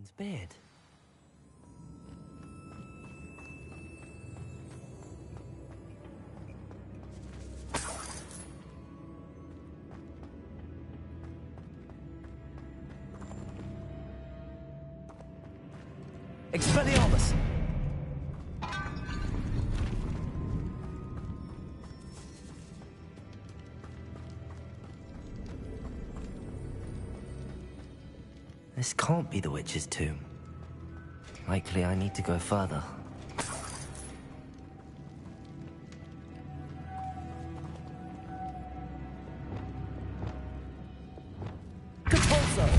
woman's beard. Expelliarmus! This can't be the witch's tomb. Likely I need to go further. Capulso!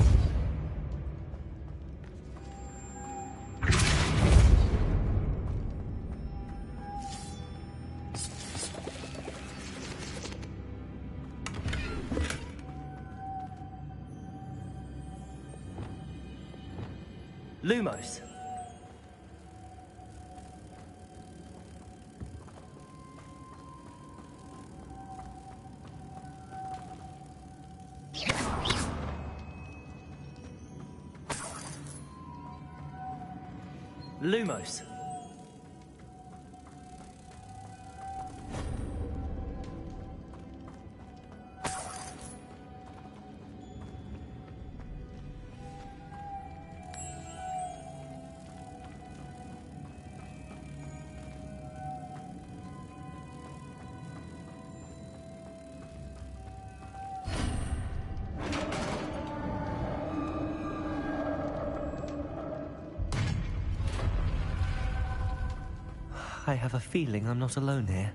Lumos. Lumos. I have a feeling I'm not alone here.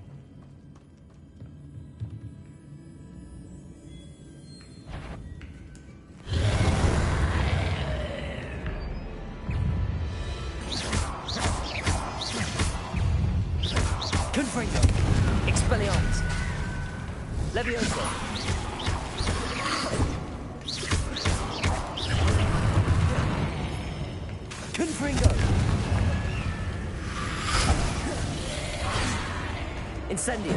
Confringo! Expelliarmus! Levioso! Confringo! Incendio!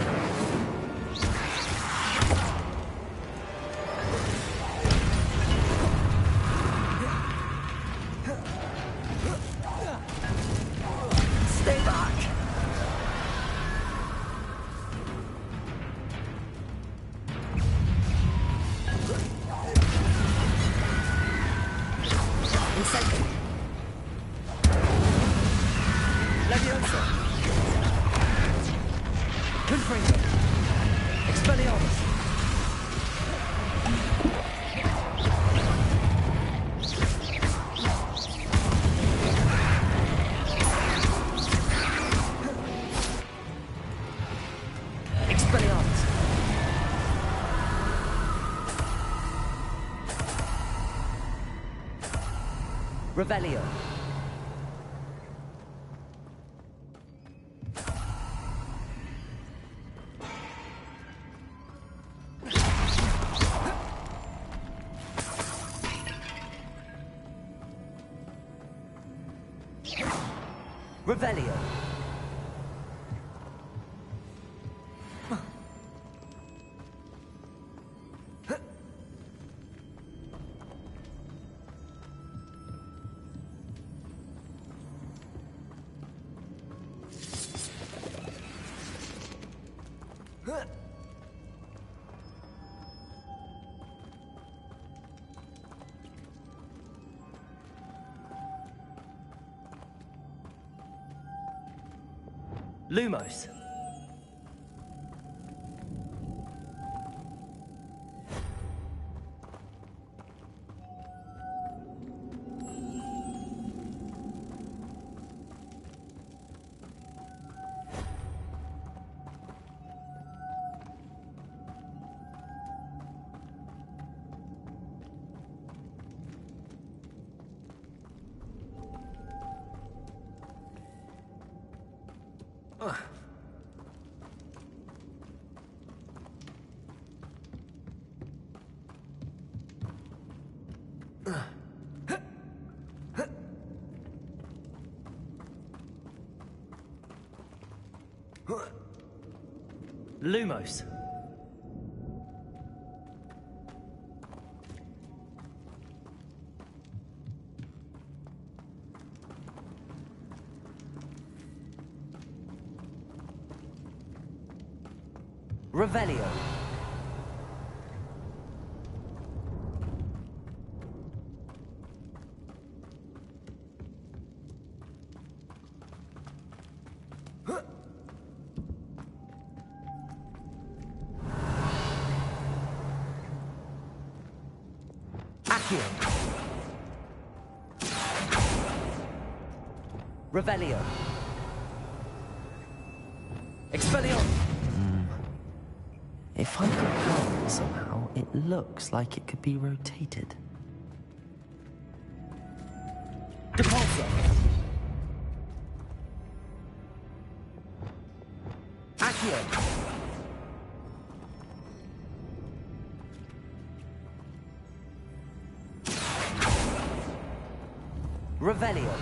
Stay back! Incendio! Levioso! Confringo! Expelliarmus! Expelliarmus! Revelio! Revelio. Lumos. Lumos. Revelio. Accio. Revelio. Expellion. If I could help it somehow, it looks like it could be rotated. Depulso. Accio. Revelio.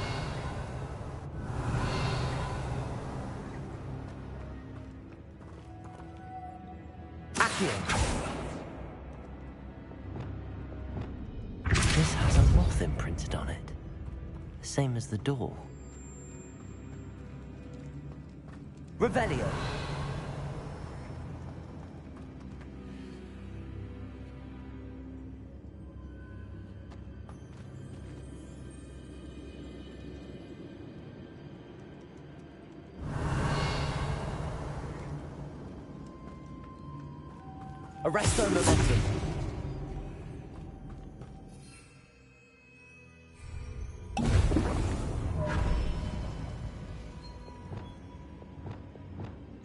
This has a moth imprinted on it. The same as the door. Revelio. Arresto momentum.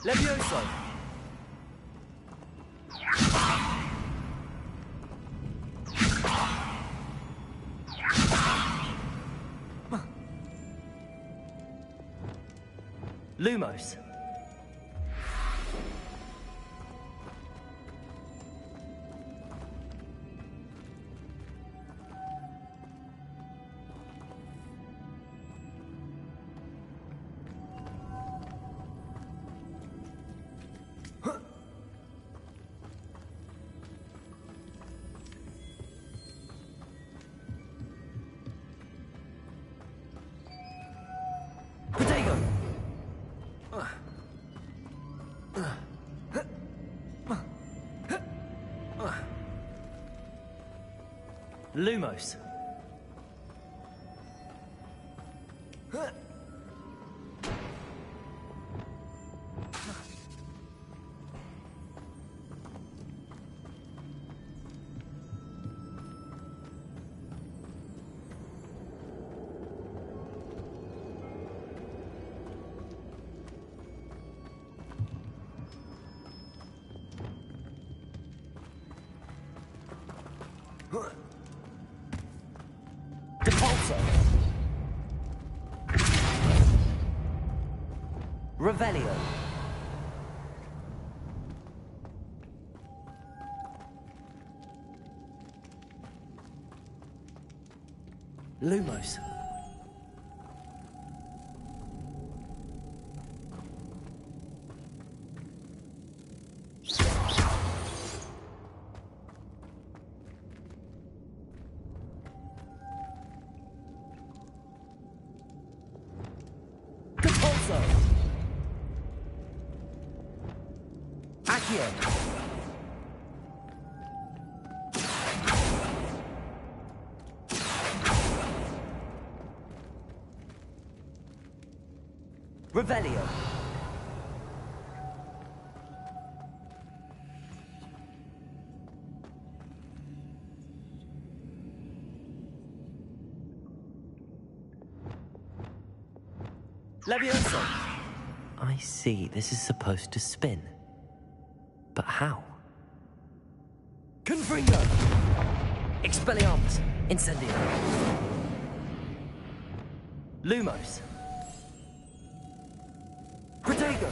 Levioso. Lumos. Lumos. Depulso. Revelio. Lumos. Accio. Revelio. Levioso. I see. This is supposed to spin. But how? Confringo! Expelliarmus! Incendio! Lumos! Protego!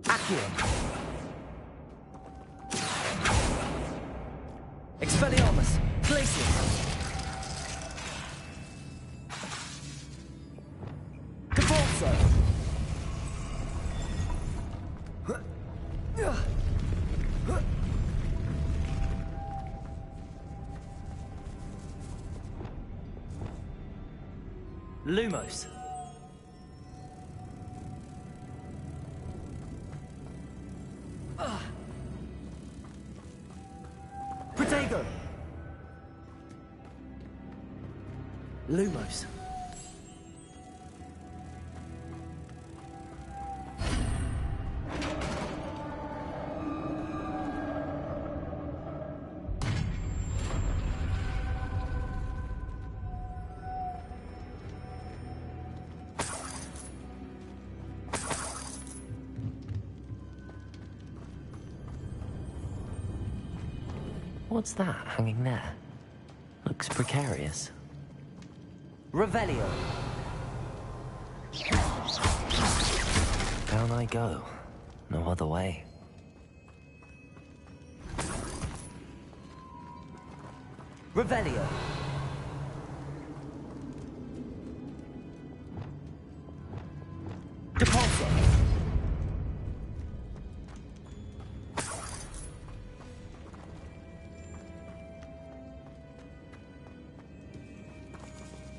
Accio! Expelliarmus! Glacius! Depulso! Lumos. Fuego! Lumos. What's that hanging there? Looks precarious. Revelio. Down I go. No other way. Revelio. Deposit.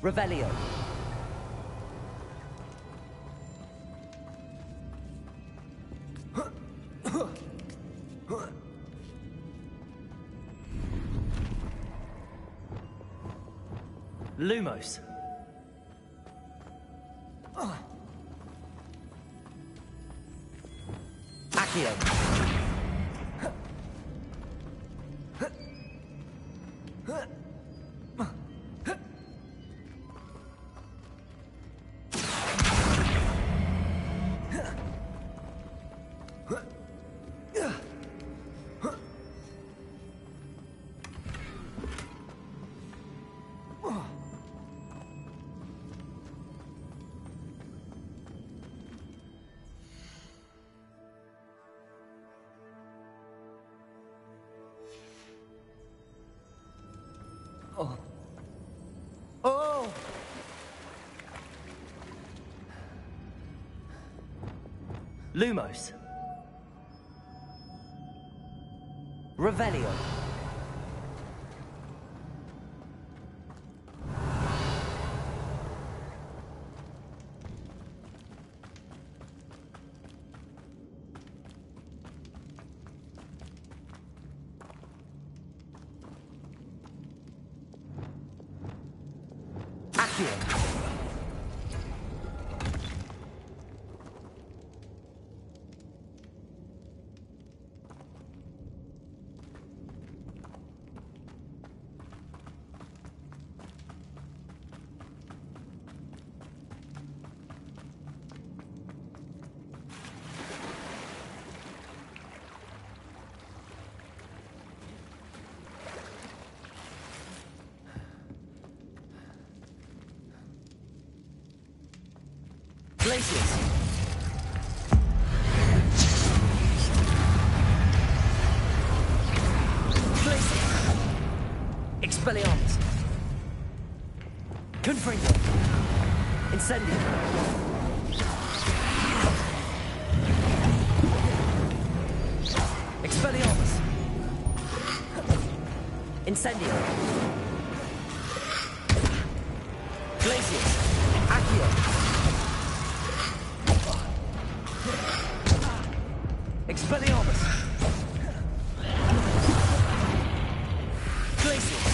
Revelio. Lumos. Accio. Oh. Oh! Lumos. Revelio. Accio. Glaciers. Glaciers. Expelliarmus. Confringo. Incendio. Expelliarmus. Incendio. Glaciers. Accio. Expelliarmus! Glaciers!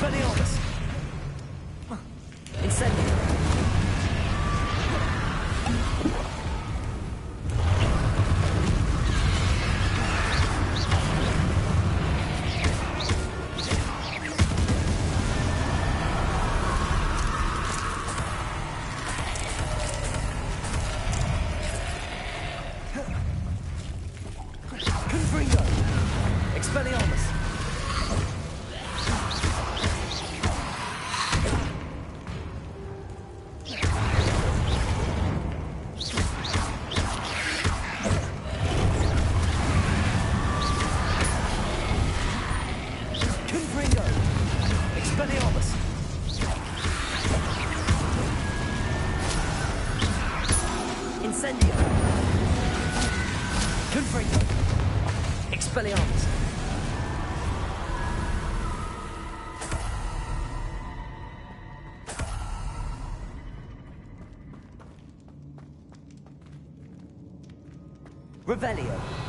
Expelliarmus! Incendio! Confringo! Expelliarmus! Confringo! Expelliarmus! Incendio! Confringo! Expelliarmus! Revelio!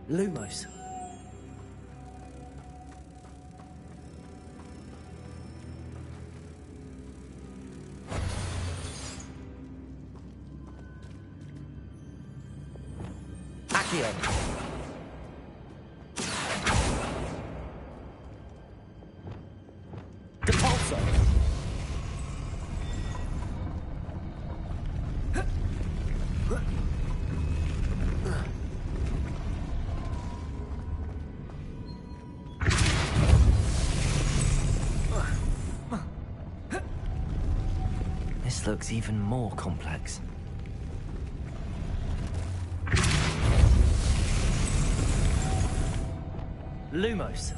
Lumos. Accio. Depulso. This looks even more complex. Lumos.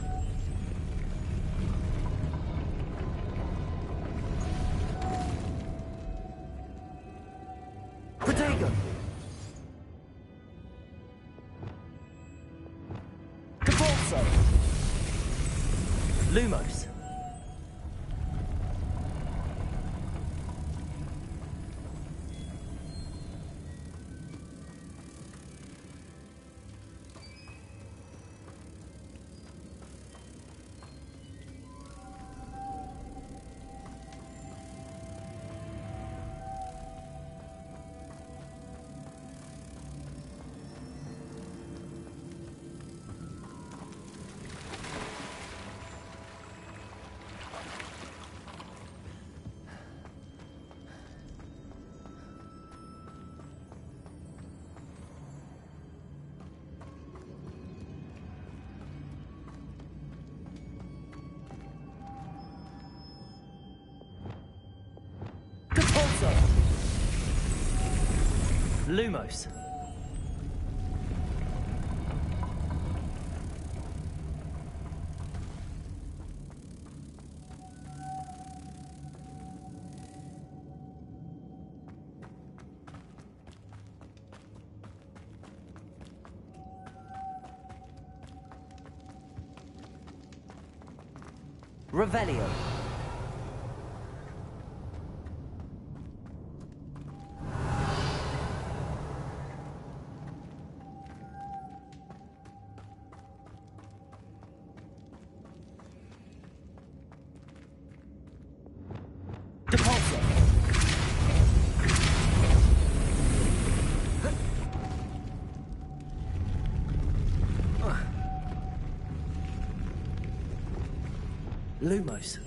Protego. Depulso. Lumos. Lumos. Revelio. Lumos.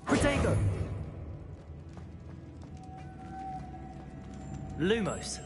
Protego! Lumos.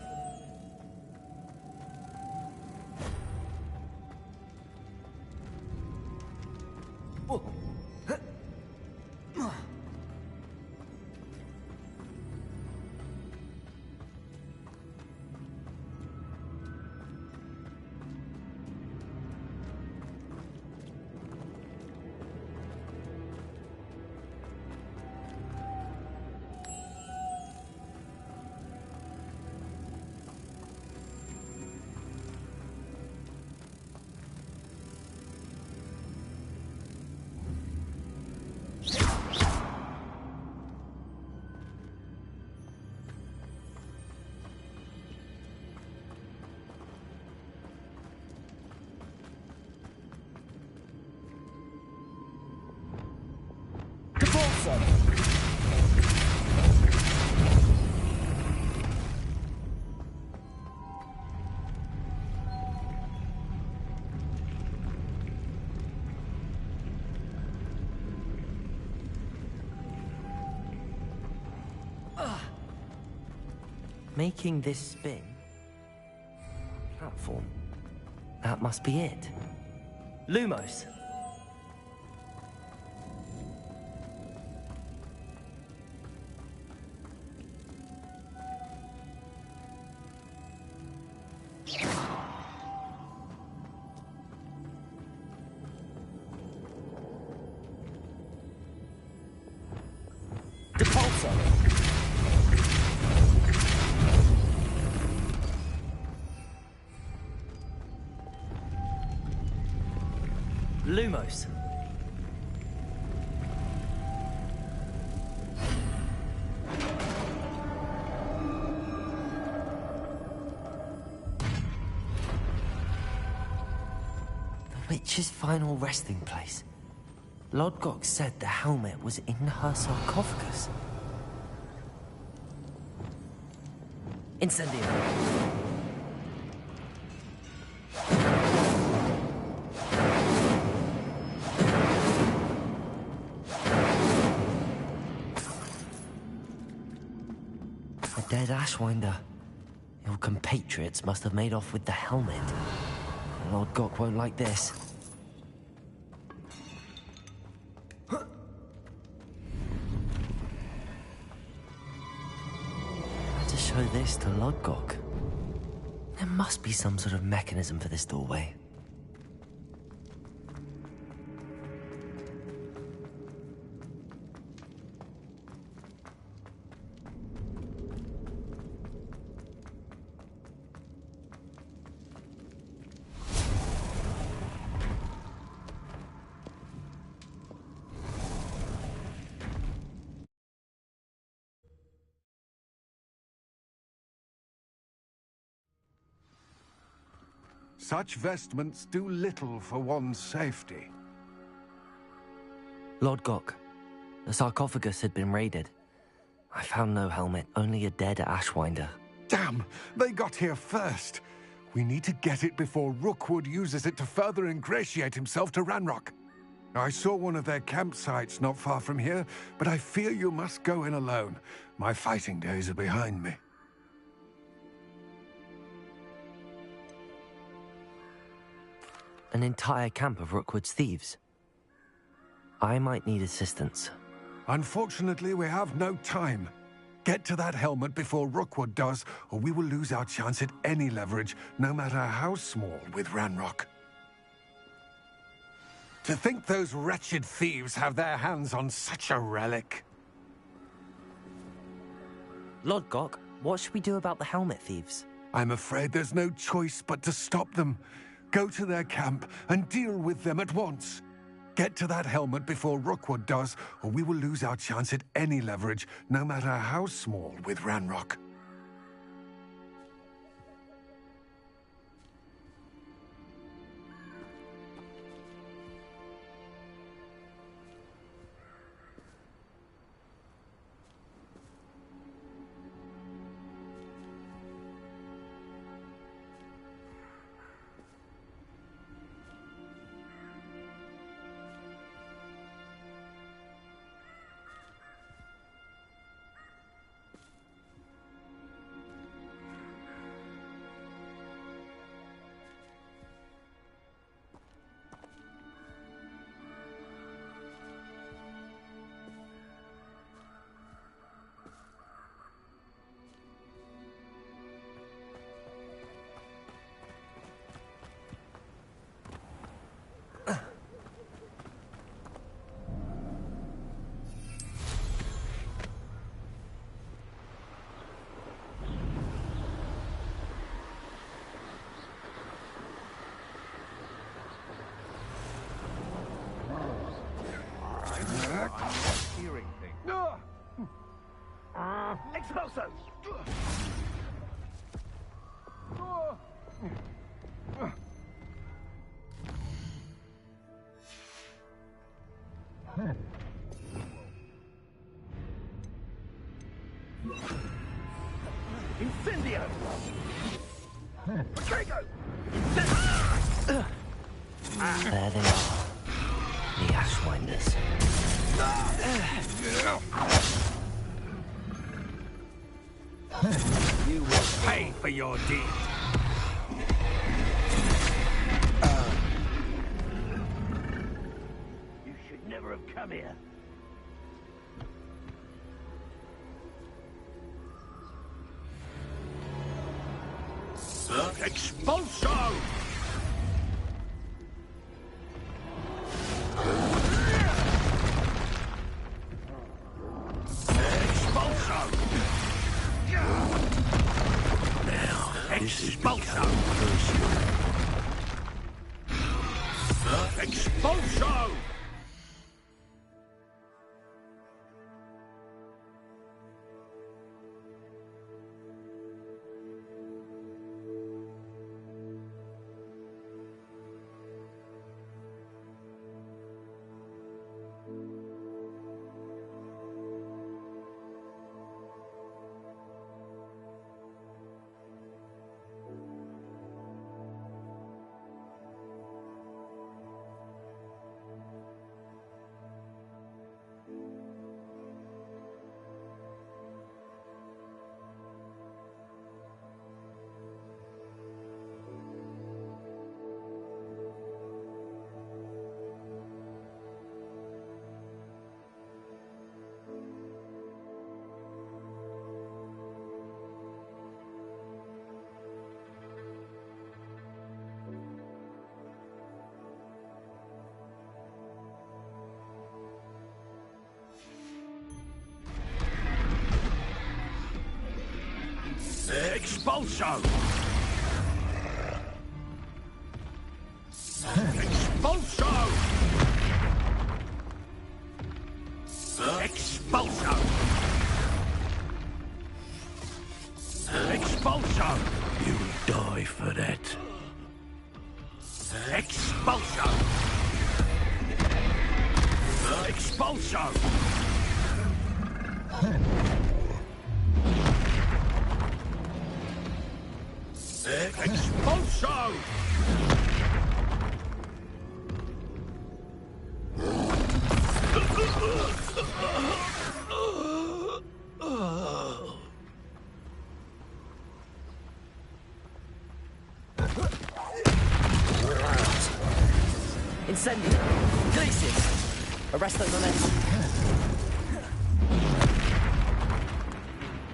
Making this spin? Platform. That must be it. Lumos. Lumos. The witch's final resting place. Lodgok said the helmet was in her sarcophagus. Incendio. Dead Ashwinder. Your compatriots must have made off with the helmet. Lord Gok won't like this. How to show this to Lord Gok? There must be some sort of mechanism for this doorway. Such vestments do little for one's safety. Lord Gok, the sarcophagus had been raided. I found no helmet, only a dead Ashwinder. Damn! They got here first! We need to get it before Rookwood uses it to further ingratiate himself to Ranrock. I saw one of their campsites not far from here, but I fear you must go in alone. My fighting days are behind me. An entire camp of Rookwood's thieves. I might need assistance. Unfortunately, we have no time. Get to that helmet before Rookwood does, or we will lose our chance at any leverage, no matter how small, with Ranrock. To think those wretched thieves have their hands on such a relic. Lord Gok, what should we do about the helmet thieves? I'm afraid there's no choice but to stop them. Go to their camp and deal with them at once. Get to that helmet before Rookwood does, or we will lose our chance at any leverage, no matter how small, with Ranrock. Hearing things. Expulso! Incendio! Patrigo! There they are. The Ashwinders. You will pay for your deed. You should never have come here. Expulso! Expulso! Expulso! Expulso! Expulso! Expulso! Expulso! You'll die for that. Expulso! Expulso! Expulso! Incendio! Glacius! Arresto momentum!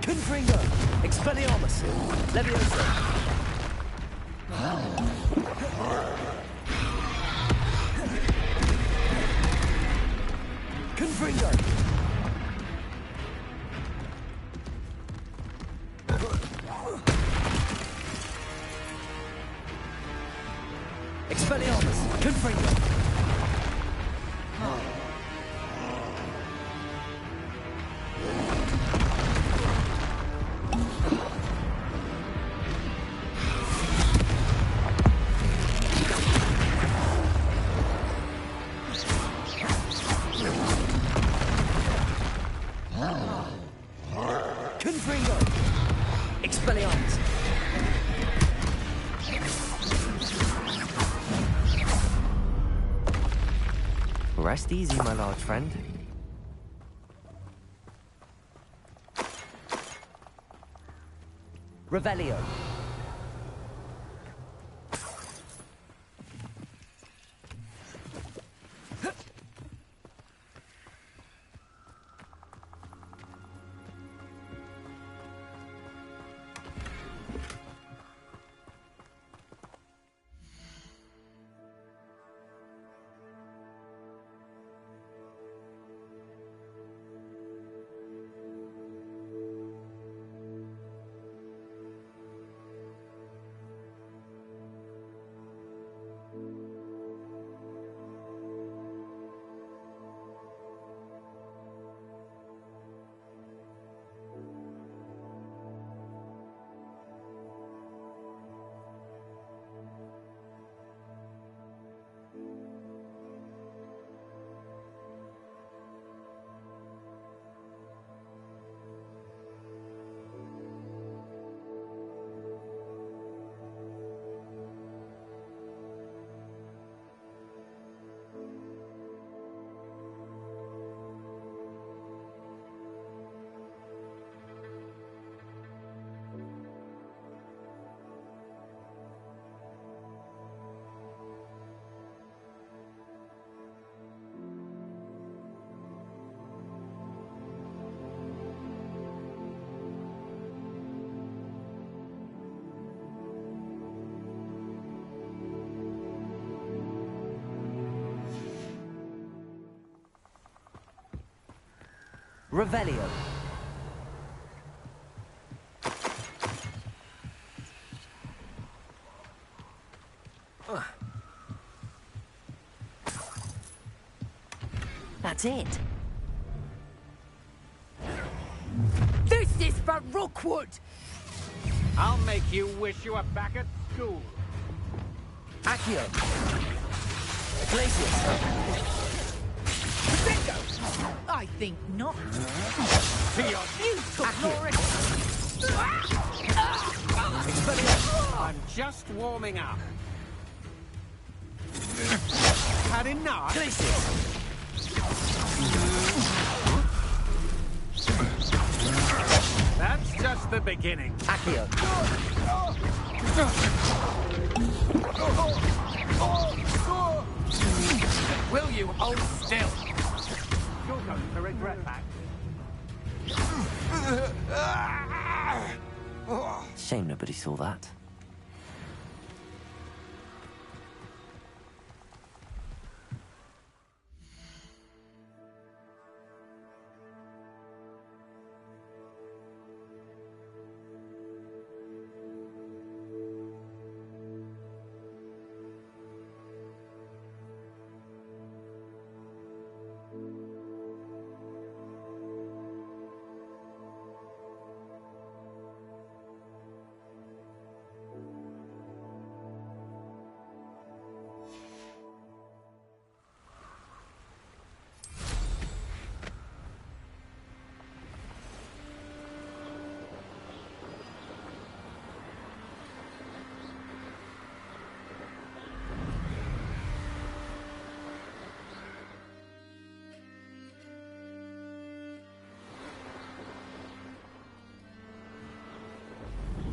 Confringo! Expelliarmus! Levioso! Confringo! Expelliarmus! Confringo! Confringo! Expelliarmus! Rest easy, my large friend. Revelio. Revelio. That's it. This is for Rookwood! I'll make you wish you were back at school. Accio. Glacius. Bingo! I think not. To your You took Norris! I'm just warming up. Had enough? Glacius. That's just the beginning. Accio. Will you hold still? You're going to regret that. Shame nobody saw that.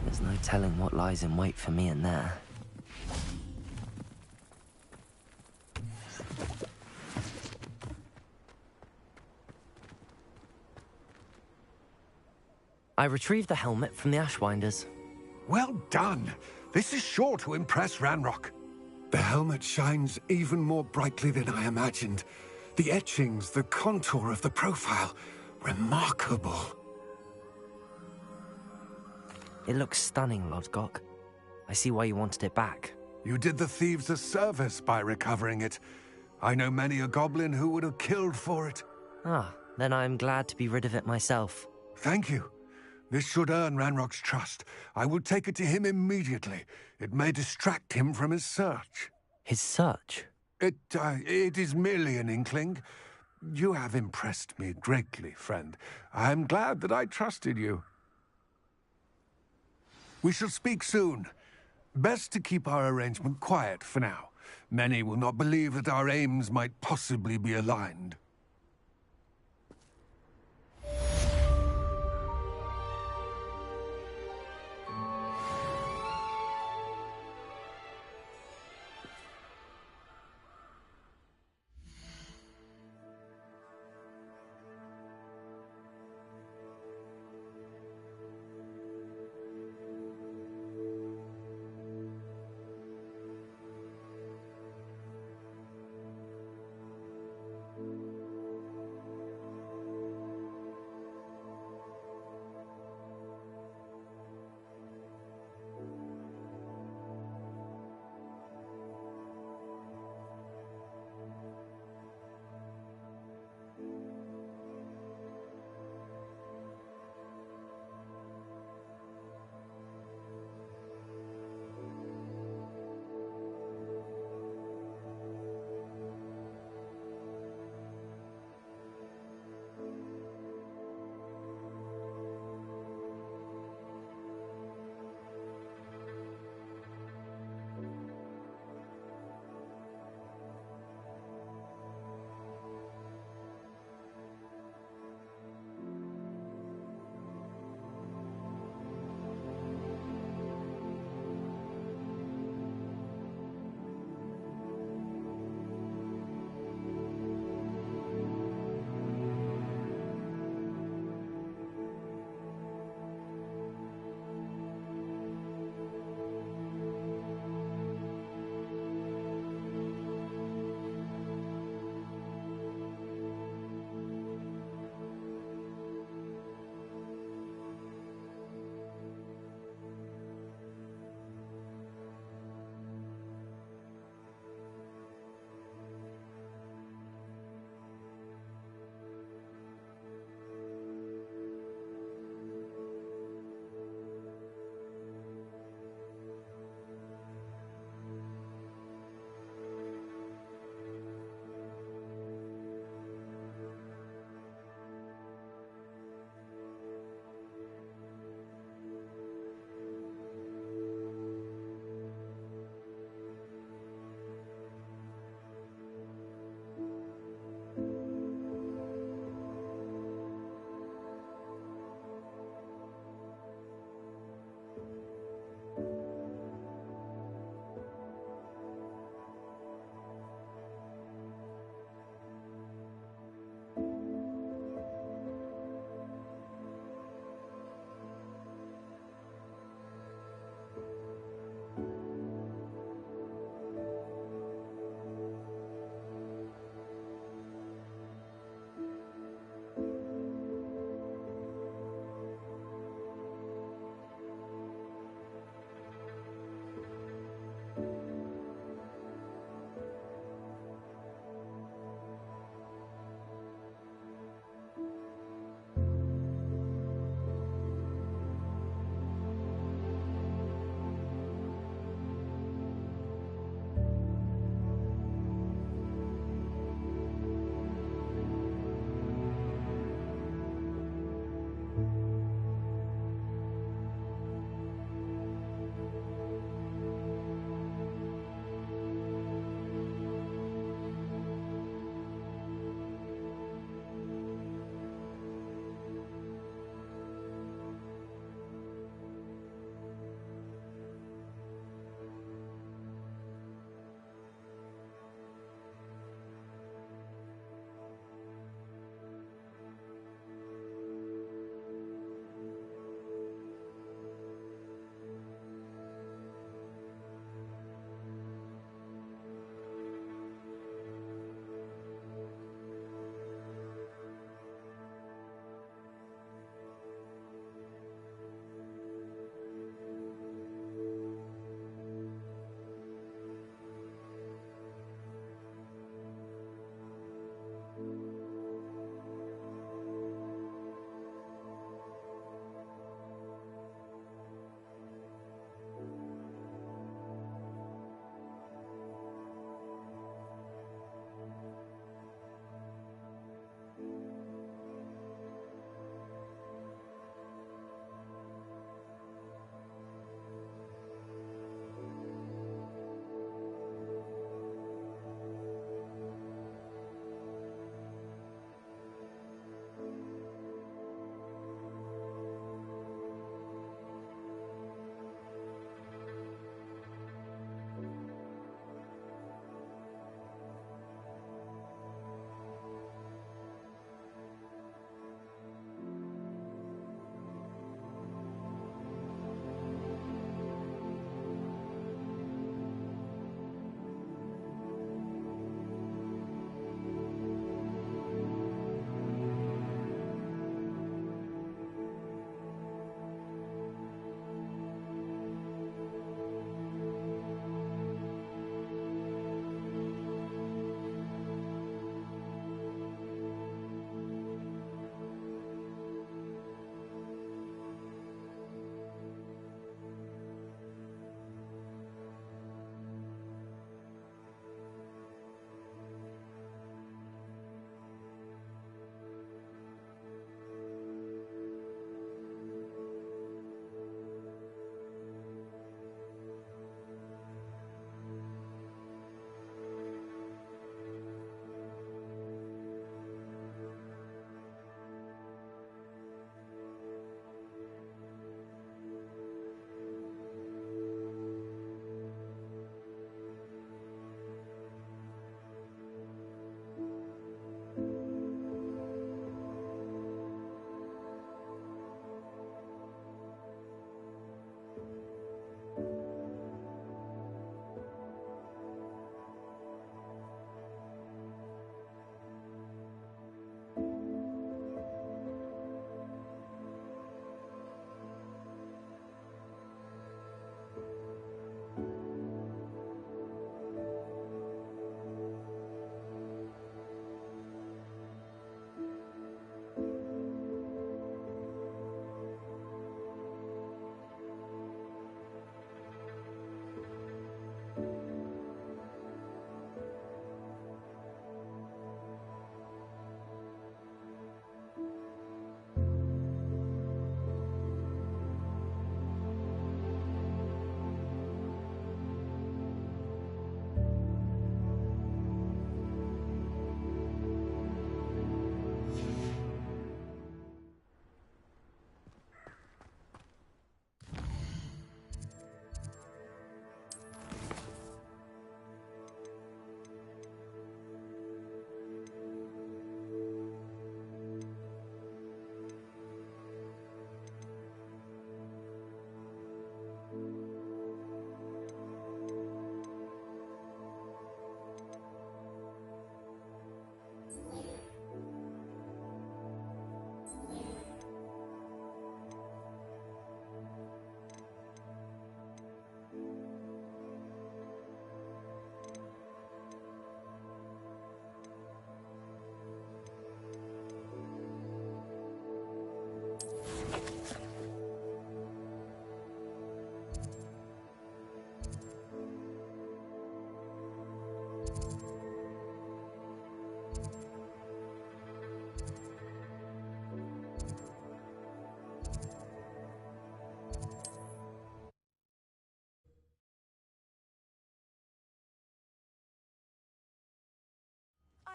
There's no telling what lies in wait for me in there. I retrieved the helmet from the Ashwinders. Well done. This is sure to impress Ranrock. The helmet shines even more brightly than I imagined. The etchings, the contour of the profile. Remarkable. It looks stunning, Lodgok. I see why you wanted it back. You did the thieves a service by recovering it. I know many a goblin who would have killed for it. Ah, then I'm glad to be rid of it myself. Thank you. This should earn Ranrock's trust. I will take it to him immediately. It may distract him from his search. His search? It is merely an inkling. You have impressed me greatly, friend. I am glad that I trusted you. We shall speak soon. Best to keep our arrangement quiet for now. Many will not believe that our aims might possibly be aligned.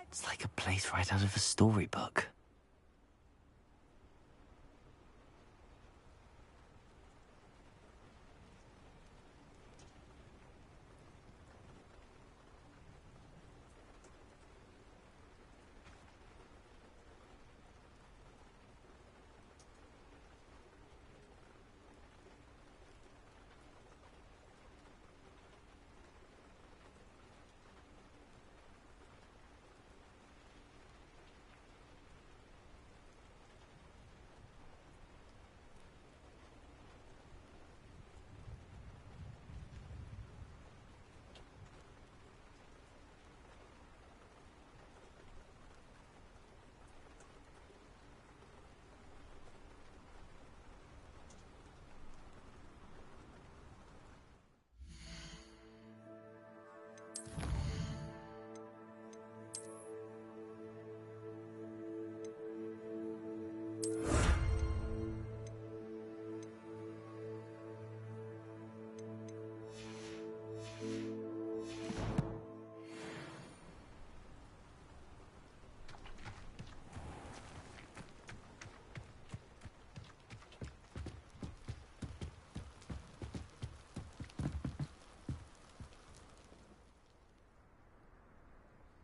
It's like a place right out of a storybook.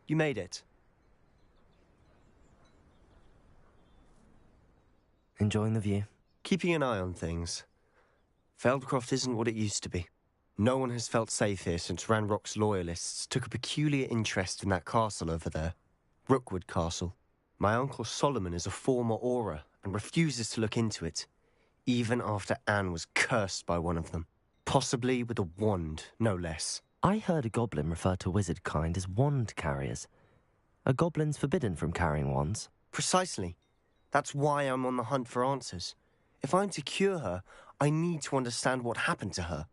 You made it. Enjoying the view? Keeping an eye on things. Feldcroft isn't what it used to be. No one has felt safe here since Ranrock's loyalists took a peculiar interest in that castle over there. Rookwood Castle. My uncle Solomon is a former Auror and refuses to look into it, even after Anne was cursed by one of them. Possibly with a wand, no less. I heard a goblin refer to wizard kind as wand carriers. Are goblins forbidden from carrying wands? Precisely. That's why I'm on the hunt for answers. If I'm to cure her, I need to understand what happened to her.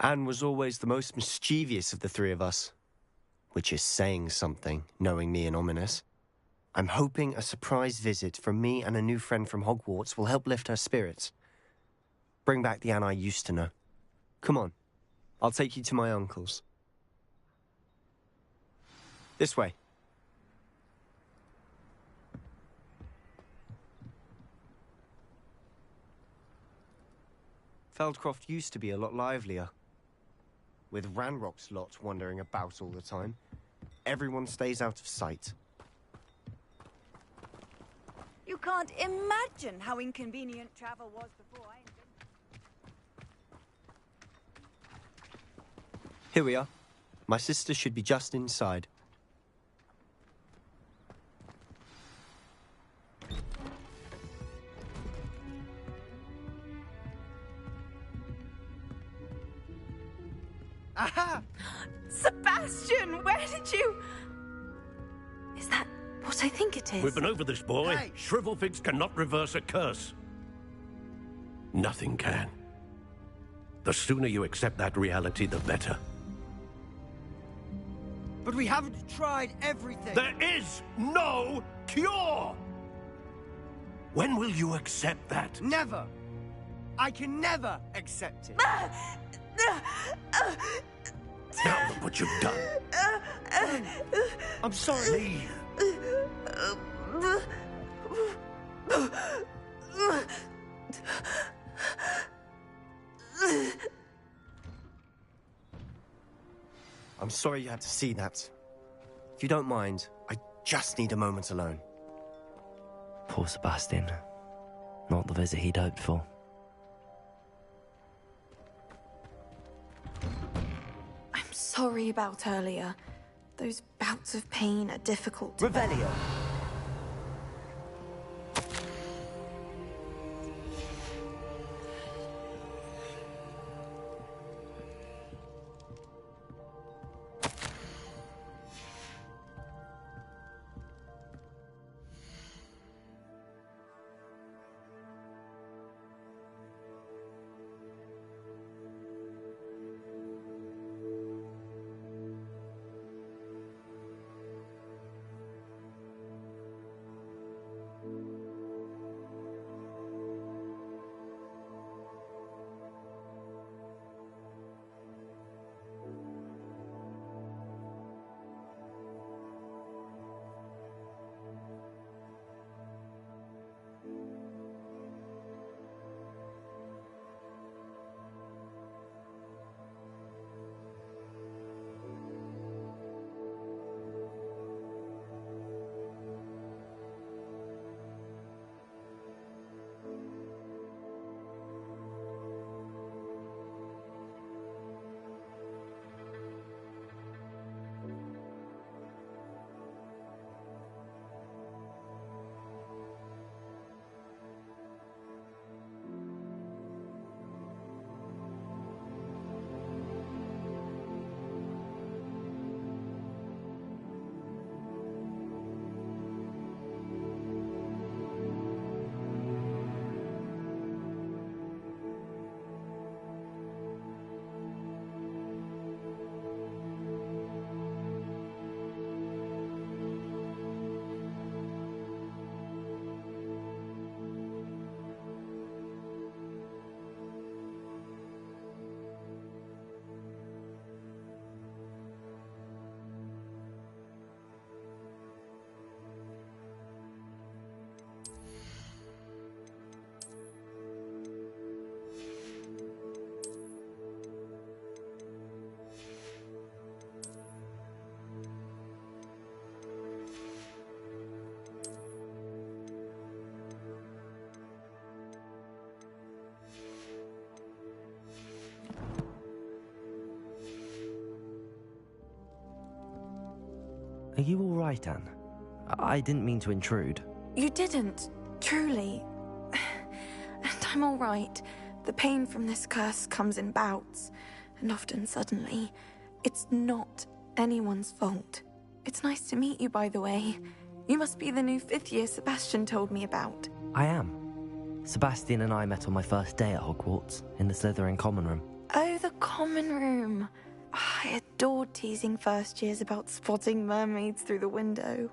Anne was always the most mischievous of the three of us. Which is saying something, knowing me and ominous. I'm hoping a surprise visit from me and a new friend from Hogwarts will help lift her spirits. Bring back the Anne I used to know. Come on. I'll take you to my uncle's. This way. Feldcroft used to be a lot livelier. With Ranrock's lot wandering about all the time, everyone stays out of sight. You can't imagine how inconvenient travel was before I invented it. Here we are. My sister should be just inside. Aha! Sebastian, where did you... Is that what I think it is? We've been over this, boy. Hey. Shrivelfigs cannot reverse a curse. Nothing can. The sooner you accept that reality, the better. But we haven't tried everything. There is no cure! When will you accept that? Never. I can never accept it. Now look what you've done. I'm sorry. Leave. I'm sorry you had to see that. If you don't mind, I just need a moment alone. Poor Sebastian. Not the visit he'd hoped for. I'm sorry about earlier. Those bouts of pain are difficult to bear. Revelio. Are you all right, Anne? I didn't mean to intrude. You didn't, truly. And I'm all right. The pain from this curse comes in bouts, and often suddenly. It's not anyone's fault. It's nice to meet you, by the way. You must be the new 5th year Sebastian told me about. I am. Sebastian and I met on my first day at Hogwarts, in the Slytherin common room. Oh, the common room. I adored teasing first years about spotting mermaids through the window.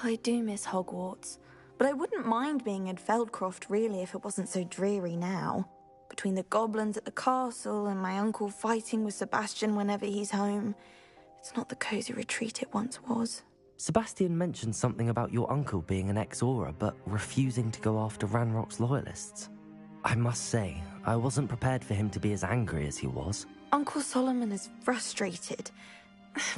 I do miss Hogwarts, but I wouldn't mind being in Feldcroft really if it wasn't so dreary now. Between the goblins at the castle and my uncle fighting with Sebastian whenever he's home, it's not the cozy retreat it once was. Sebastian mentioned something about your uncle being an ex-Auror, but refusing to go after Ranrock's loyalists. I must say, I wasn't prepared for him to be as angry as he was. Uncle Solomon is frustrated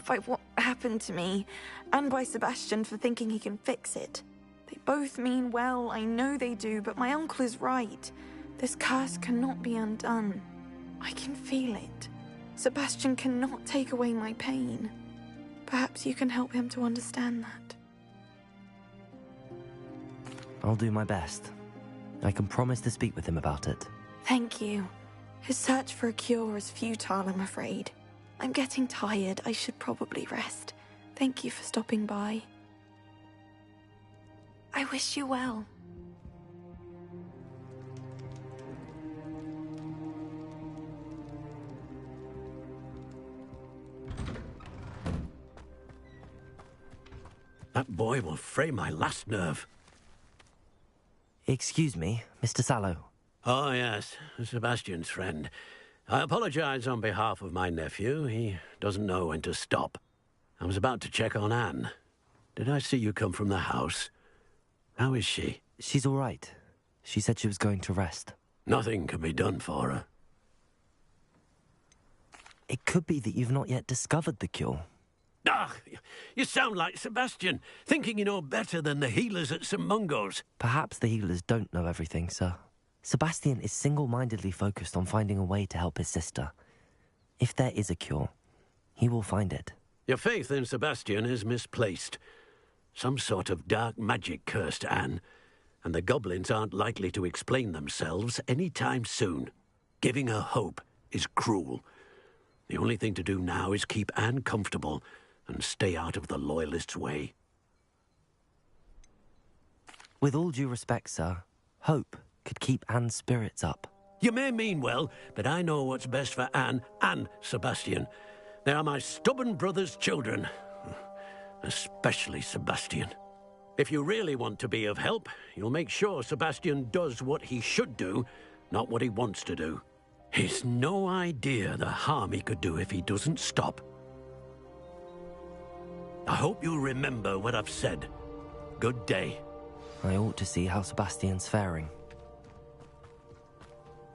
by what happened to me, and by Sebastian for thinking he can fix it. They both mean well, I know they do, but my uncle is right. This curse cannot be undone. I can feel it. Sebastian cannot take away my pain. Perhaps you can help him to understand that. I'll do my best. I can promise to speak with him about it. Thank you. His search for a cure is futile, I'm afraid. I'm getting tired. I should probably rest. Thank you for stopping by. I wish you well. That boy will fray my last nerve. Excuse me, Mr. Sallow. Oh, yes, Sebastian's friend. I apologize on behalf of my nephew. He doesn't know when to stop. I was about to check on Anne. Did I see you come from the house? How is she? She's all right. She said she was going to rest. Nothing can be done for her. It could be that you've not yet discovered the cure. Ah, you sound like Sebastian, thinking you know better than the healers at St. Mungo's. Perhaps the healers don't know everything, sir. Sebastian is single-mindedly focused on finding a way to help his sister. If there is a cure, he will find it. Your faith in Sebastian is misplaced. Some sort of dark magic cursed Anne, and the goblins aren't likely to explain themselves any time soon. Giving her hope is cruel. The only thing to do now is keep Anne comfortable and stay out of the Loyalists' way. With all due respect, sir, hope could keep Anne's spirits up. You may mean well, but I know what's best for Anne and Sebastian. They are my stubborn brother's children. Especially Sebastian. If you really want to be of help, you'll make sure Sebastian does what he should do, not what he wants to do. He's no idea the harm he could do if he doesn't stop. I hope you'll remember what I've said. Good day. I ought to see how Sebastian's faring.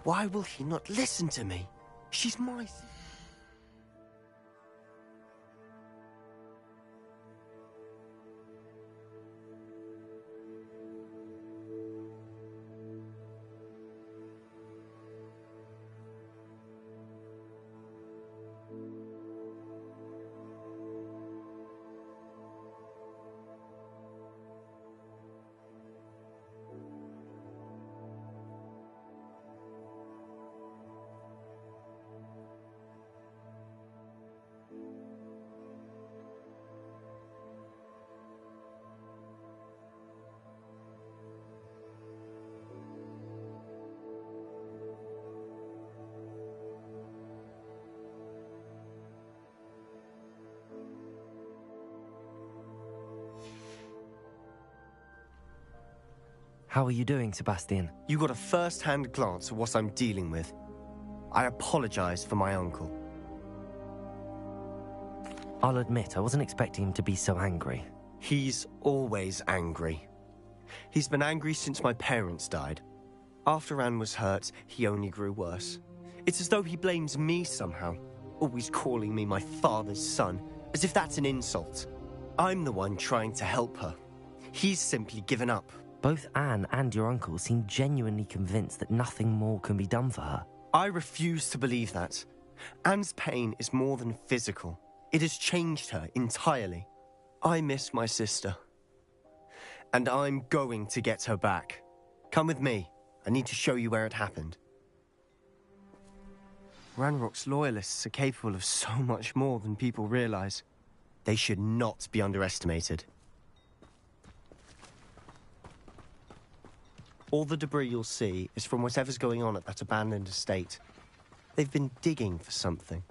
Why will he not listen to me? She's my... How are you doing, Sebastian? You got a first-hand glance at what I'm dealing with. I apologize for my uncle. I'll admit, I wasn't expecting him to be so angry. He's always angry. He's been angry since my parents died. After Anne was hurt, he only grew worse. It's as though he blames me somehow, always calling me my father's son, as if that's an insult. I'm the one trying to help her. He's simply given up. Both Anne and your uncle seem genuinely convinced that nothing more can be done for her. I refuse to believe that. Anne's pain is more than physical. It has changed her entirely. I miss my sister. And I'm going to get her back. Come with me. I need to show you where it happened. Ranrock's loyalists are capable of so much more than people realize. They should not be underestimated. All the debris you'll see is from whatever's going on at that abandoned estate. They've been digging for something.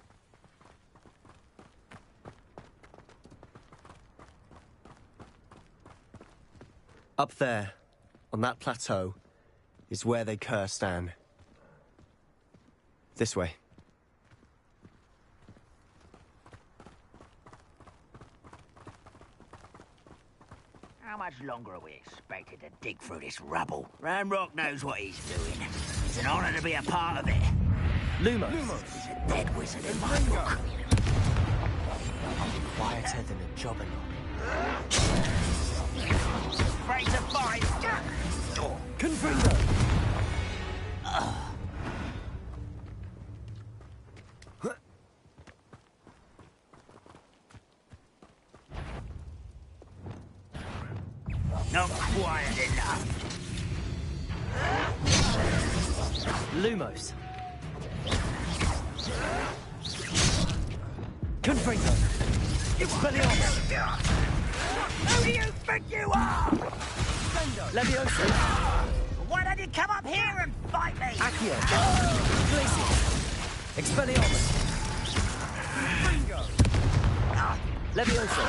Up there, on that plateau, is where they cursed Anne. This way. How much longer are we expected to dig through this rubble? Ranrock knows what he's doing. It's an honor to be a part of it. Lumos. He's a dead wizard in my book. Quieter than a jobber. Afraid to fight. Confringo! Not quiet enough. Lumos. Confringo! Expelliarmus! Who do you think you are? Leviosa! Why don't you come up here and fight me? Accio! Glacius! Expelliarmus! Leviosa!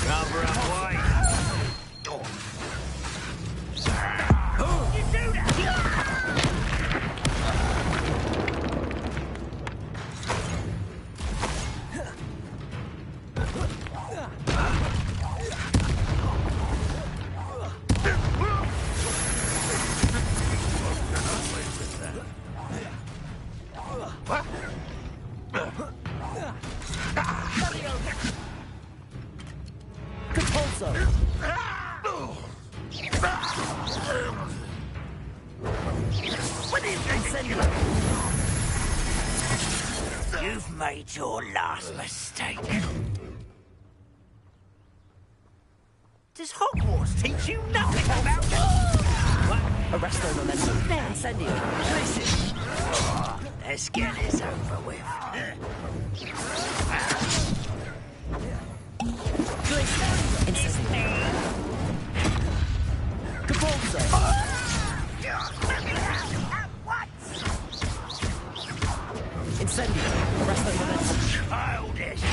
Cover up white. You do that! You've made your last mistake. Does Hogwarts teach you nothing about Arresto momentum. Incendio. Glacius! Let's get this over with. Glacius! Incendio. Capolzo! Incendio. Arresto momentum. Childish.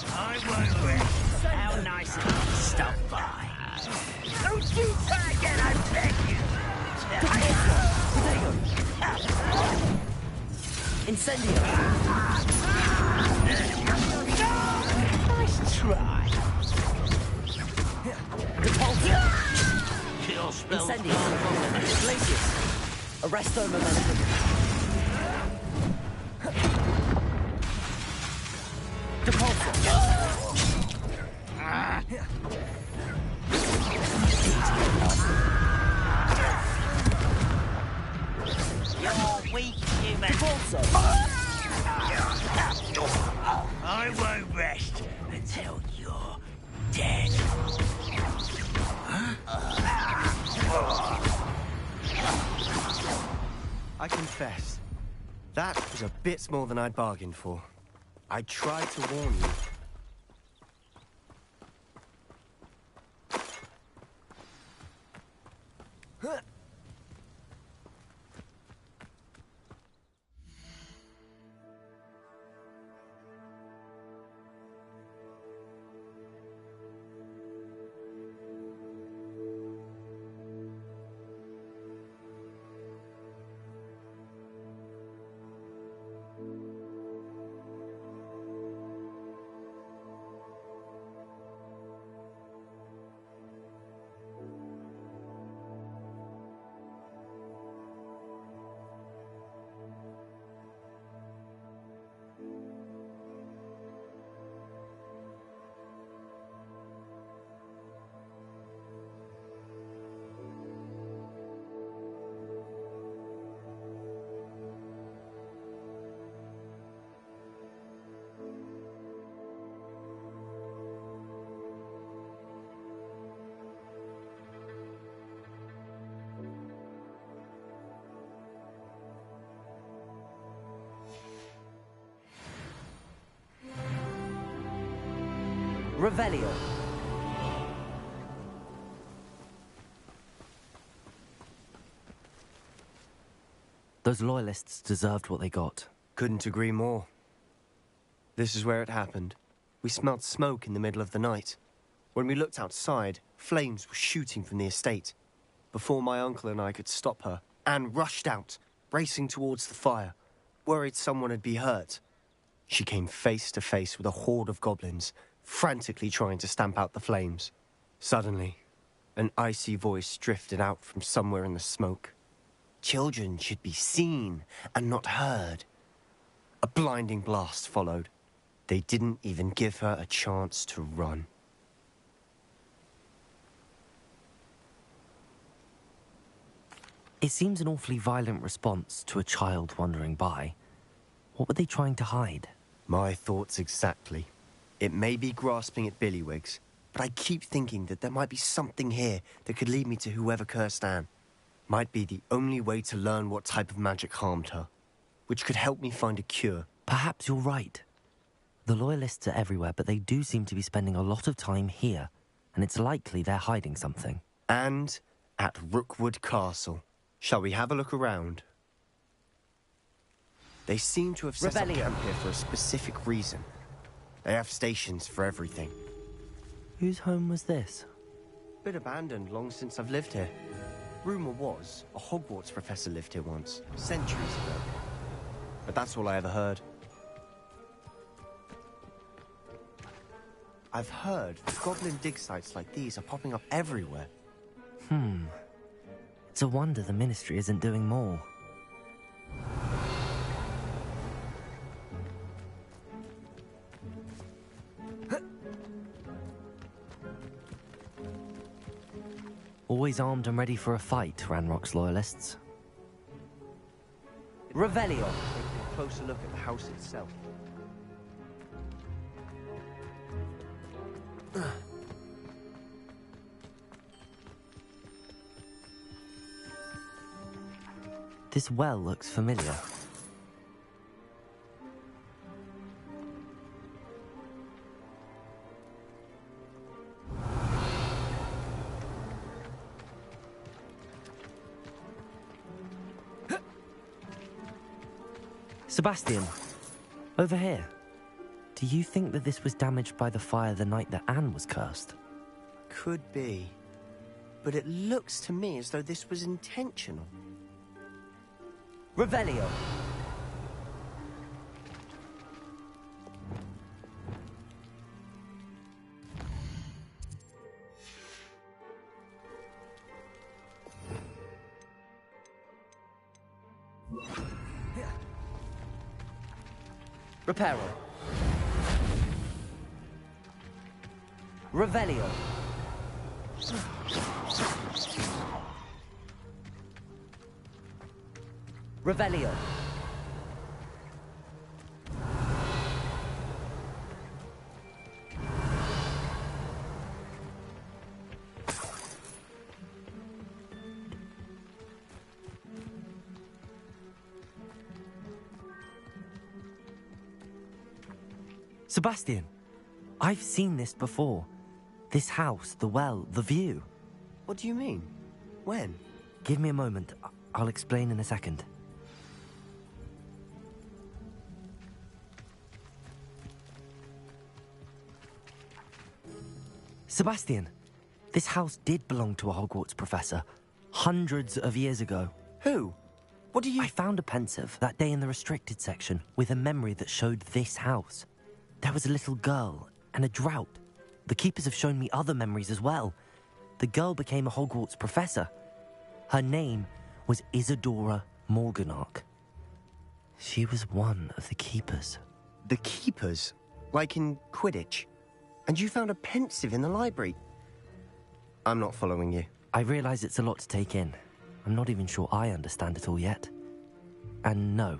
I won't win. How nice of you to stop by. Don't you try again, I beg you. Incendio. Nice try. Capolzo! Kill spell. Incendio. Glacius! Arresto momentum. Capolzo! You're weak, human. Capolzo! I won't rest until you're dead. I confess, that was a bit more than I'd bargained for. I tried to warn you. Revelio. Those loyalists deserved what they got. Couldn't agree more. This is where it happened. We smelled smoke in the middle of the night. When we looked outside, flames were shooting from the estate. Before my uncle and I could stop her, Anne rushed out, racing towards the fire, worried someone had been hurt. She came face to face with a horde of goblins, frantically trying to stamp out the flames. Suddenly, an icy voice drifted out from somewhere in the smoke. Children should be seen and not heard. A blinding blast followed. They didn't even give her a chance to run. It seems an awfully violent response to a child wandering by. What were they trying to hide? My thoughts exactly. It may be grasping at Billywigs, but I keep thinking that there might be something here that could lead me to whoever cursed Anne. Might be the only way to learn what type of magic harmed her, which could help me find a cure. Perhaps you're right. The Loyalists are everywhere, but they do seem to be spending a lot of time here, and it's likely they're hiding something. And at Rookwood Castle. Shall we have a look around? They seem to have set up camp here for a specific reason. They have stations for everything. Whose home was this? Bit abandoned long since I've lived here. Rumour was a Hogwarts professor lived here once, centuries ago. But that's all I ever heard. I've heard goblin dig sites like these are popping up everywhere. It's a wonder the Ministry isn't doing more. Always armed and ready for a fight, Ranrock's Loyalists. Revelio! Taking a closer look at the house itself. This well looks familiar. Sebastian, over here. Do you think that this was damaged by the fire the night that Anne was cursed? Could be. But it looks to me as though this was intentional. Revelio! Reparo. Revelio. Revelio. Sebastian, I've seen this before. This house, the well, the view. What do you mean? When? Give me a moment. I'll explain in a second. Sebastian, this house did belong to a Hogwarts professor. Hundreds of years ago. Who? What do you... I found a pensive that day in the restricted section with a memory that showed this house. There was a little girl and a drought. The keepers have shown me other memories as well. The girl became a Hogwarts professor. Her name was Isadora Morganach. She was one of the keepers. The keepers? Like in Quidditch? And you found a pensive in the library? I'm not following you. I realize it's a lot to take in. I'm not even sure I understand it all yet. And no,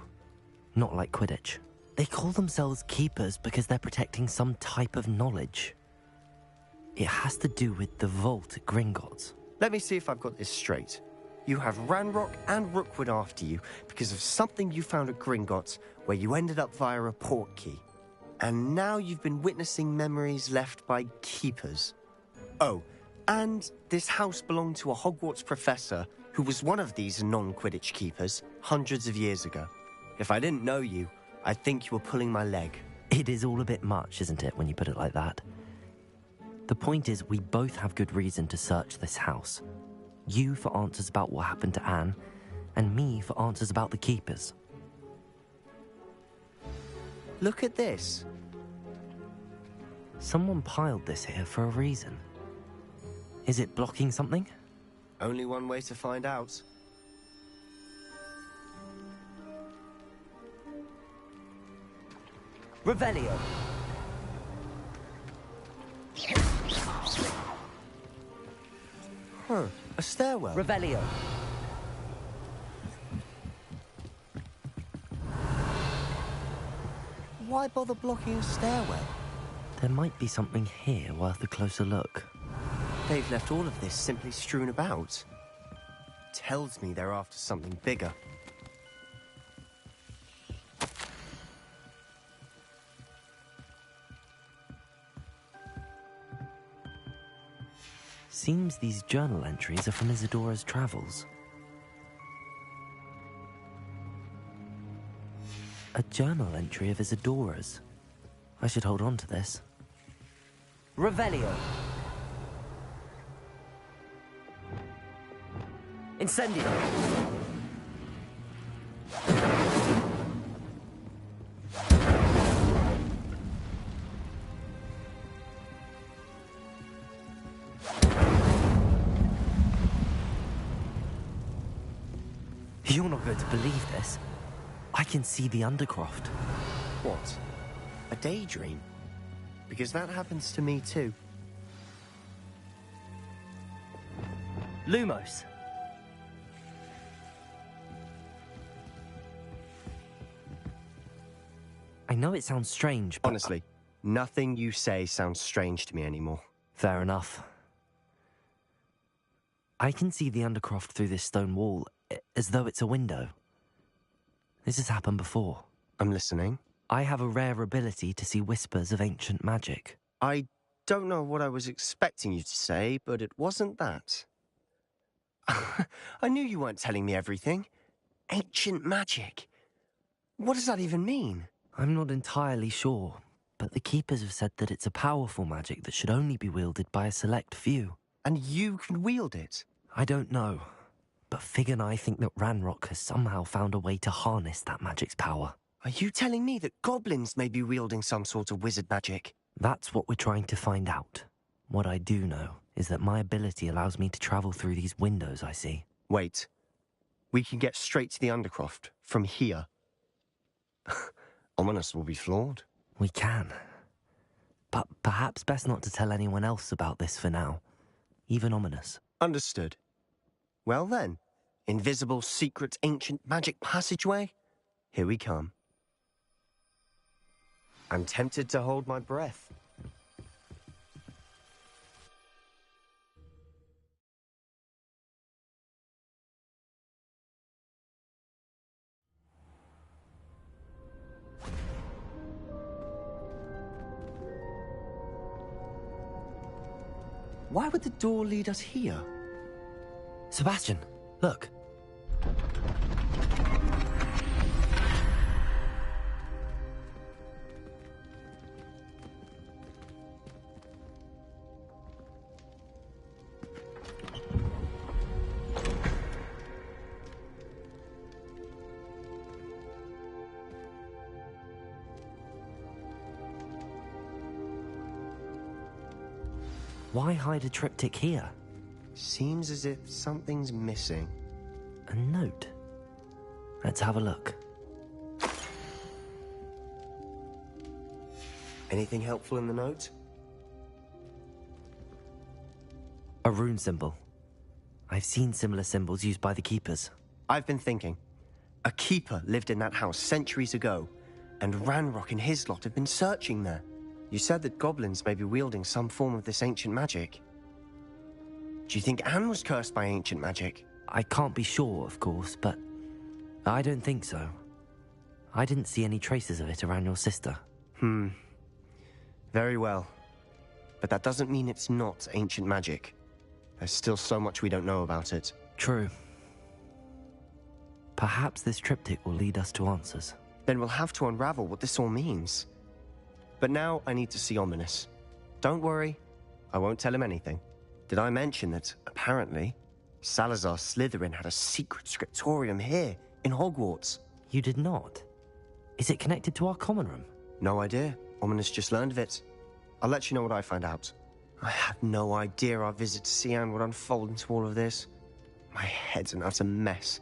not like Quidditch. They call themselves keepers because they're protecting some type of knowledge. It has to do with the vault at Gringotts. Let me see if I've got this straight. You have Ranrock and Rookwood after you because of something you found at Gringotts where you ended up via a port key. And now you've been witnessing memories left by keepers. Oh, and this house belonged to a Hogwarts professor who was one of these non-Quidditch keepers hundreds of years ago. If I didn't know you, I'd think you were pulling my leg. It is all a bit much, isn't it, when you put it like that? The point is, we both have good reason to search this house. You for answers about what happened to Anne, and me for answers about the keepers. Look at this. Someone piled this here for a reason. Is it blocking something? Only one way to find out. Revelio. Huh, a stairwell. Revelio. Why bother blocking a stairwell? There might be something here worth a closer look. They've left all of this simply strewn about. Tells me they're after something bigger. Seems these journal entries are from Isadora's travels. A journal entry of Isadora's. I should hold on to this. Revelio. Incendio. You're not going to believe this. I can see the Undercroft. What? A daydream? Because that happens to me too. Lumos. I know it sounds strange, but... Honestly, nothing you say sounds strange to me anymore. Fair enough. I can see the Undercroft through this stone wall, as though it's a window. This has happened before. I'm listening. I have a rare ability to see whispers of ancient magic. I don't know what I was expecting you to say, but it wasn't that. I knew you weren't telling me everything. Ancient magic. What does that even mean? I'm not entirely sure, but the Keepers have said that it's a powerful magic that should only be wielded by a select few. And you can wield it? I don't know, but Fig and I think that Ranrock has somehow found a way to harness that magic's power. Are you telling me that goblins may be wielding some sort of wizard magic? That's what we're trying to find out. What I do know is that my ability allows me to travel through these windows I see. Wait. We can get straight to the Undercroft from here. Ominous will be flawed. We can. But perhaps best not to tell anyone else about this for now. Even Ominous. Understood. Well then, invisible, secret, ancient magic passageway? Here we come. I'm tempted to hold my breath. Why would the door lead us here? Sebastian, look. Why hide a triptych here? Seems as if something's missing. A note. Let's have a look. Anything helpful in the note? A rune symbol. I've seen similar symbols used by the Keepers. I've been thinking. A keeper lived in that house centuries ago, and Ranrock and his lot have been searching there. You said that goblins may be wielding some form of this ancient magic. Do you think Anne was cursed by ancient magic? I can't be sure, of course, but I don't think so. I didn't see any traces of it around your sister. Very well. But that doesn't mean it's not ancient magic. There's still so much we don't know about it. True. Perhaps this triptych will lead us to answers. Then we'll have to unravel what this all means. But now I need to see Ominous. Don't worry, I won't tell him anything. Did I mention that, apparently, Salazar Slytherin had a secret scriptorium here, in Hogwarts? You did not? Is it connected to our common room? No idea. Ominous just learned of it. I'll let you know what I find out. I had no idea our visit to Cian would unfold into all of this. My head's an utter mess.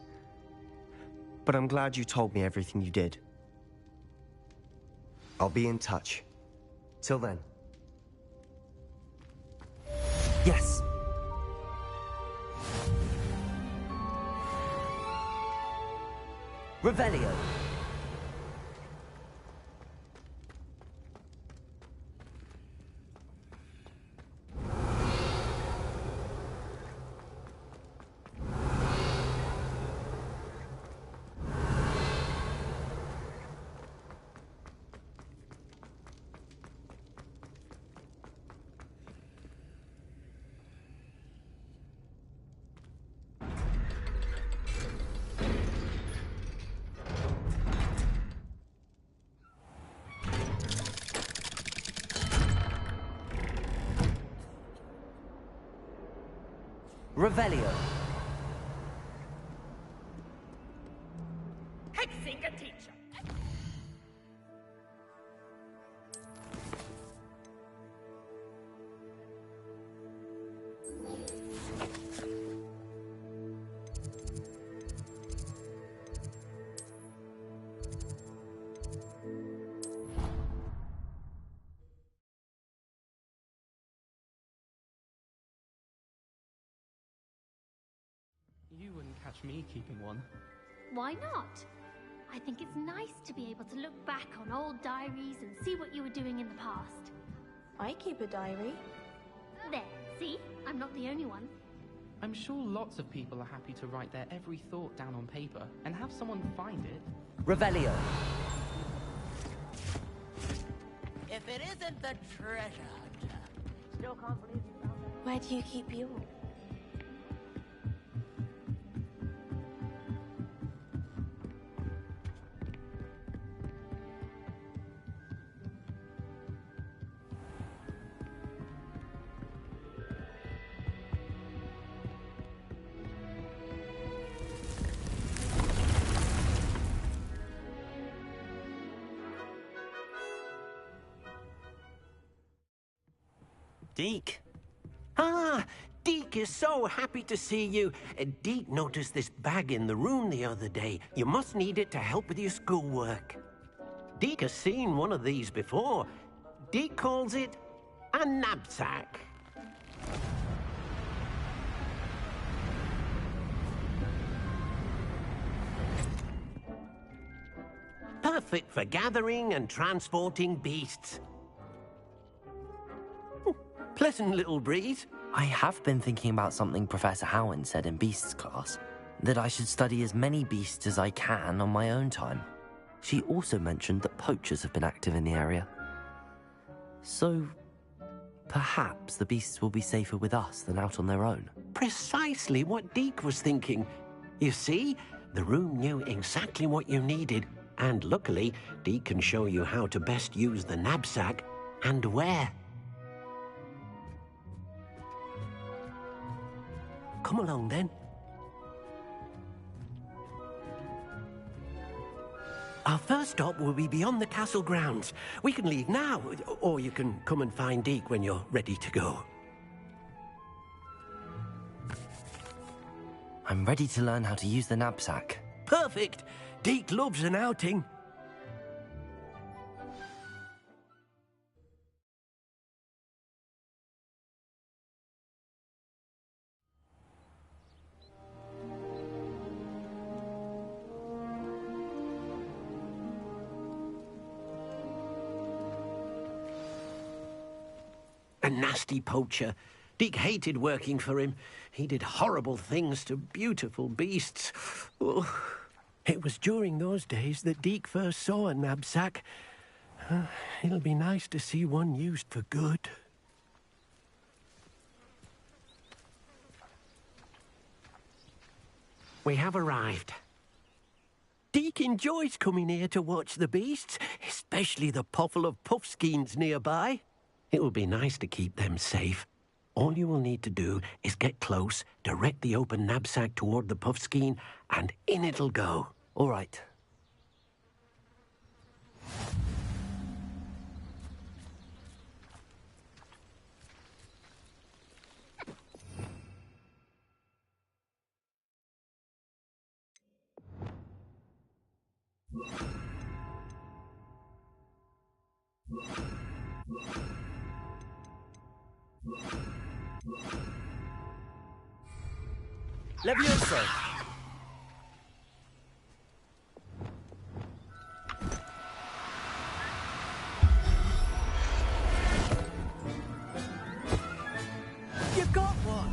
But I'm glad you told me everything you did. I'll be in touch. Till then. Yes. Revelio. Revelio. Hexinger teacher. You wouldn't catch me keeping one. Why not? I think it's nice to be able to look back on old diaries and see what you were doing in the past. I keep a diary. There, see? I'm not the only one. I'm sure lots of people are happy to write their every thought down on paper and have someone find it. Revelio. If it isn't the treasure hunter, still can't believe you found that. Where do you keep yours? Deke. Ah, Deke is so happy to see you. Deke noticed this bag in the room the other day. You must need it to help with your schoolwork. Deke has seen one of these before. Deke calls it a knapsack. Perfect for gathering and transporting beasts. Pleasant little breeze. I have been thinking about something Professor Howin said in Beasts class, that I should study as many beasts as I can on my own time. She also mentioned that poachers have been active in the area. So, perhaps the beasts will be safer with us than out on their own. Precisely what Deke was thinking. You see, the room knew exactly what you needed, and luckily, Deke can show you how to best use the knapsack and where. Come along, then. Our first stop will be beyond the castle grounds. We can leave now, or you can come and find Deke when you're ready to go. I'm ready to learn how to use the knapsack. Perfect! Deke loves an outing. A nasty poacher. Deke hated working for him. He did horrible things to beautiful beasts. Oh. It was during those days that Deke first saw a knapsack, It'll be nice to see one used for good. We have arrived. Deke enjoys coming here to watch the beasts, especially the potful of puffskeins nearby. It will be nice to keep them safe. All you will need to do is get close, direct the open knapsack toward the puffskein, and in it'll go. All right. Levioso! You got one!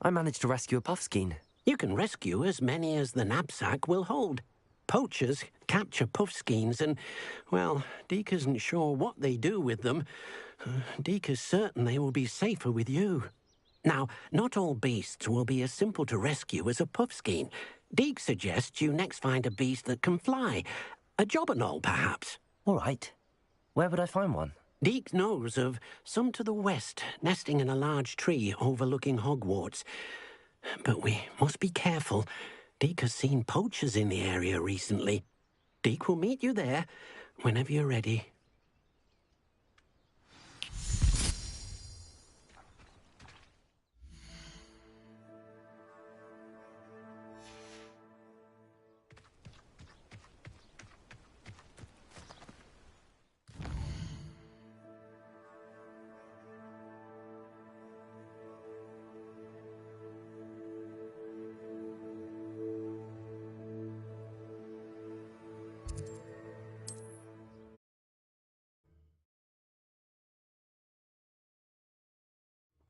I managed to rescue a puffskein. You can rescue as many as the knapsack will hold. Poachers capture puffskeins and, well, Deke isn't sure what they do with them. Deke is certain they will be safer with you. Now, not all beasts will be as simple to rescue as a puffskein. Deke suggests you next find a beast that can fly. A jobberknoll, perhaps. All right. Where would I find one? Deke knows of some to the west, nesting in a large tree overlooking Hogwarts. But we must be careful. Deke has seen poachers in the area recently. Deke will meet you there whenever you're ready.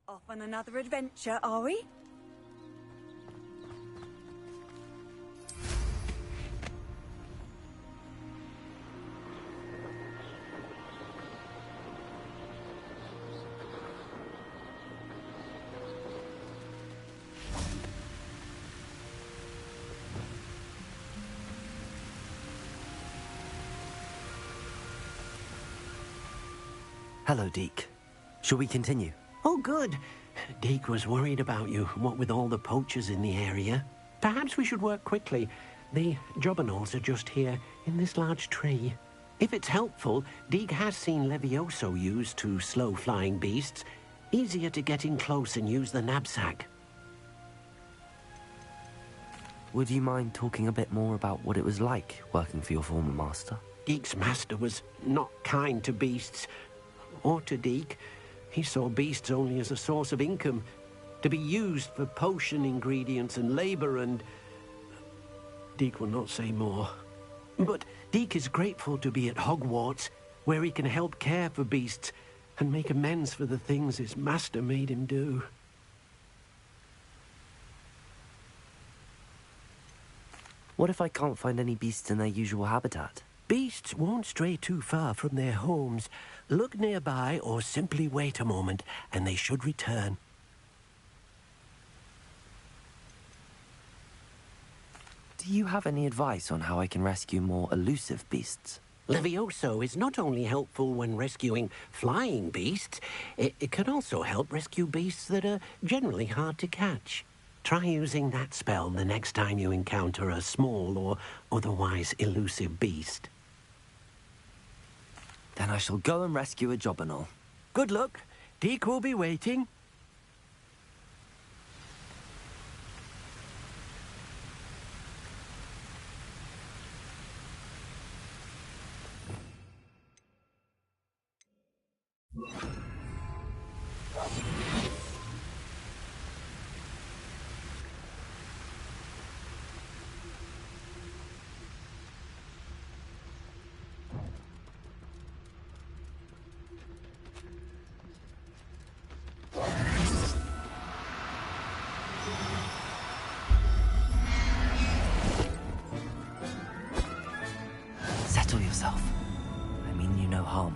Off on another adventure, are we? Hello, Deke. Shall we continue? Oh, good. Deke was worried about you, what with all the poachers in the area. Perhaps we should work quickly. The jobberknolls are just here, in this large tree. If it's helpful, Deke has seen Levioso used to slow flying beasts. Easier to get in close and use the knapsack. Would you mind talking a bit more about what it was like working for your former master? Deke's master was not kind to beasts, or to Deke. He saw beasts only as a source of income, to be used for potion ingredients and labor, and Deke will not say more. But Deke is grateful to be at Hogwarts, where he can help care for beasts and make amends for the things his master made him do. What if I can't find any beasts in their usual habitat? Beasts won't stray too far from their homes. Look nearby or simply wait a moment, and they should return. Do you have any advice on how I can rescue more elusive beasts? Levioso is not only helpful when rescuing flying beasts, it can also help rescue beasts that are generally hard to catch. Try using that spell the next time you encounter a small or otherwise elusive beast. Then I shall go and rescue a jobberknoll. Good luck. Deke will be waiting. yourself. I mean you no harm.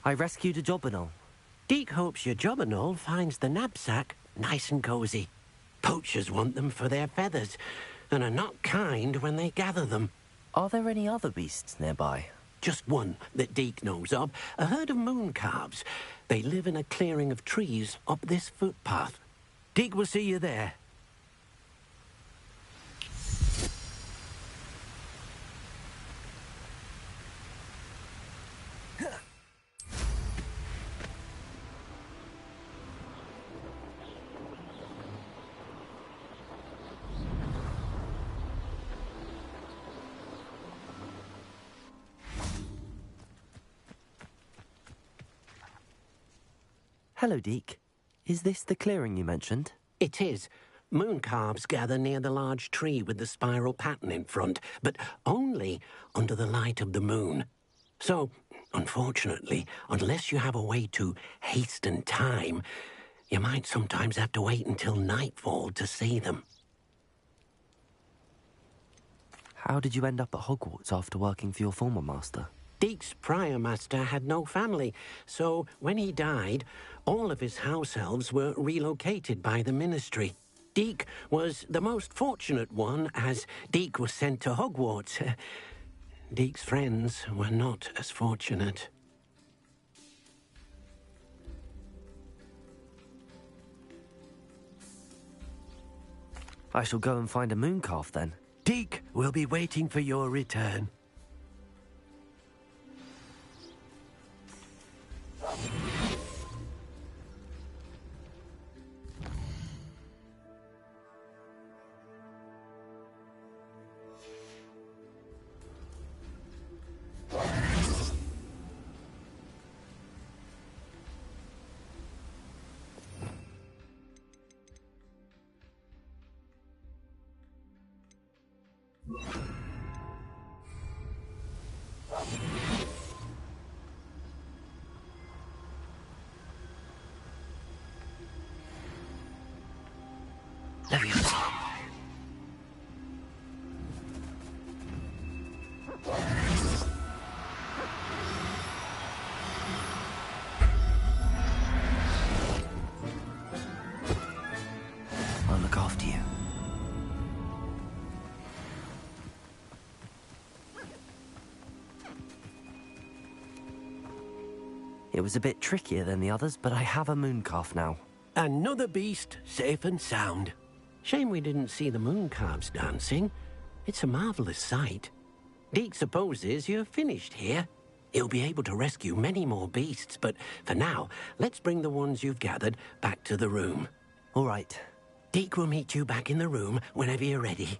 I rescued a Jobberknoll. Deke hopes your Jobberknoll finds the knapsack nice and cozy. Poachers want them for their feathers, and are not kind when they gather them. Are there any other beasts nearby? Just one that Deke knows of, a herd of moon calves. They live in a clearing of trees up this footpath. Deke will see you there. Hello, Deke. Is this the clearing you mentioned? It is. Moon calves gather near the large tree with the spiral pattern in front, but only under the light of the moon. So, unfortunately, unless you have a way to hasten time, you might sometimes have to wait until nightfall to see them. How did you end up at Hogwarts after working for your former master? Deke's prior master had no family, so when he died, all of his house elves were relocated by the ministry. Deke was the most fortunate one, as Deke was sent to Hogwarts. Deke's friends were not as fortunate. I shall go and find a mooncalf then. Deke will be waiting for your return. I'll look after you. It was a bit trickier than the others, but I have a mooncalf now. Another beast, safe and sound. Shame we didn't see the moon calves dancing. It's a marvelous sight. Deke supposes you're finished here. He'll be able to rescue many more beasts, but for now, let's bring the ones you've gathered back to the room. All right. Deke will meet you back in the room whenever you're ready.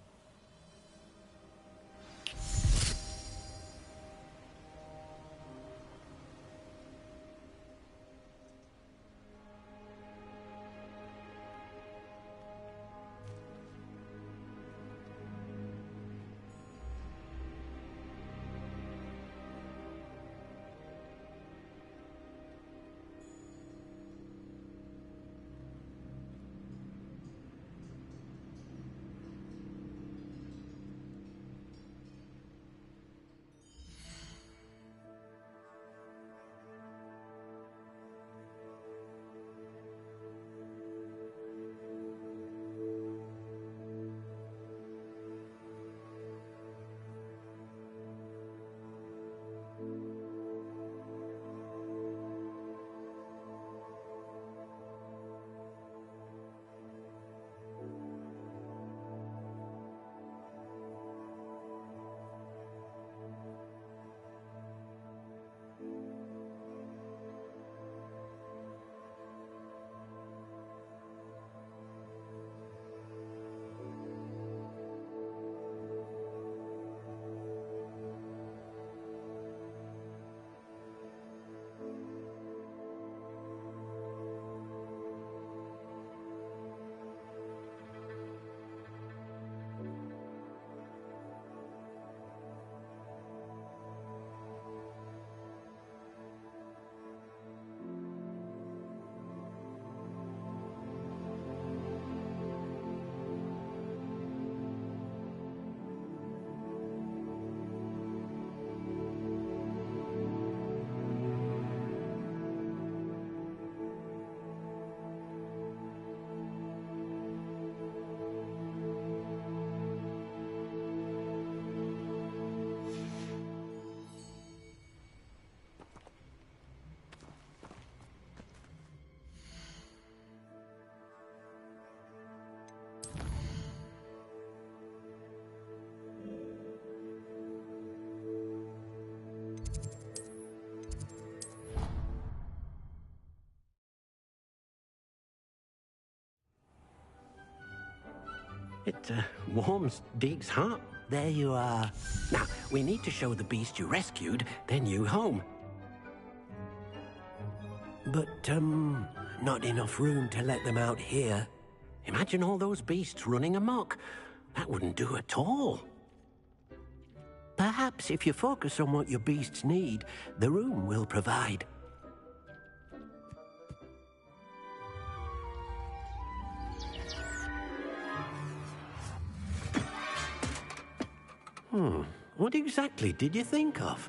It warms Deke's heart. There you are. Now, we need to show the beast you rescued their new home. But, not enough room to let them out here. Imagine all those beasts running amok. That wouldn't do at all. Perhaps if you focus on what your beasts need, the room will provide. What exactly did you think of?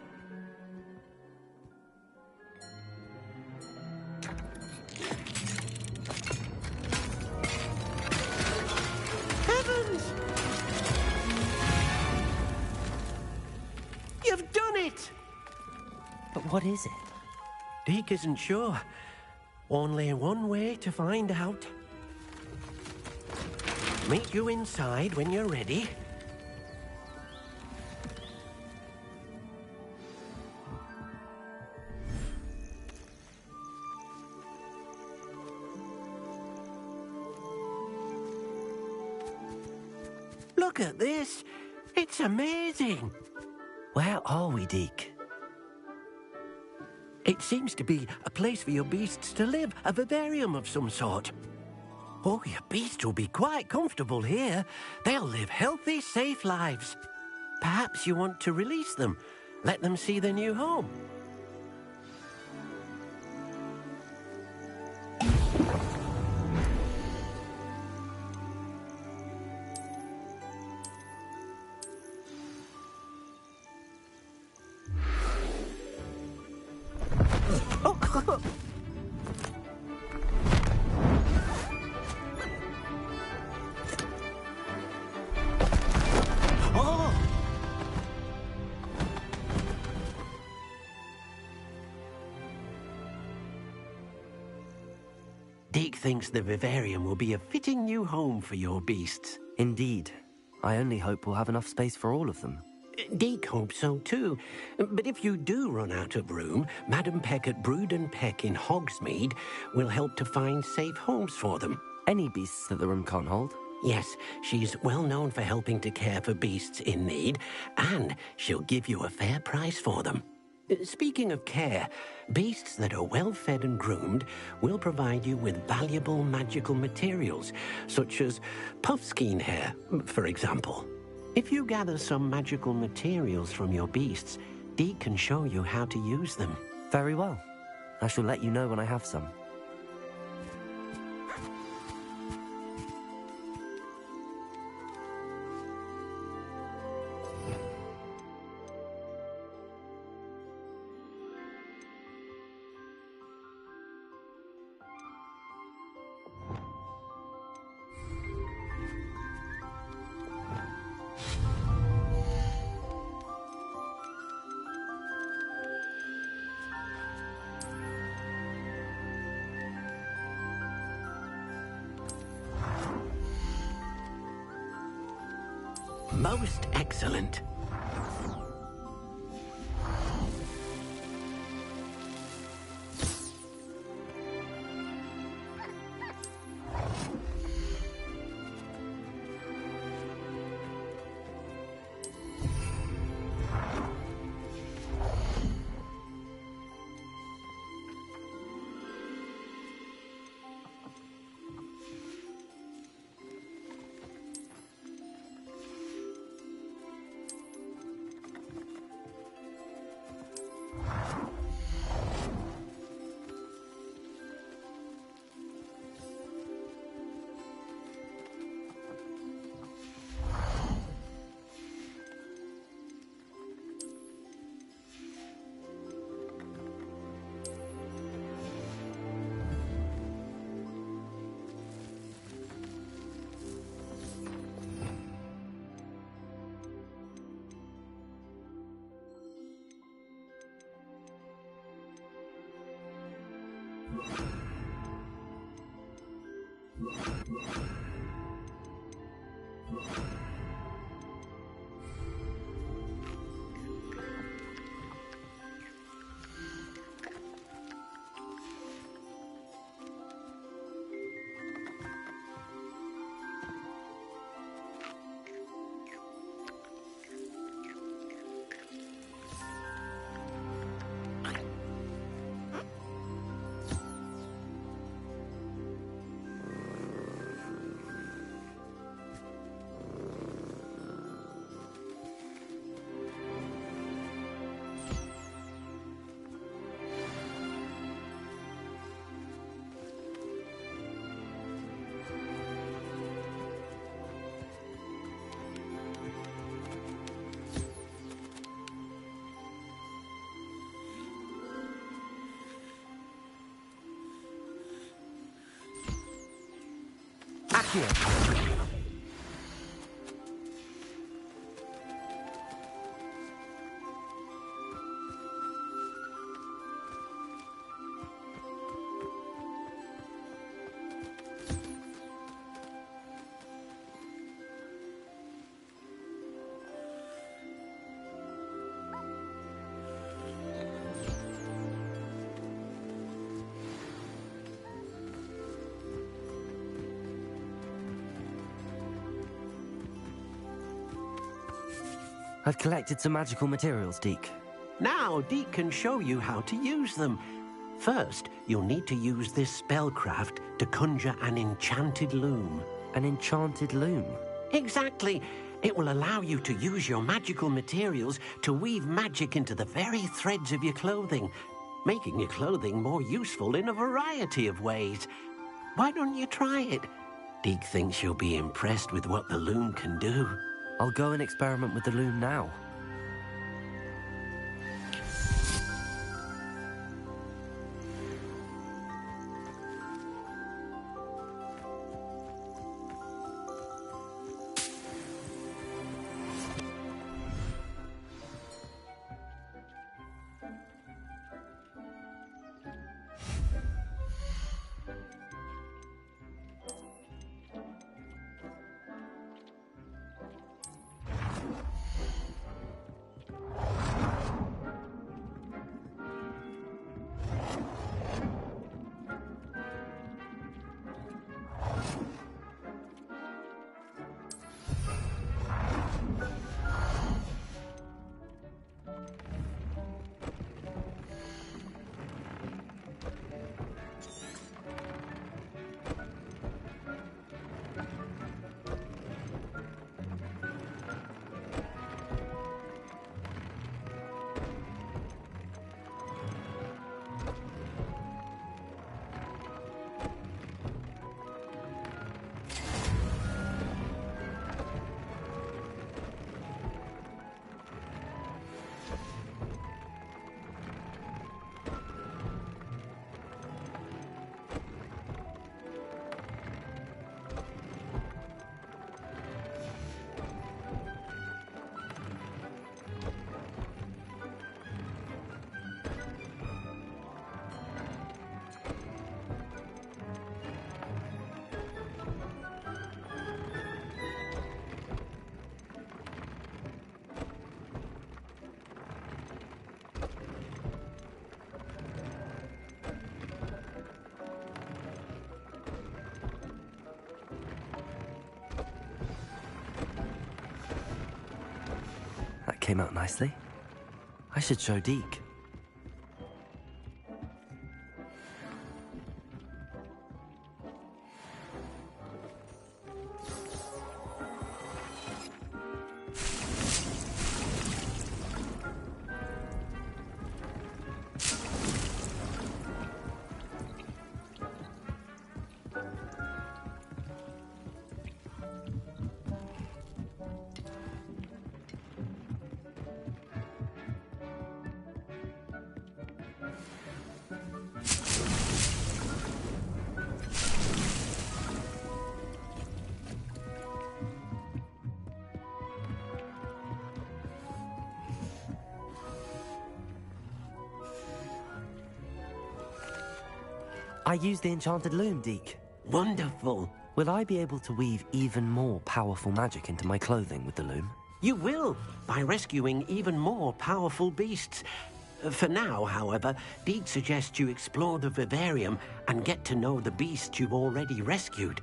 Heavens! You've done it! But what is it? Deke isn't sure. Only one way to find out. Meet you inside when you're ready. Look at this. It's amazing. Where are we, Deke? It seems to be a place for your beasts to live, a vivarium of some sort. Oh, your beasts will be quite comfortable here. They'll live healthy, safe lives. Perhaps you want to release them, let them see their new home. Deke thinks the vivarium will be a fitting new home for your beasts. Indeed. I only hope we'll have enough space for all of them. Deke hopes so too. But if you do run out of room, Madam Peck at Brood and Peck in Hogsmeade will help to find safe homes for them. Any beasts that the room can't hold? Yes, she's well known for helping to care for beasts in need, and she'll give you a fair price for them. Speaking of care, beasts that are well fed and groomed will provide you with valuable magical materials, such as puffskein hair, for example. If you gather some magical materials from your beasts, Deke can show you how to use them. Very well. I shall let you know when I have some. Most excellent. Accio! I've collected some magical materials, Deke. Now, Deke can show you how to use them. First, you'll need to use this spellcraft to conjure an enchanted loom. An enchanted loom? Exactly. It will allow you to use your magical materials to weave magic into the very threads of your clothing, making your clothing more useful in a variety of ways. Why don't you try it? Deke thinks you'll be impressed with what the loom can do. I'll go and experiment with the loom now. That came out nicely. I should show Deke. I used the enchanted loom, Deke. Wonderful. Will I be able to weave even more powerful magic into my clothing with the loom? You will, by rescuing even more powerful beasts. For now, however, Deke suggests you explore the vivarium and get to know the beasts you've already rescued.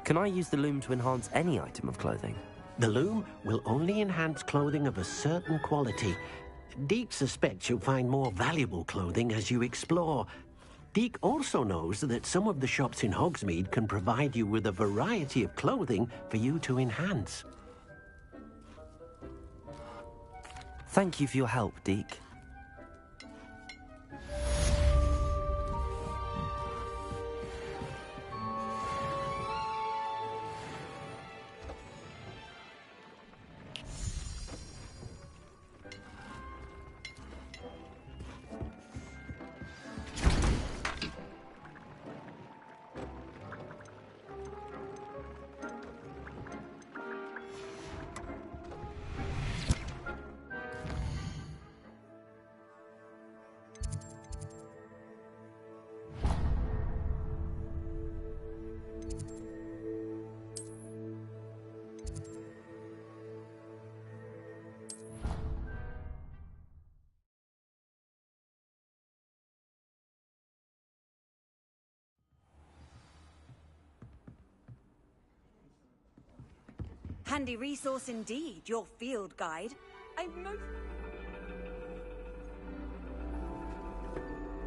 Can I use the loom to enhance any item of clothing? The loom will only enhance clothing of a certain quality. Deke suspects you'll find more valuable clothing as you explore. Deke also knows that some of the shops in Hogsmeade can provide you with a variety of clothing for you to enhance. Thank you for your help, Deke. Handy resource indeed, your field guide. I'm most...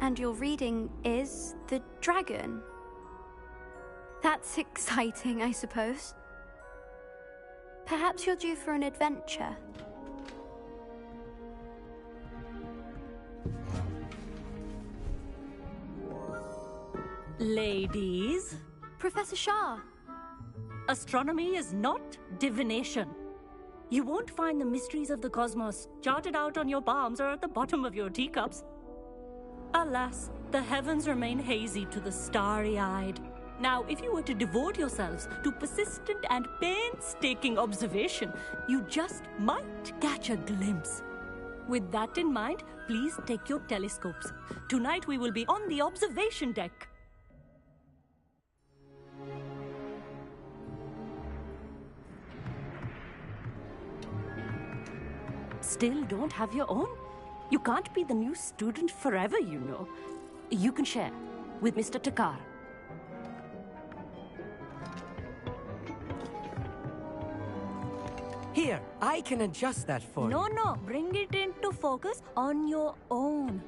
And your reading is the dragon. That's exciting, I suppose. Perhaps you're due for an adventure. Ladies. Professor Shah. Astronomy is not divination. You won't find the mysteries of the cosmos charted out on your palms or at the bottom of your teacups. Alas, the heavens remain hazy to the starry-eyed. Now, if you were to devote yourselves to persistent and painstaking observation, you just might catch a glimpse. With that in mind, please take your telescopes. Tonight we will be on the observation deck. Still don't have your own? You can't be the new student forever, you know. You can share with Mr. Takar. Here, I can adjust that for you. No, bring it into focus on your own.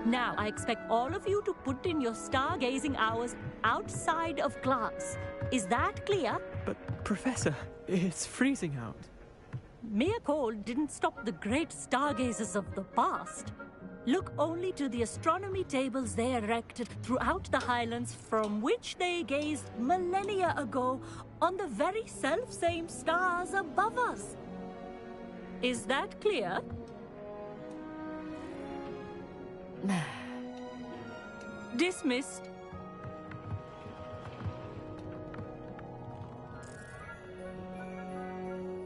Now, I expect all of you to put in your stargazing hours outside of class. Is that clear? But, Professor, it's freezing out. Mere cold didn't stop the great stargazers of the past. Look only to the astronomy tables they erected throughout the highlands from which they gazed millennia ago on the very self-same stars above us. Is that clear? Dismissed.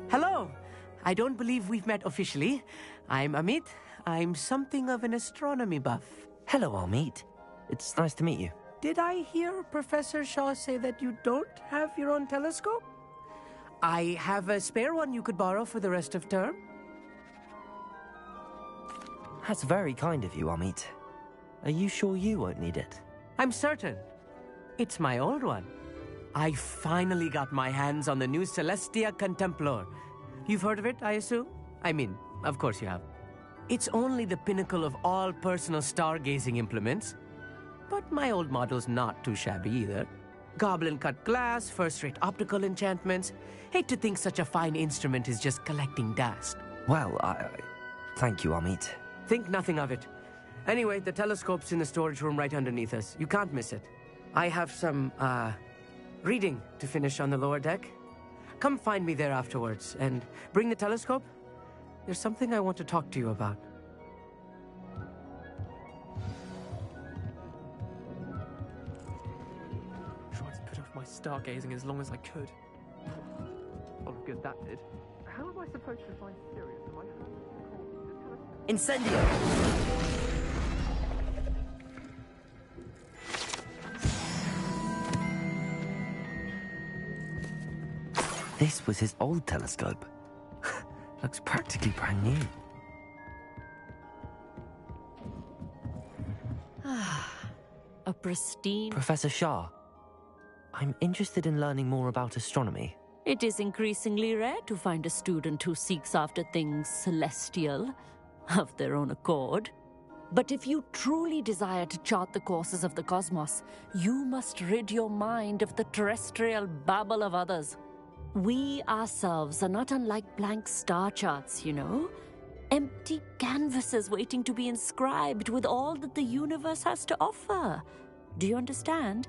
Hello. I don't believe we've met officially. I'm Amit. I'm something of an astronomy buff. Hello, Amit. It's nice to meet you. Did I hear Professor Shaw say that you don't have your own telescope? I have a spare one you could borrow for the rest of term. That's very kind of you, Amit. Are you sure you won't need it? I'm certain. It's my old one. I finally got my hands on the new Celestia Contemplar. You've heard of it, I assume? I mean, of course you have. It's only the pinnacle of all personal stargazing implements. But my old model's not too shabby either. Goblin-cut glass, first-rate optical enchantments. Hate to think such a fine instrument is just collecting dust. Well, thank you, Amit. Think nothing of it. Anyway, the telescope's in the storage room right underneath us. You can't miss it. I have some, reading to finish on the lower deck. Come find me there afterwards, and bring the telescope. There's something I want to talk to you about. Tried to put off my stargazing as long as I could. Oh, good that did. How am I supposed to find Sirius in my hand? Incendio! This was his old telescope. Looks practically brand new. A pristine... Professor Shah, I'm interested in learning more about astronomy. It is increasingly rare to find a student who seeks after things celestial, of their own accord. But if you truly desire to chart the courses of the cosmos, you must rid your mind of the terrestrial babble of others. We ourselves are not unlike blank star charts, you know. Empty canvases waiting to be inscribed with all that the universe has to offer. Do you understand?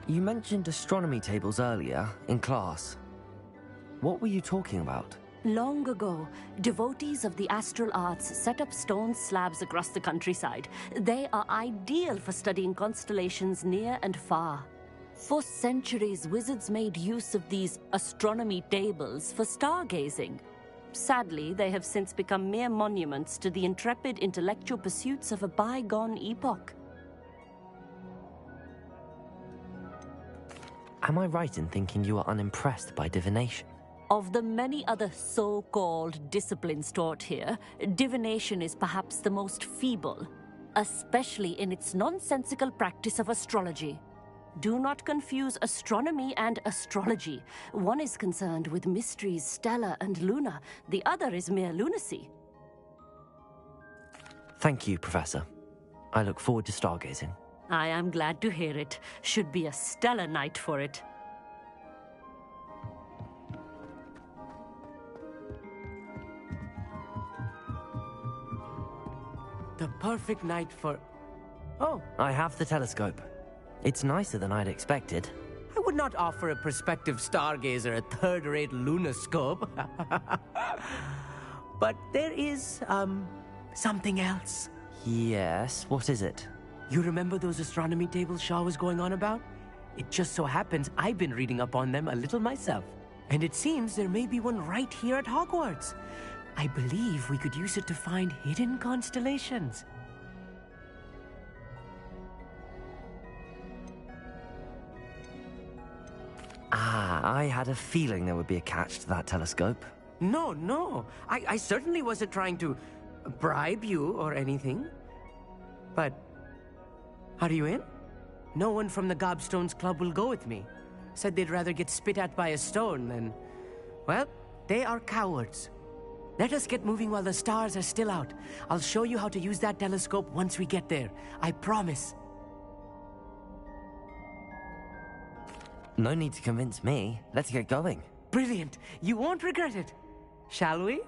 You mentioned astronomy tables earlier, in class. What were you talking about? Long ago, devotees of the astral arts set up stone slabs across the countryside. They are ideal for studying constellations near and far. For centuries, wizards made use of these astronomy tables for stargazing. Sadly, they have since become mere monuments to the intrepid intellectual pursuits of a bygone epoch. Am I right in thinking you are unimpressed by divination? Of the many other so-called disciplines taught here, divination is perhaps the most feeble, especially in its nonsensical practice of astrology. Do not confuse astronomy and astrology. One is concerned with mysteries stellar and lunar, the other is mere lunacy. Thank you, Professor. I look forward to stargazing. I am glad to hear it. Should be a stellar night for it. The perfect night for... Oh, I have the telescope. It's nicer than I'd expected. I would not offer a prospective stargazer a third-rate lunoscope. But there is, something else. Yes, what is it? You remember those astronomy tables Shaw was going on about? It just so happens I've been reading up on them a little myself. And it seems there may be one right here at Hogwarts. I believe we could use it to find hidden constellations. I had a feeling there would be a catch to that telescope. No. I certainly wasn't trying to bribe you or anything. But, are you in? No one from the Gobstones Club will go with me. Said they'd rather get spit at by a stone than... Well, they are cowards. Let us get moving while the stars are still out. I'll show you how to use that telescope once we get there. I promise. No need to convince me. Let's get going. Brilliant. You won't regret it. Shall we?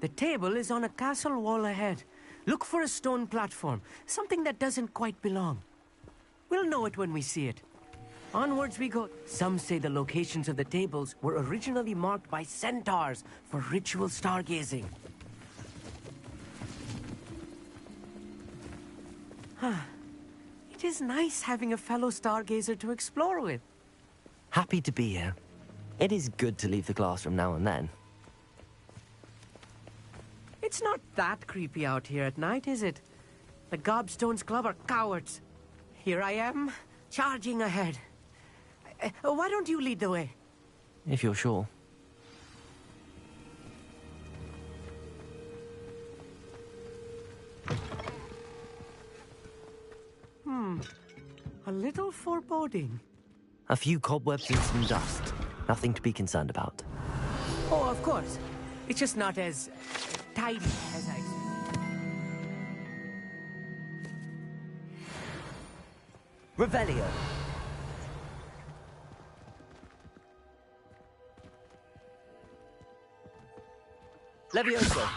The table is on a castle wall ahead. Look for a stone platform, something that doesn't quite belong. We'll know it when we see it. Onwards we go. Some say the locations of the tables were originally marked by centaurs for ritual stargazing. It is nice having a fellow stargazer to explore with. Happy to be here. It is good to leave the classroom now and then. It's not that creepy out here at night, is it? The Gobstones Club are cowards. Here I am, charging ahead. Why don't you lead the way? If you're sure. A little foreboding. A few cobwebs and some dust. Nothing to be concerned about. Oh, of course. It's just not as tidy as I expected. Revelio. Levioso.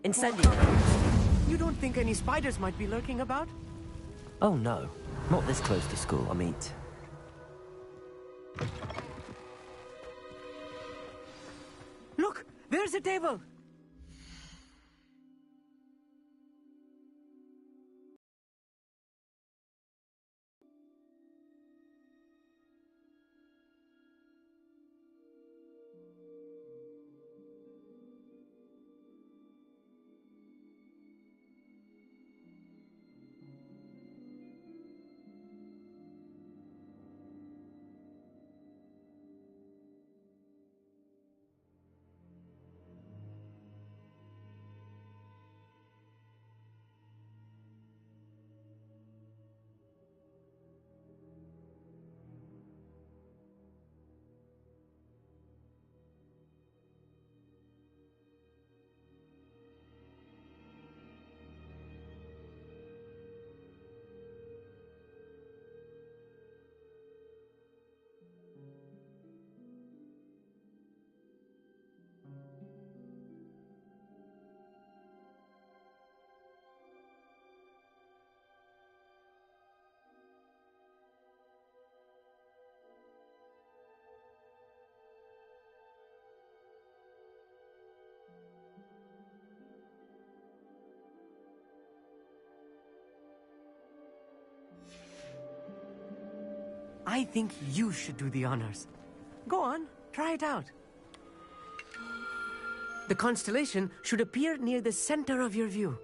Incendio. You don't think any spiders might be lurking about? Oh no, not this close to school, I mean. Look, there's a table. I think you should do the honors. Go on, try it out. The constellation should appear near the center of your view.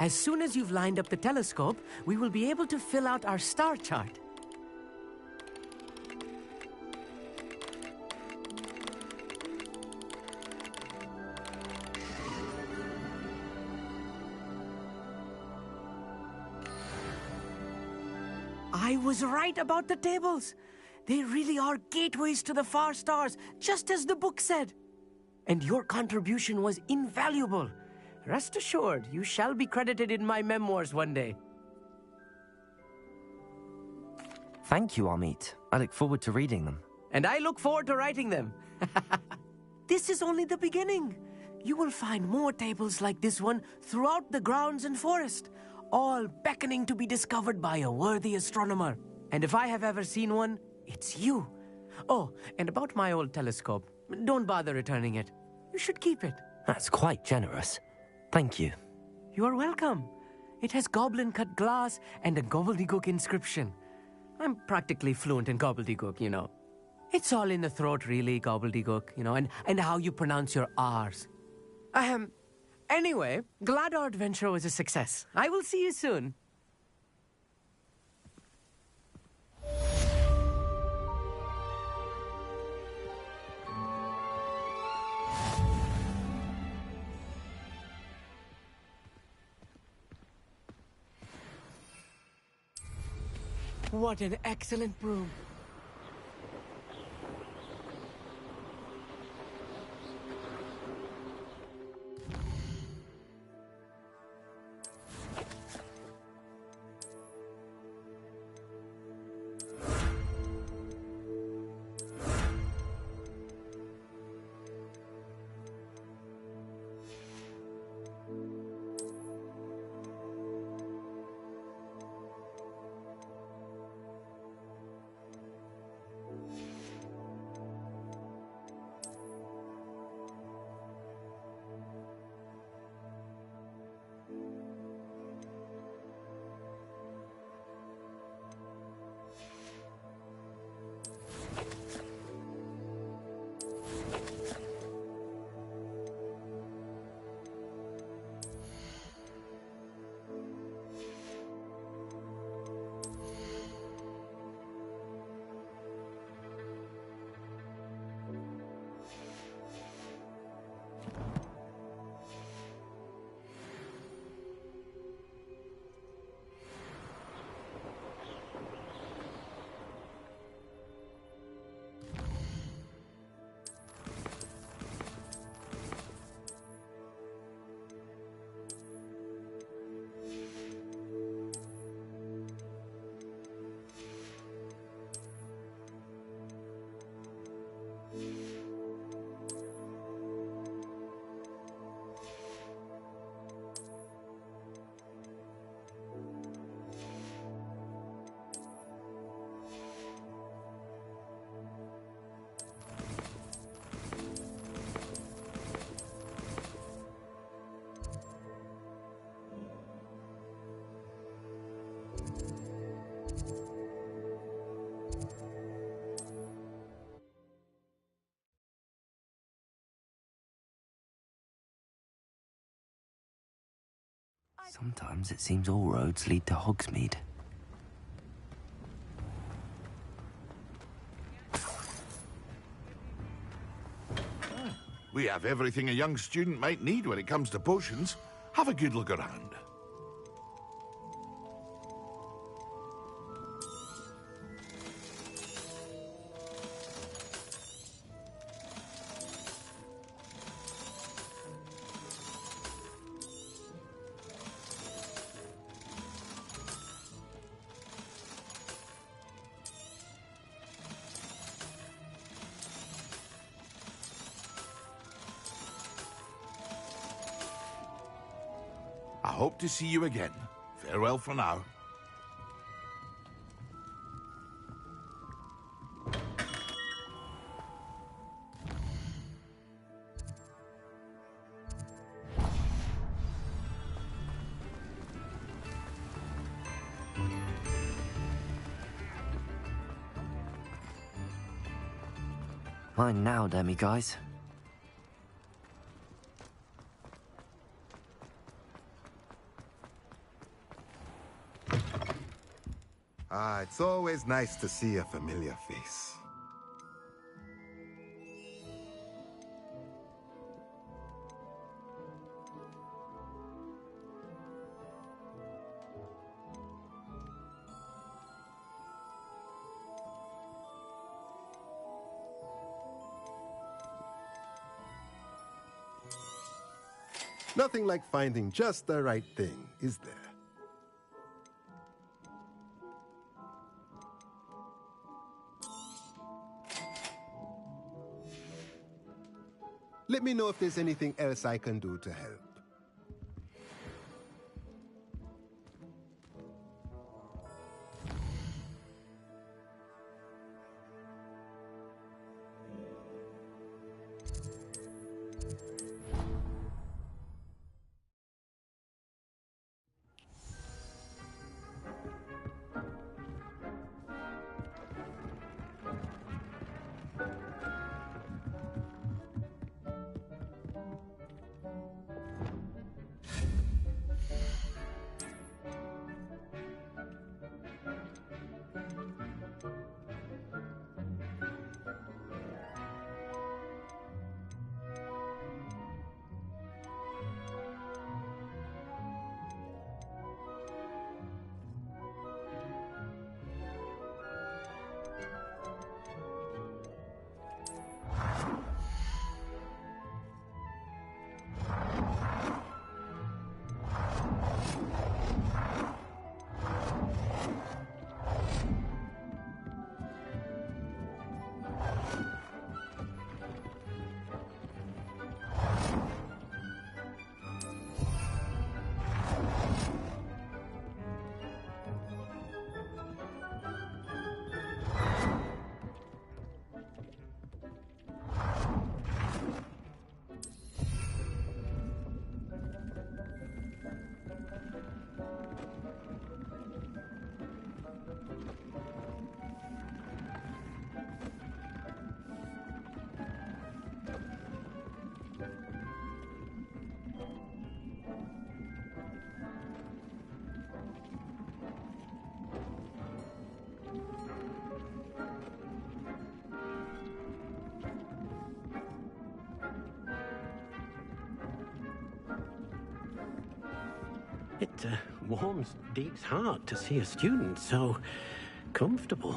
As soon as you've lined up the telescope, we will be able to fill out our star chart. I was right about the tables. They really are gateways to the far stars, just as the book said. And your contribution was invaluable. Rest assured, you shall be credited in my memoirs one day. Thank you, Amit. I look forward to reading them. And I look forward to writing them. This is only the beginning. You will find more tables like this one throughout the grounds and forest, all beckoning to be discovered by a worthy astronomer. And if I have ever seen one, it's you. Oh, and about my old telescope, don't bother returning it. You should keep it. That's quite generous. Thank you. You are welcome. It has goblin-cut glass and a gobbledygook inscription. I'm practically fluent in gobbledygook, you know. It's all in the throat, really, gobbledygook, you know, and how you pronounce your R's. Anyway, glad our adventure was a success. I will see you soon. What an excellent broom. Sometimes it seems all roads lead to Hogsmeade. We have everything a young student might need when it comes to potions. Have a good look around. I hope to see you again. Farewell for now. Mine now, demi guys. It's always nice to see a familiar face. Nothing like finding just the right thing, is there? Let me know if there's anything else I can do to help. It warms Deke's heart to see a student so comfortable.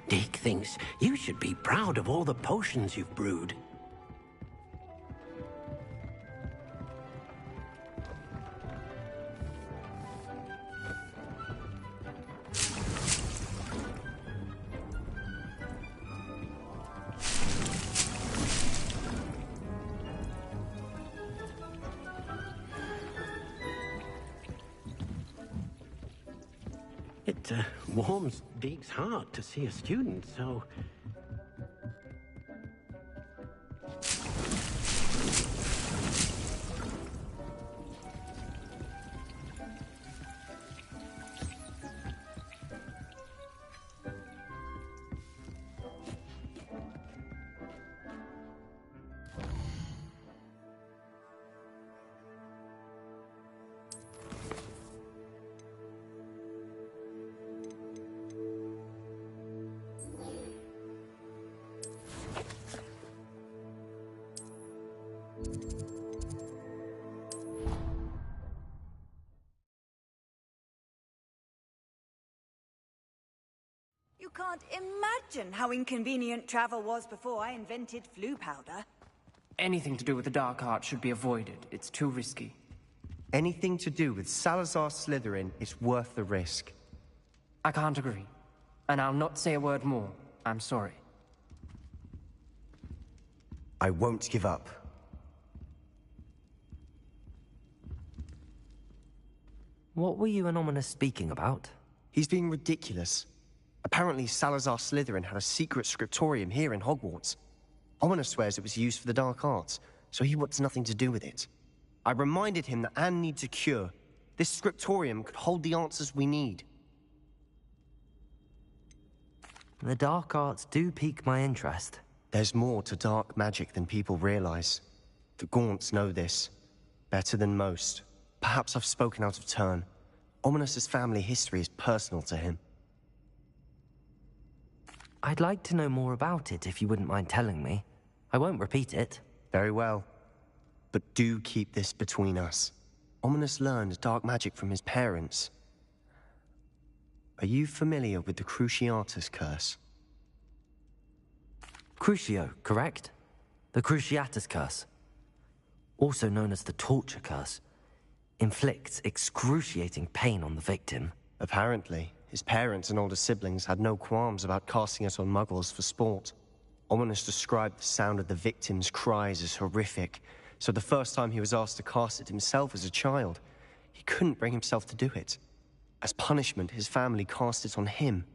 Dick thinks you should be proud of all the potions you've brewed. It warms Deek's heart to see a student so... You can't imagine how inconvenient travel was before I invented flu powder. Anything to do with the dark art should be avoided. It's too risky. Anything to do with Salazar Slytherin is worth the risk. I can't agree. And I'll not say a word more. I'm sorry. I won't give up. What were you and Ominous speaking about? He's being ridiculous. Apparently, Salazar Slytherin had a secret scriptorium here in Hogwarts. Ominous swears it was used for the dark arts, so he wants nothing to do with it. I reminded him that Anne needs a cure. This scriptorium could hold the answers we need. The dark arts do pique my interest. There's more to dark magic than people realize. The Gaunts know this. Better than most. Perhaps I've spoken out of turn. Ominous's family history is personal to him. I'd like to know more about it if you wouldn't mind telling me. I won't repeat it. Very well. But do keep this between us. Ominous learned dark magic from his parents. Are you familiar with the Cruciatus curse? Crucio, correct? The Cruciatus curse. Also known as the torture curse. Inflicts excruciating pain on the victim. Apparently, his parents and older siblings had no qualms about casting it on muggles for sport. Ominous described the sound of the victim's cries as horrific, so the first time he was asked to cast it himself as a child, he couldn't bring himself to do it. As punishment, his family cast it on him.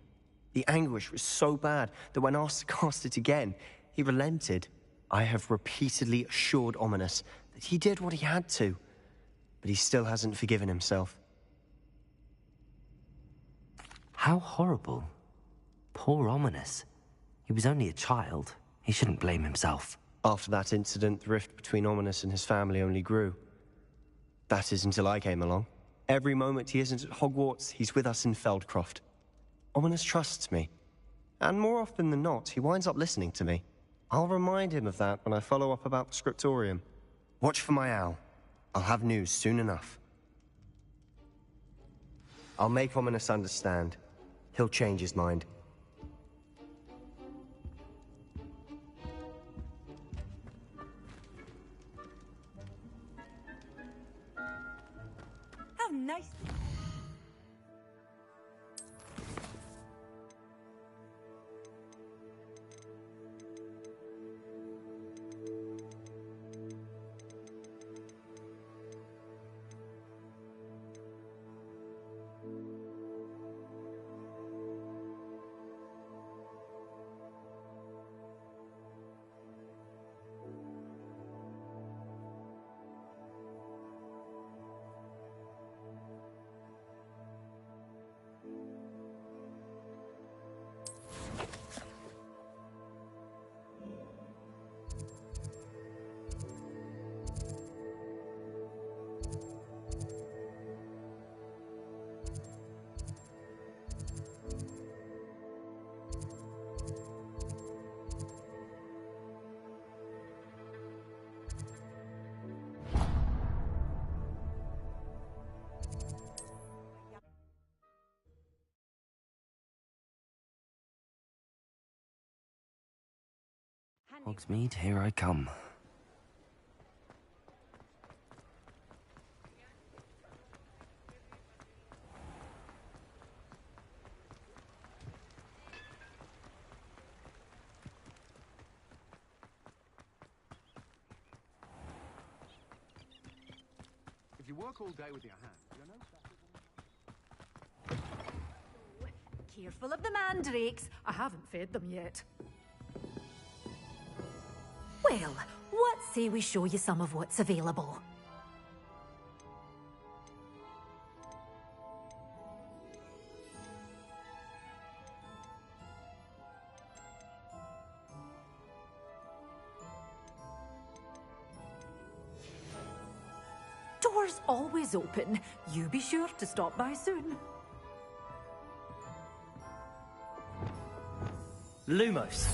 The anguish was so bad that when asked to cast it again, he relented. I have repeatedly assured Ominous that he did what he had to, but he still hasn't forgiven himself. How horrible. Poor Ominous. He was only a child. He shouldn't blame himself. After that incident, the rift between Ominous and his family only grew. That is until I came along. Every moment he isn't at Hogwarts, he's with us in Feldcroft. Ominous trusts me. And more often than not, he winds up listening to me. I'll remind him of that when I follow up about the scriptorium. Watch for my owl. I'll have news soon enough. I'll make Ominous understand. He'll change his mind. How nice. Hogsmeade, here I come. If you work all day with your hands, you're no Careful of the mandrakes. I haven't fed them yet. Well, what say we show you some of what's available? Doors always open. You be sure to stop by soon. Lumos.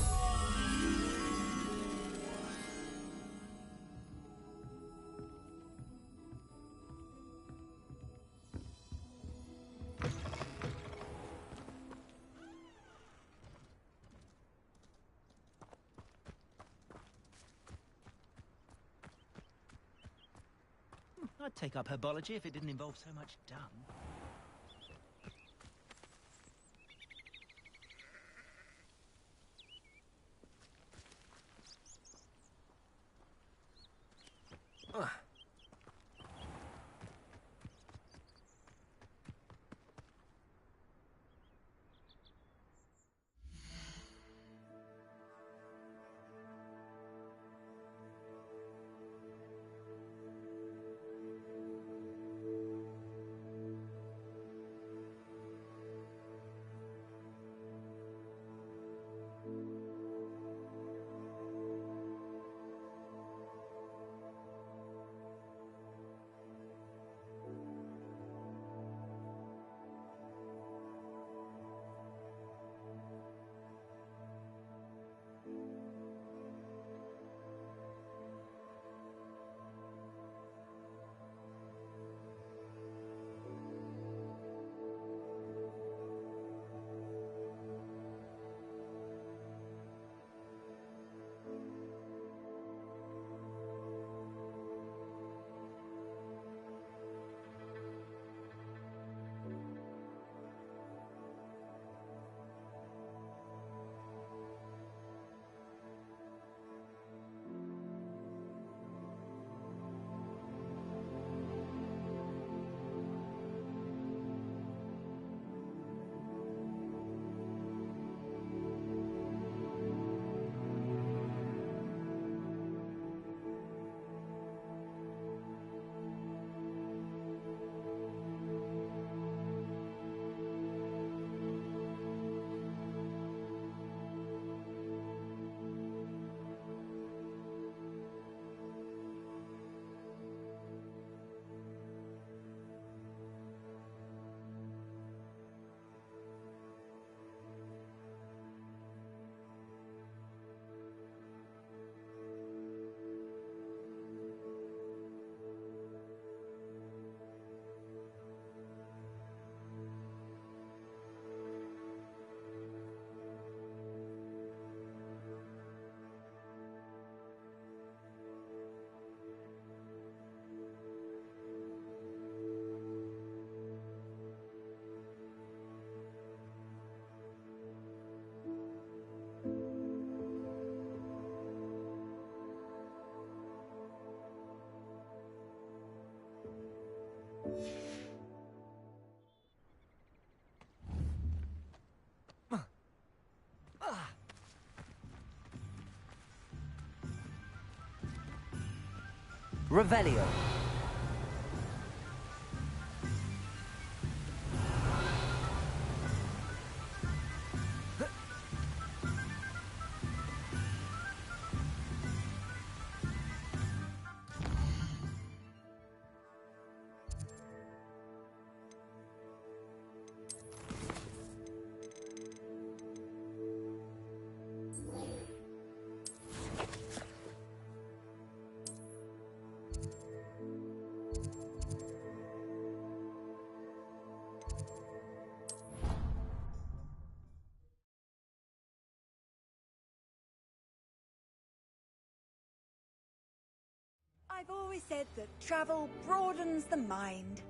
I'd take up herbology if it didn't involve so much dung. Revelio. I've always said that travel broadens the mind.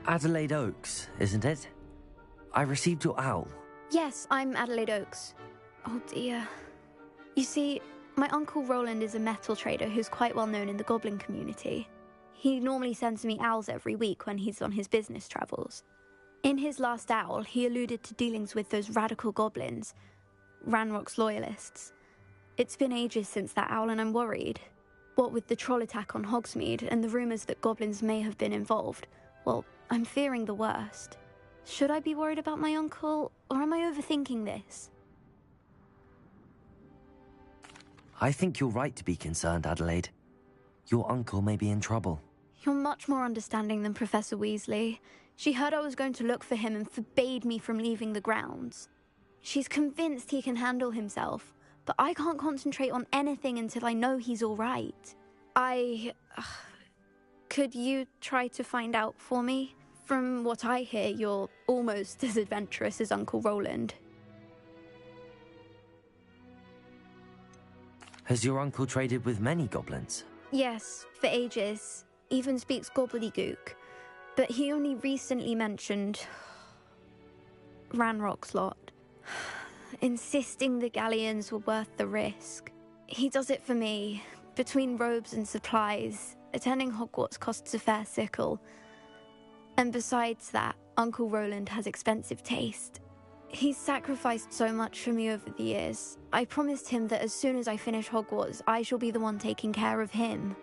Adelaide Oaks, isn't it? I received your owl. Yes, I'm Adelaide Oaks. Oh dear. You see, my Uncle Roland is a metal trader who's quite well known in the goblin community. He normally sends me owls every week when he's on his business travels. In his last owl, he alluded to dealings with those radical goblins, Ranrock's loyalists. It's been ages since that owl and I'm worried. What with the troll attack on Hogsmeade and the rumours that goblins may have been involved, well, I'm fearing the worst. Should I be worried about my uncle, or am I overthinking this? I think you're right to be concerned, Adelaide. Your uncle may be in trouble. You're much more understanding than Professor Weasley. She heard I was going to look for him and forbade me from leaving the grounds. She's convinced he can handle himself, but I can't concentrate on anything until I know he's all right. Could you try to find out for me? From what I hear, you're almost as adventurous as Uncle Roland. Has your uncle traded with many goblins? Yes, for ages. Even speaks gobbledygook. But he only recently mentioned Ranrock's lot, insisting the galleons were worth the risk. He does it for me. Between robes and supplies, attending Hogwarts costs a fair sickle. And besides that, Uncle Roland has expensive taste. He's sacrificed so much for me over the years. I promised him that as soon as I finish Hogwarts, I shall be the one taking care of him.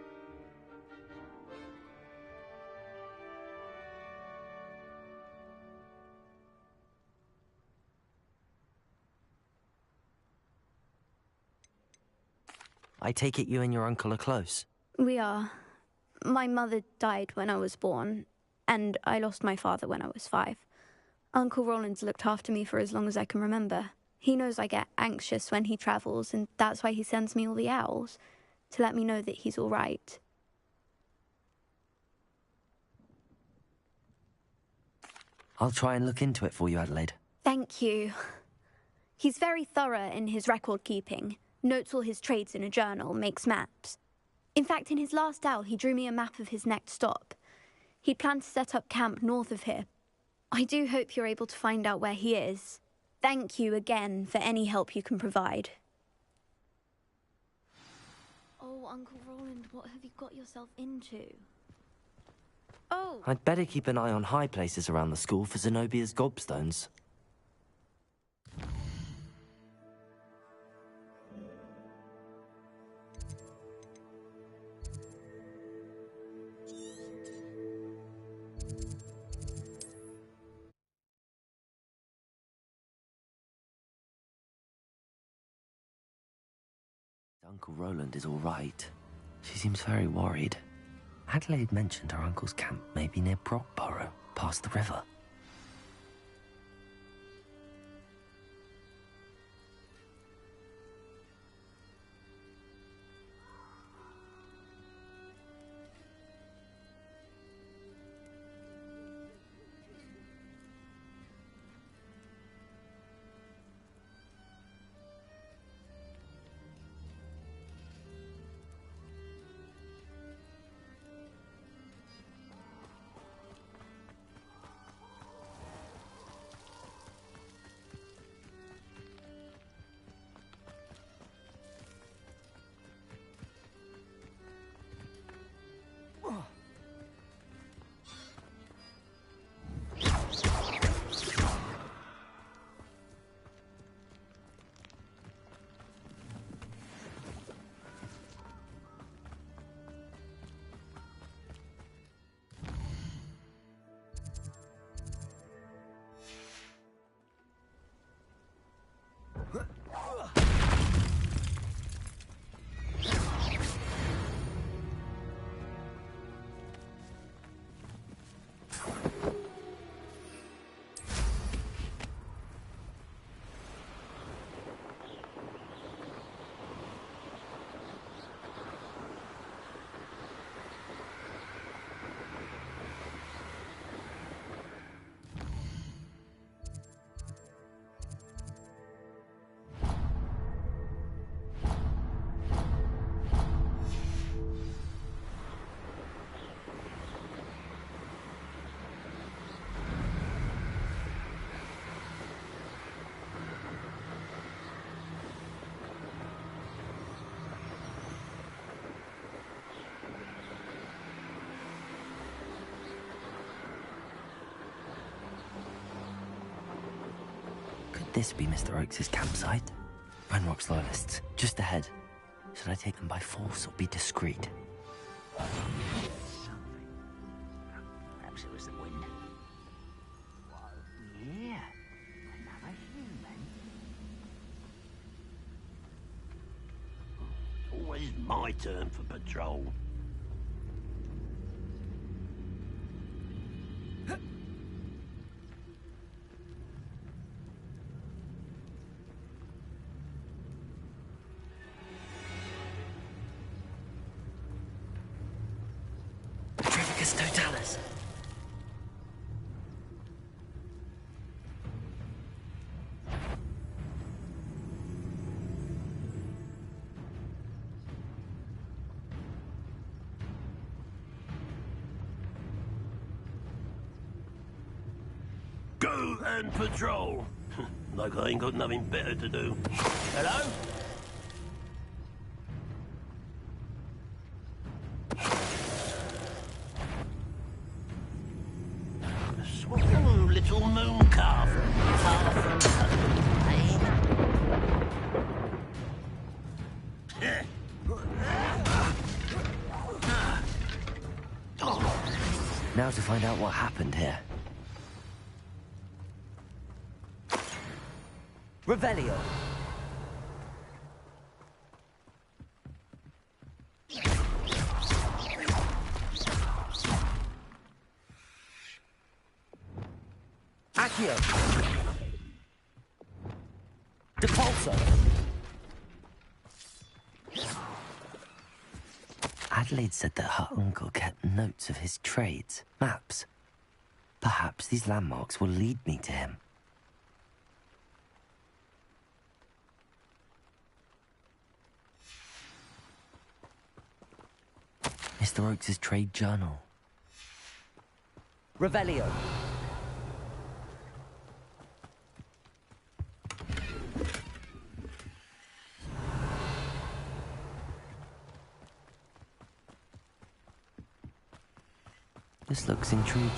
I take it you and your uncle are close. We are. My mother died when I was born, and I lost my father when I was 5. Uncle Roland's looked after me for as long as I can remember. He knows I get anxious when he travels, and that's why he sends me all the owls, to let me know that he's all right. I'll try and look into it for you, Adelaide. Thank you. He's very thorough in his record keeping, notes all his trades in a journal, makes maps. In fact, in his last owl, he drew me a map of his next stop. He planned to set up camp north of here. I do hope you're able to find out where he is. Thank you again for any help you can provide. Oh, Uncle Roland, what have you got yourself into? Oh! I'd better keep an eye on high places around the school for Zenobia's gobstones. Uncle Roland is all right. She seems very worried. Adelaide mentioned her uncle's camp may be near Brockborough, past the river. Could this be Mr. Oakes' campsite? Ranrock's loyalists, just ahead. Should I take them by force or be discreet? Perhaps it was the wind. Whoa, yeah. Another human. Always my turn for patrol. Trevicus Totalis. Go and patrol. Like I ain't got nothing better to do. Hello? A small little moon calf. Far from Now to find out what happened here. Revelio. Accio. Depulso. Adelaide said that her uncle kept notes of his trades, maps. Perhaps these landmarks will lead me to him. Mr. Oakes' trade journal. Revelio. This looks intriguing.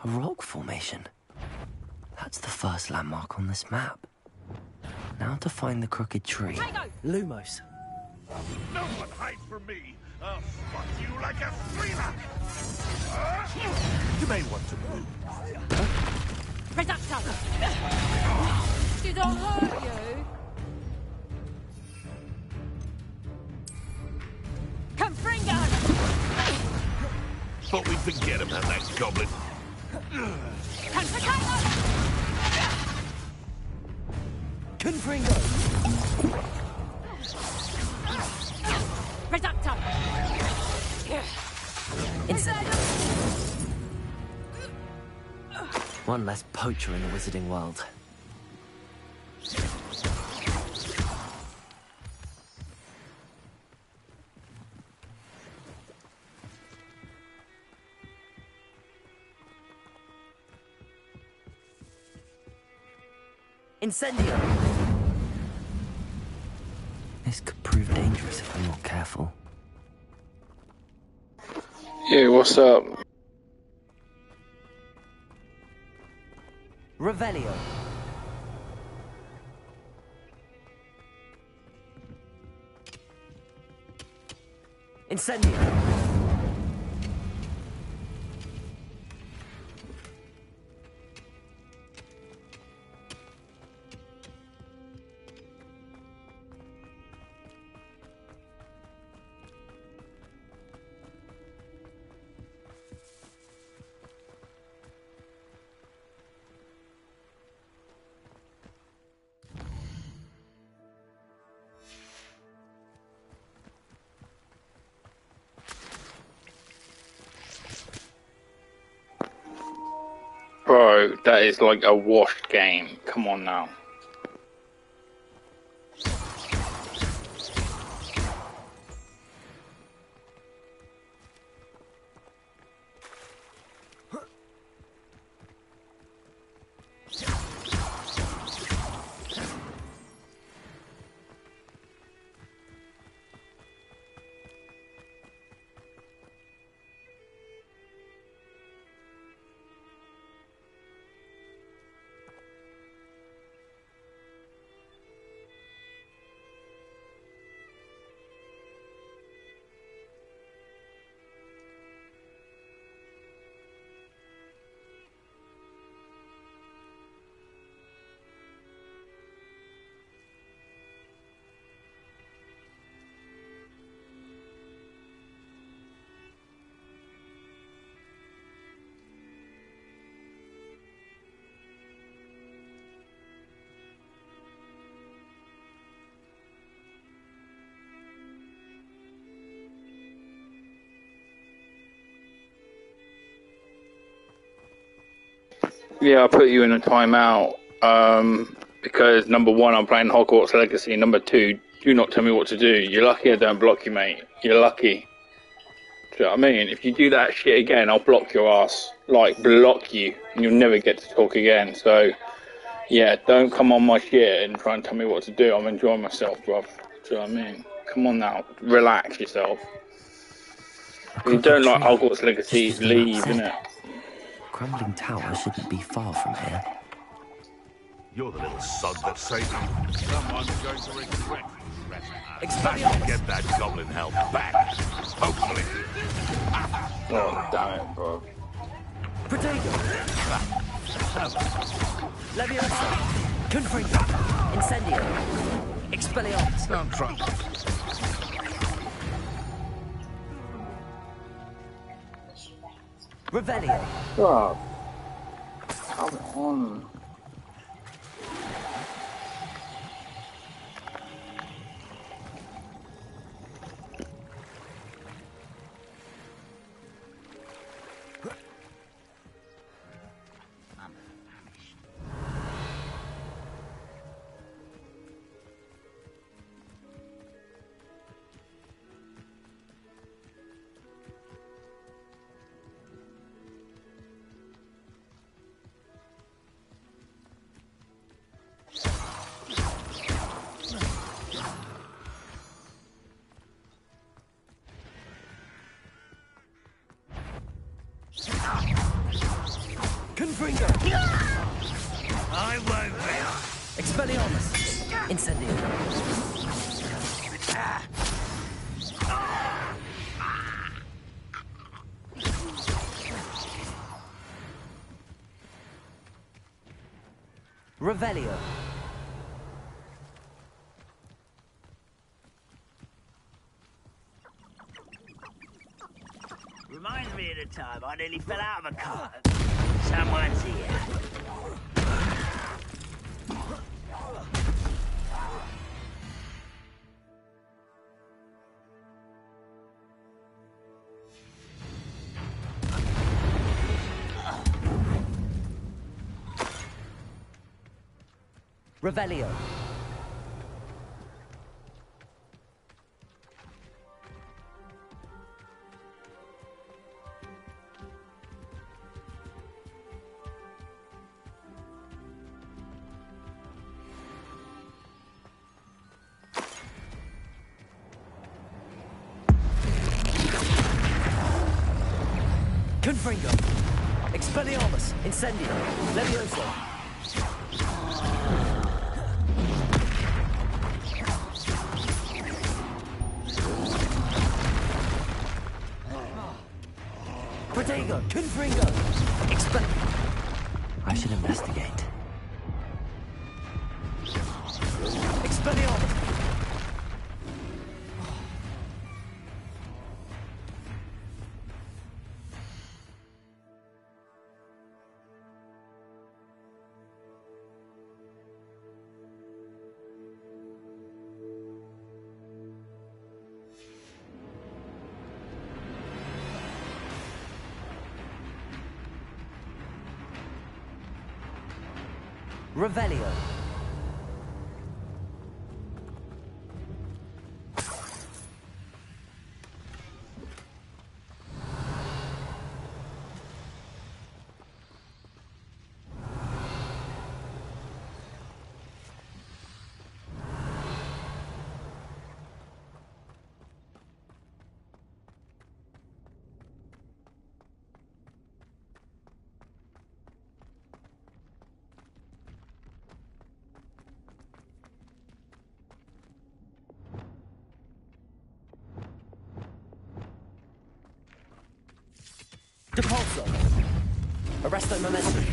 A rock formation. That's the first landmark on this map. Now to find the crooked tree. Lumos. No one hide from me. I'll spot you like a streamer. You may want to move. Reducto! Did I hurt you? Confringo! Thought we'd forget about that goblin. Confringo! Confringo! Reducto! One less poacher in the wizarding world. Incendio! This could prove dangerous if I'm not careful. Yeah, what's up? Revelio. Incendio. Bro, that is like a washed game. Come on now. Yeah, I put you in a timeout because number one, I'm playing Hogwarts Legacy. Number two, do not tell me what to do. You're lucky I don't block you, mate. You're lucky. Do you know what I mean? If you do that shit again, I'll block your ass. Like, block you, and you'll never get to talk again. So, yeah, don't come on my shit and try and tell me what to do. I'm enjoying myself, bruv. Do you know what I mean? Come on now, relax yourself. If you don't like Hogwarts Legacy, leave, innit? Crumbling tower shouldn't be far from here. You're the little sod that saved me. Someone's going to regret Expelliarmus! Get that goblin hell back. Hopefully. Oh, damn it, bro. Protego! Leviosa! Confringo! Incendio! Expelliarmus! Don't try. Revelio! God. Come on. Confringo! I won't be. Expelliarmus! Incendio! Revelio! Reminds me of the time I nearly fell out of a car. Someone's here. Revelio! Confringo. Expelliarmus. Incendio. Levioso. Protego. Confringo. Expel... I should investigate. Expelliarmus. Revelio. Depulso. Arresto Momentum.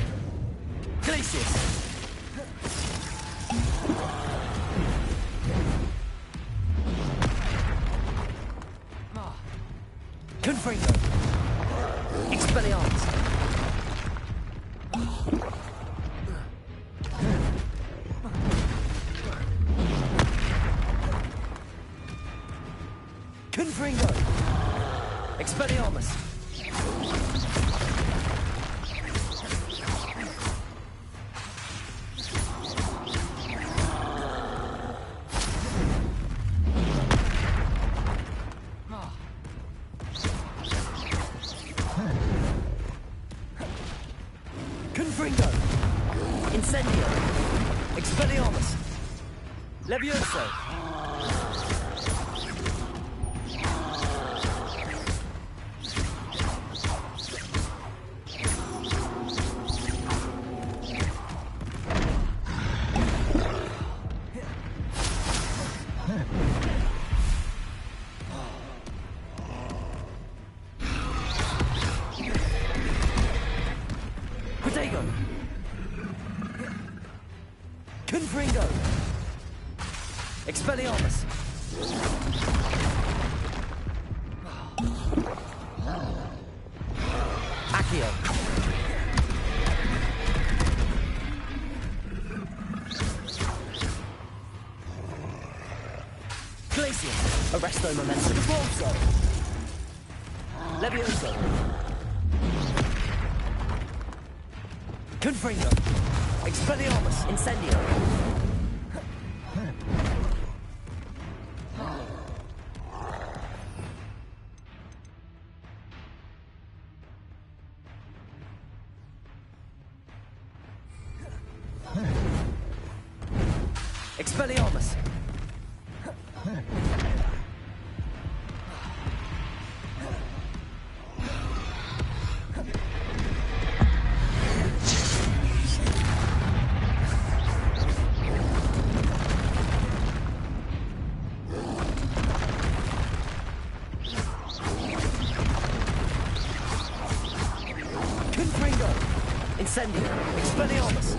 Glacius. Confringo. Expelliarmus. Confringo. Expelliarmus. Confringo. Incendio. Expelliarmus. Levioso. Protego. Confringo. Expelliarmus. Accio. Glacius. Arresto Momentum. Depulso. Levioso. Confringo. Expelliarmus. Incendio. Expelliarmus. Confringo. Incendio. Expelliarmus.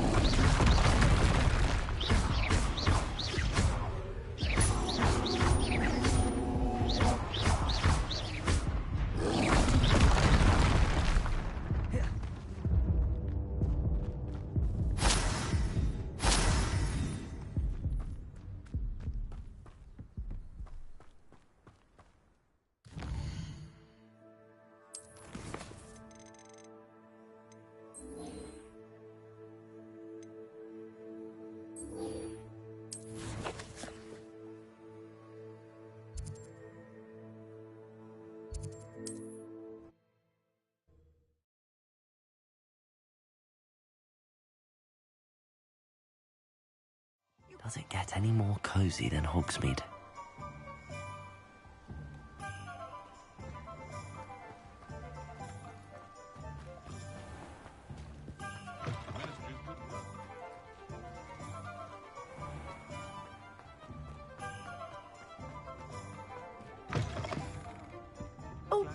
Does it get any more cozy than Hogsmeade?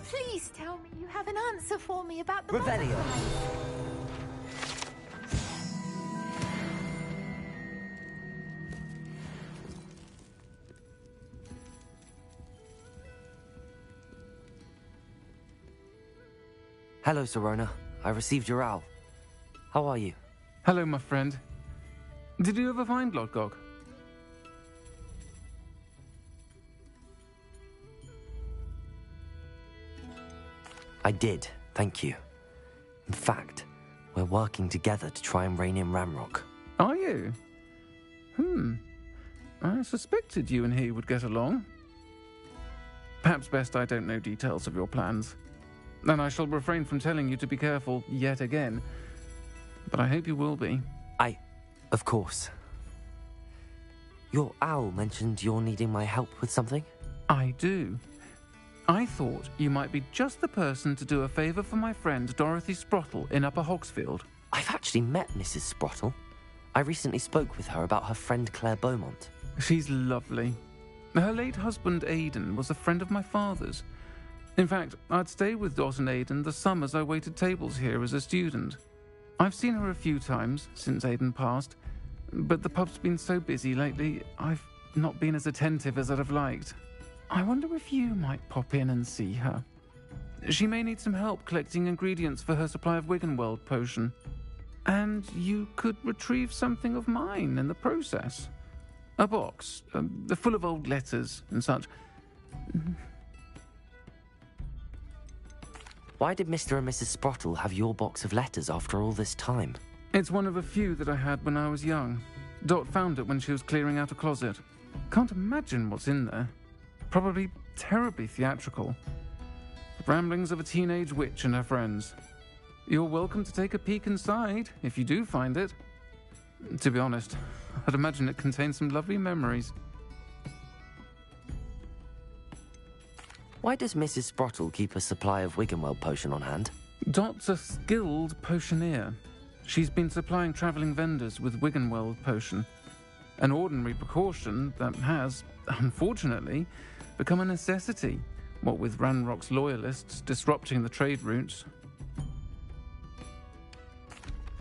please tell me you have an answer for me about the Revelio. butterflies. Hello, Serona. I received your owl. How are you? Hello, my friend. Did you ever find Lodgok? I did, thank you. In fact, we're working together to try and rein in Ramrock. Are you? I suspected you and he would get along. Perhaps best I don't know details of your plans. And I shall refrain from telling you to be careful yet again. But I hope you will be. Of course. Your owl mentioned you're needing my help with something? I do. I thought you might be just the person to do a favour for my friend Dorothy Sprottle in Upper Hogsfield. I've actually met Mrs. Sprottle. I recently spoke with her about her friend Claire Beaumont. She's lovely. Her late husband Aidan was a friend of my father's. In fact, I'd stayed with Dot and Aidan the summers I waited tables here as a student. I've seen her a few times since Aidan passed, but the pub's been so busy lately, I've not been as attentive as I'd have liked. I wonder if you might pop in and see her. She may need some help collecting ingredients for her supply of Wiggenweld potion. And you could retrieve something of mine in the process. A box, full of old letters and such. Why did Mr. and Mrs. Sprottle have your box of letters after all this time? It's one of a few that I had when I was young. Dot found it when she was clearing out a closet. Can't imagine what's in there. Probably terribly theatrical. The ramblings of a teenage witch and her friends. You're welcome to take a peek inside, if you do find it. To be honest, I'd imagine it contains some lovely memories. Why does Mrs. Sprottle keep a supply of Wiggenweld potion on hand? Dot's a skilled potioneer. She's been supplying travelling vendors with Wiggenweld potion. An ordinary precaution that has, unfortunately, become a necessity, what with Ranrock's loyalists disrupting the trade routes.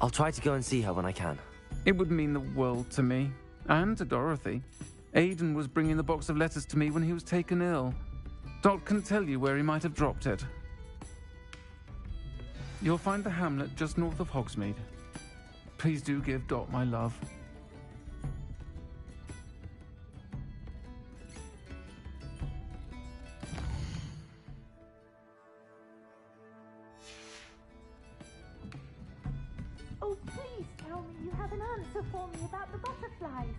I'll try to go and see her when I can. It would mean the world to me, and to Dorothy. Aidan was bringing the box of letters to me when he was taken ill. Dot can tell you where he might have dropped it. You'll find the hamlet just north of Hogsmeade. Please do give Dot my love. Oh, please tell me you have an answer for me about the butterflies.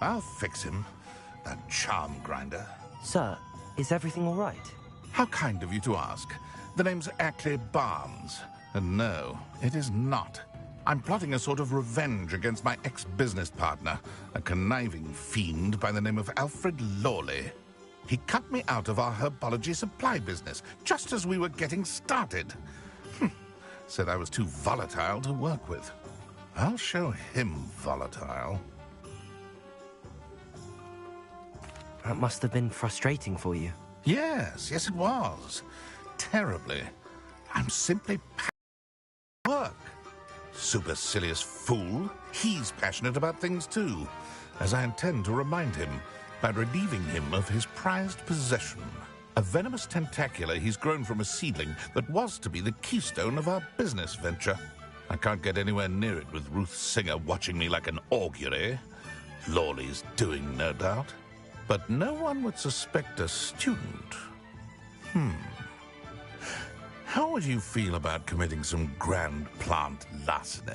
I'll fix him, that charm grinder. Sir, is everything all right? How kind of you to ask. The name's Ackley Barnes. And no, it is not. I'm plotting a sort of revenge against my ex-business partner, a conniving fiend by the name of Alfred Lawley. He cut me out of our herbology supply business, just as we were getting started. Said I was too volatile to work with. I'll show him volatile. That must have been frustrating for you. Yes, it was. Terribly. I'm simply work. Supercilious fool. He's passionate about things too, as I intend to remind him by relieving him of his prized possession. A venomous tentacula he's grown from a seedling that was to be the keystone of our business venture. I can't get anywhere near it with Ruth Singer watching me like an augury. Lawley's doing, no doubt. But no one would suspect a student. How would you feel about committing some grand plant larceny?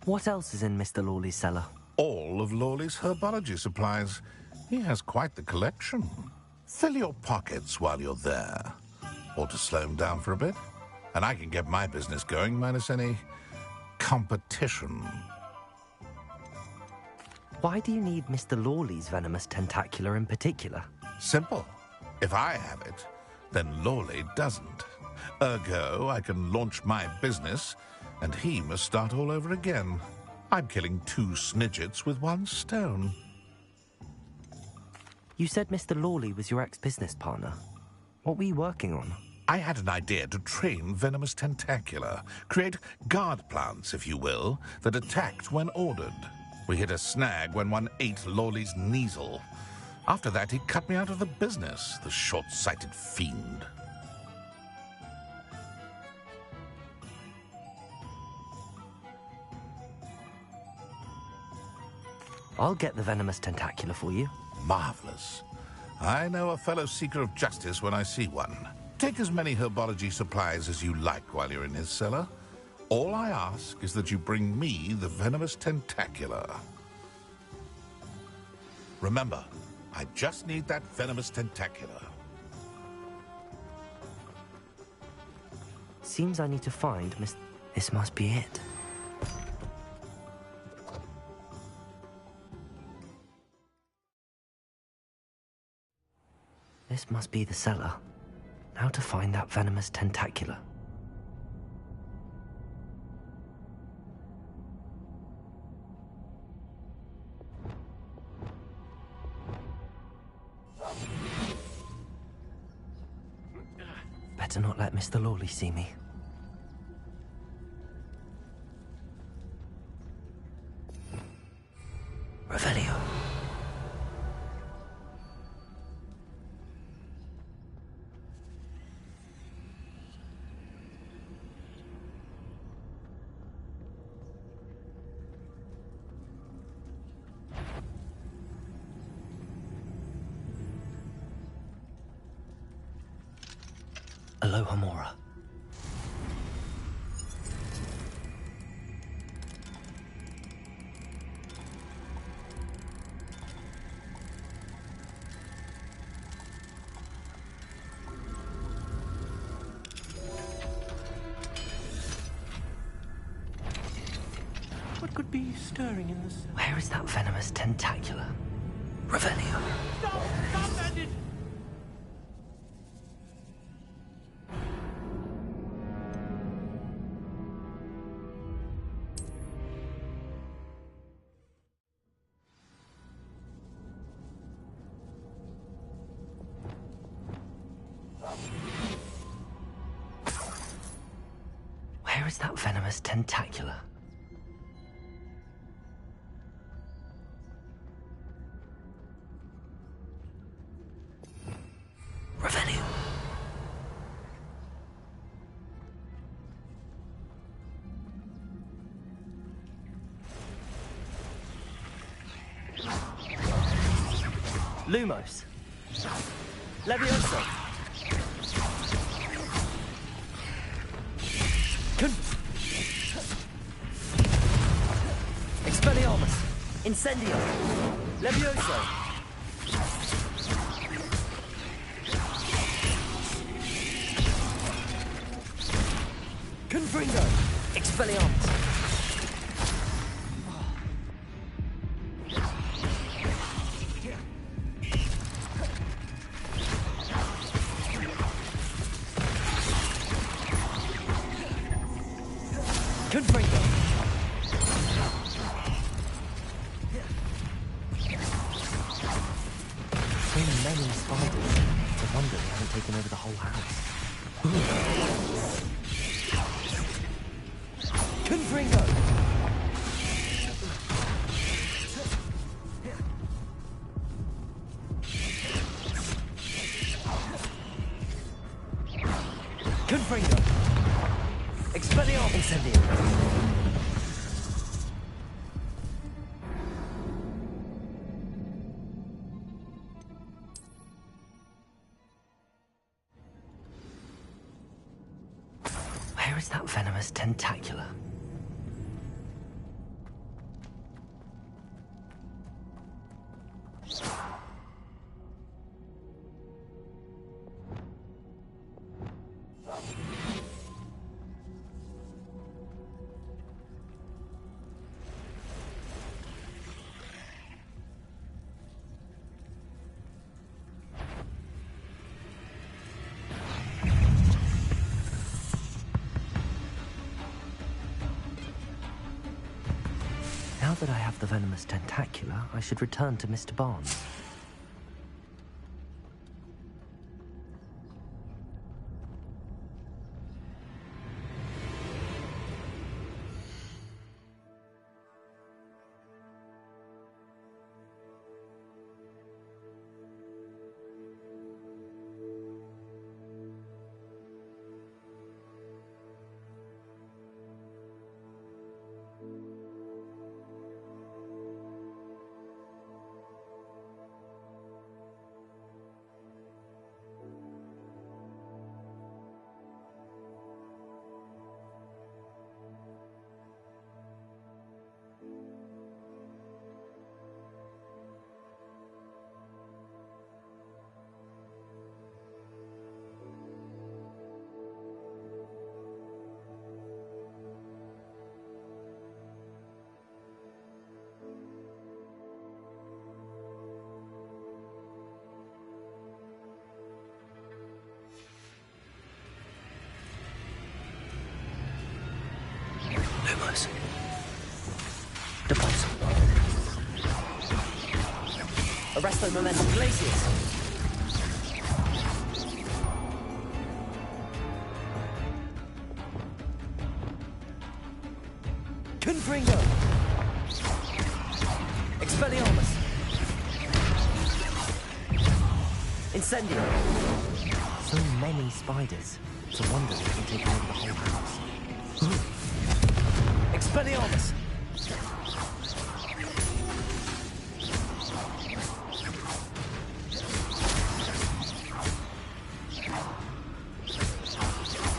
What else is in Mr. Lawley's cellar? All of Lawley's herbology supplies. He has quite the collection. Fill your pockets while you're there. Or to slow him down for a bit. And I can get my business going minus any competition. Why do you need Mr. Lawley's venomous tentacular in particular? Simple. If I have it, then Lawley doesn't. Ergo, I can launch my business, and he must start all over again. I'm killing 2 snidgets with 1 stone. You said Mr. Lawley was your ex-business partner. What were you working on? I had an idea to train venomous tentacula, create guard plants, if you will, that attacked when ordered. We hit a snag when one ate Lawley's Kneasel. After that, he cut me out of the business, the short-sighted fiend. I'll get the venomous tentacula for you. Marvelous. I know a fellow seeker of justice when I see one. Take as many herbology supplies as you like while you're in his cellar. All I ask is that you bring me the venomous tentacula. Remember, I just need that venomous tentacula. Seems I need to find This must be it. This must be the cellar. How to find that venomous tentacula? Better not let Mr. Lawley see me. Revelio. Aloha Mora. What could be stirring in the cellar? Where is that venomous tentacula? Revelio. Stop! Stop, bandit! Where is that venomous tentacula? Revelio. Lumos. Levioso. Expelliarmus. Incendio. Levioso. Confringo. Expelliarmus. Confringo. So many spiders. It's a wonder they haven't taken over the whole house. Confringo. Confringo. Expelliarmus. Incendio. Where is that venomous tentacula? that I have the venomous tentacula, I should return to Mr. Barnes. Lumos. Deposit. Arresto momentum glaciers. Confringo. Expelliarmus. Incendio. So many spiders. It's a wonder they can take over the whole house. Expelliarmus!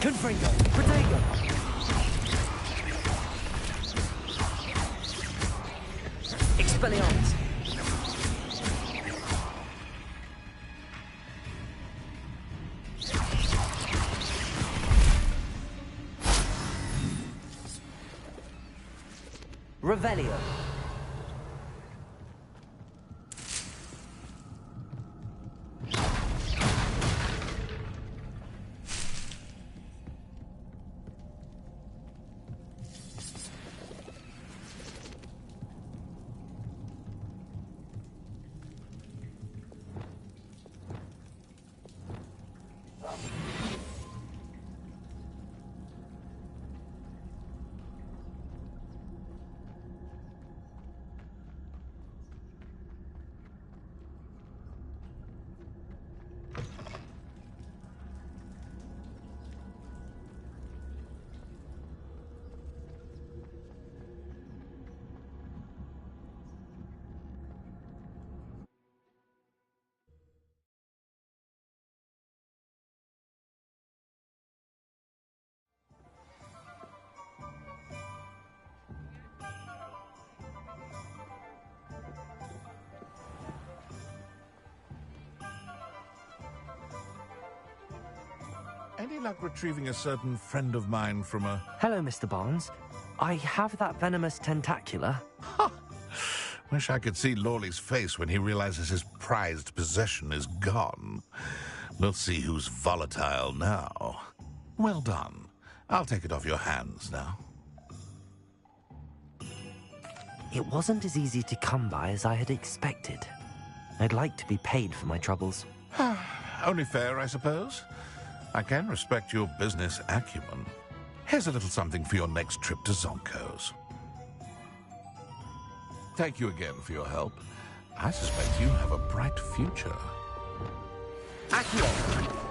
Confringo! Protego! Expelliarmus! Revelio. Any luck retrieving a certain friend of mine from a... Hello, Mr. Barnes. I have that venomous tentacula. Wish I could see Lawley's face when he realizes his prized possession is gone. We'll see who's volatile now. Well done. I'll take it off your hands now. It wasn't as easy to come by as I had expected. I'd like to be paid for my troubles. Only fair, I suppose. I can respect your business acumen. Here's a little something for your next trip to Zonko's. Thank you again for your help. I suspect you have a bright future. Accio!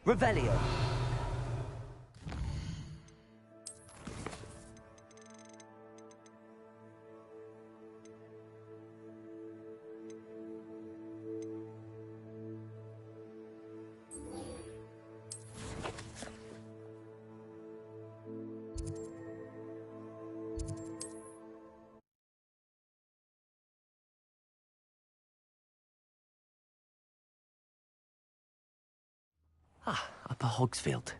Revelio. Upper Hogsfield.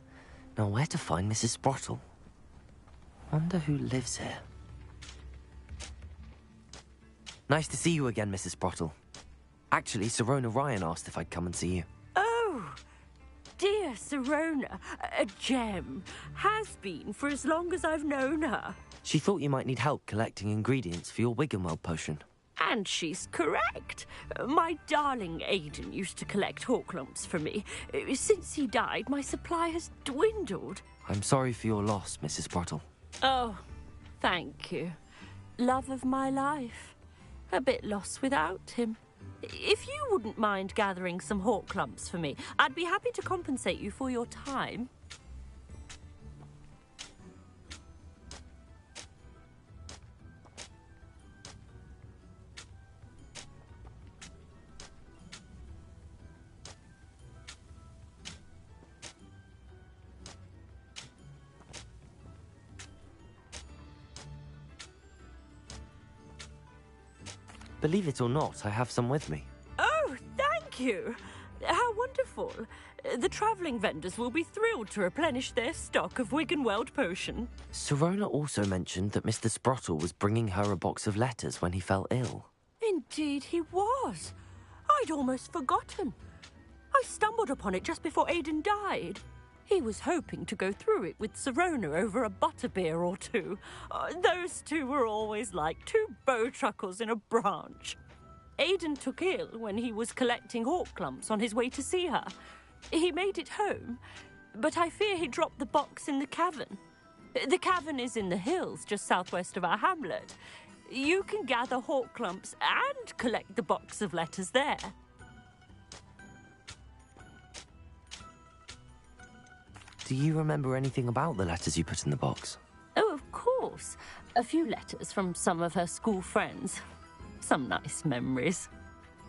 Now, where to find Mrs. Sprottle? Wonder who lives here. Nice to see you again, Mrs. Sprottle. Actually, Sirona Ryan asked if I'd come and see you. Oh, dear Sirona, a gem. Has been for as long as I've known her. She thought you might need help collecting ingredients for your Wiggenweld potion. And she's correct. My darling Aidan used to collect hawk lumps for me. Since he died, my supply has dwindled. I'm sorry for your loss, Mrs. Sprottle. Oh, thank you. Love of my life. A bit lost without him. If you wouldn't mind gathering some hawk lumps for me, I'd be happy to compensate you for your time. Believe it or not, I have some with me. Oh, thank you. How wonderful. The travelling vendors will be thrilled to replenish their stock of Wiggenweld potion. Sirona also mentioned that Mr. Sprottle was bringing her a box of letters when he fell ill. Indeed he was. I'd almost forgotten. I stumbled upon it just before Aidan died. He was hoping to go through it with Sirona over a butterbeer or two. Those two were always like two bowtruckles in a branch. Aidan took ill when he was collecting hawk lumps on his way to see her. He made it home, but I fear he dropped the box in the cavern. The cavern is in the hills just southwest of our hamlet. You can gather hawk lumps and collect the box of letters there. Do you remember anything about the letters you put in the box? Oh, of course. A few letters from some of her school friends. Some nice memories.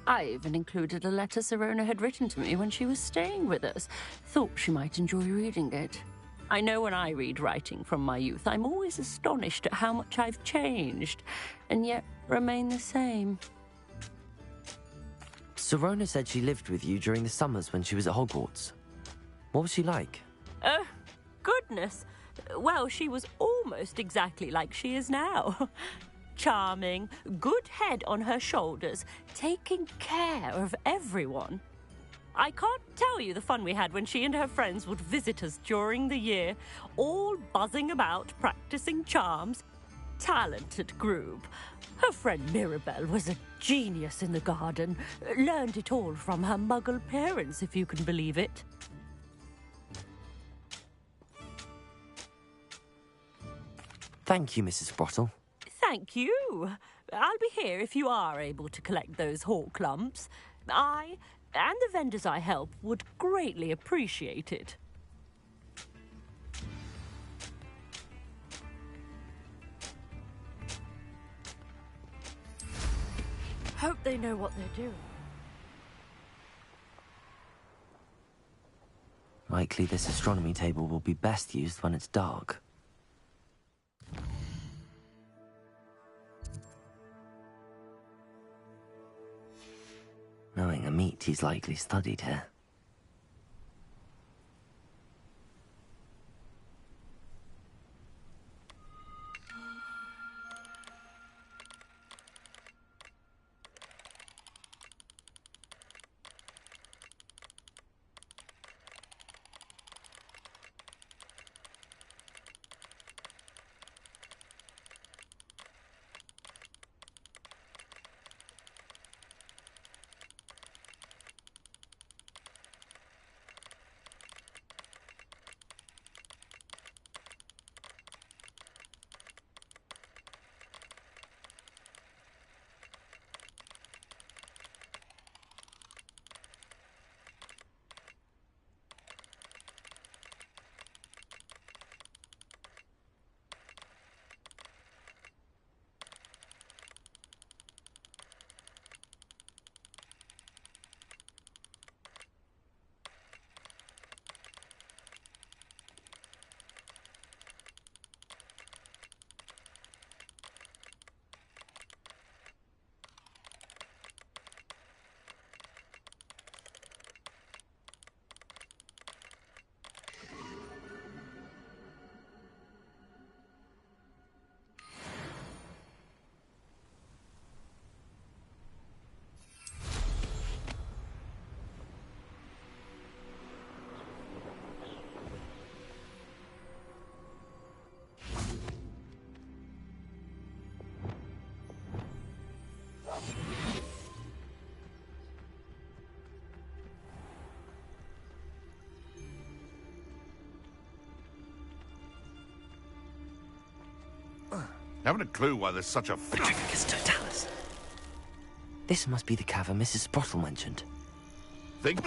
I even included a letter Sirona had written to me when she was staying with us. Thought she might enjoy reading it. I know when I read writing from my youth, I'm always astonished at how much I've changed, and yet remain the same. Sirona said she lived with you during the summers when she was at Hogwarts. What was she like? Oh, goodness. Well, she was almost exactly like she is now. Charming, good head on her shoulders, taking care of everyone. I can't tell you the fun we had when she and her friends would visit us during the year, all buzzing about, practicing charms. Talented group. Her friend Mirabelle was a genius in the garden. Learned it all from her muggle parents, if you can believe it. Thank you, Mrs. Sprottle. Thank you. I'll be here if you are able to collect those hawk lumps. I and the vendors I help would greatly appreciate it. Hope they know what they're doing. Likely this astronomy table will be best used when it's dark. Knowing Amit, he's likely studied here. Haven't a clue why there's such a... Petrificus totalis. This must be the cavern Mrs. Sprottle mentioned. Think...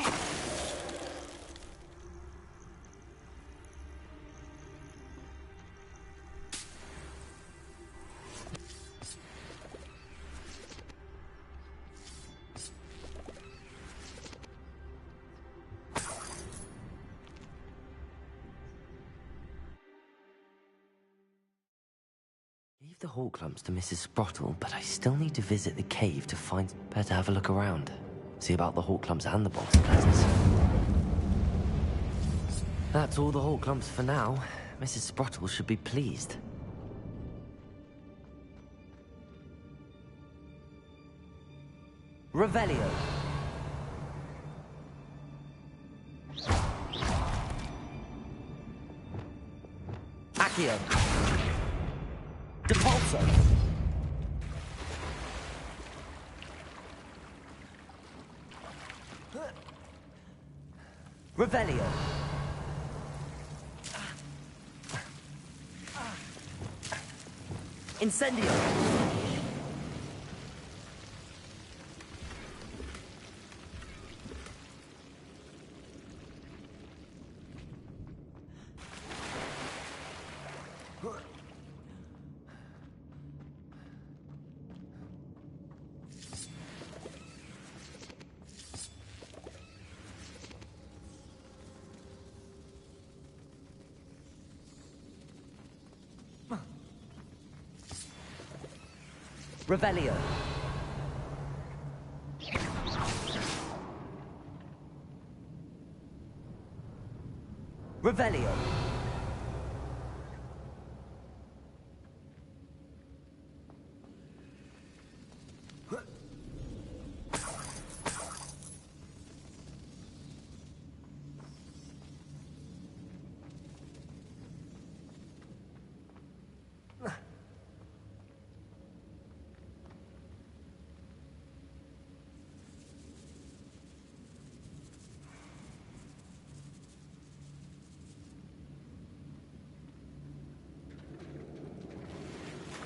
Gave the hawk clumps to Mrs. Sprottle, but I still need to visit the cave to find... Better have a look around. See about the hawk clumps and the box of letters. That's all the hawk clumps for now. Mrs. Sprottle should be pleased. Revelio. Accio. Depulso. Revelio. Incendio. Revelio. Revelio.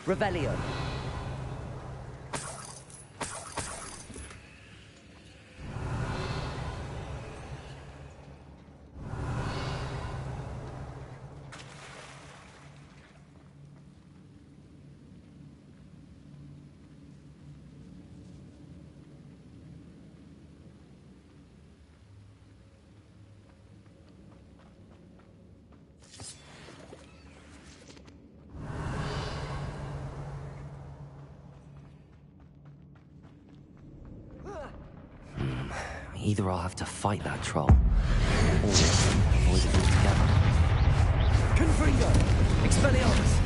Revelio. Either I'll have to fight that troll, or avoid it altogether. Confringo! Expelliarmus!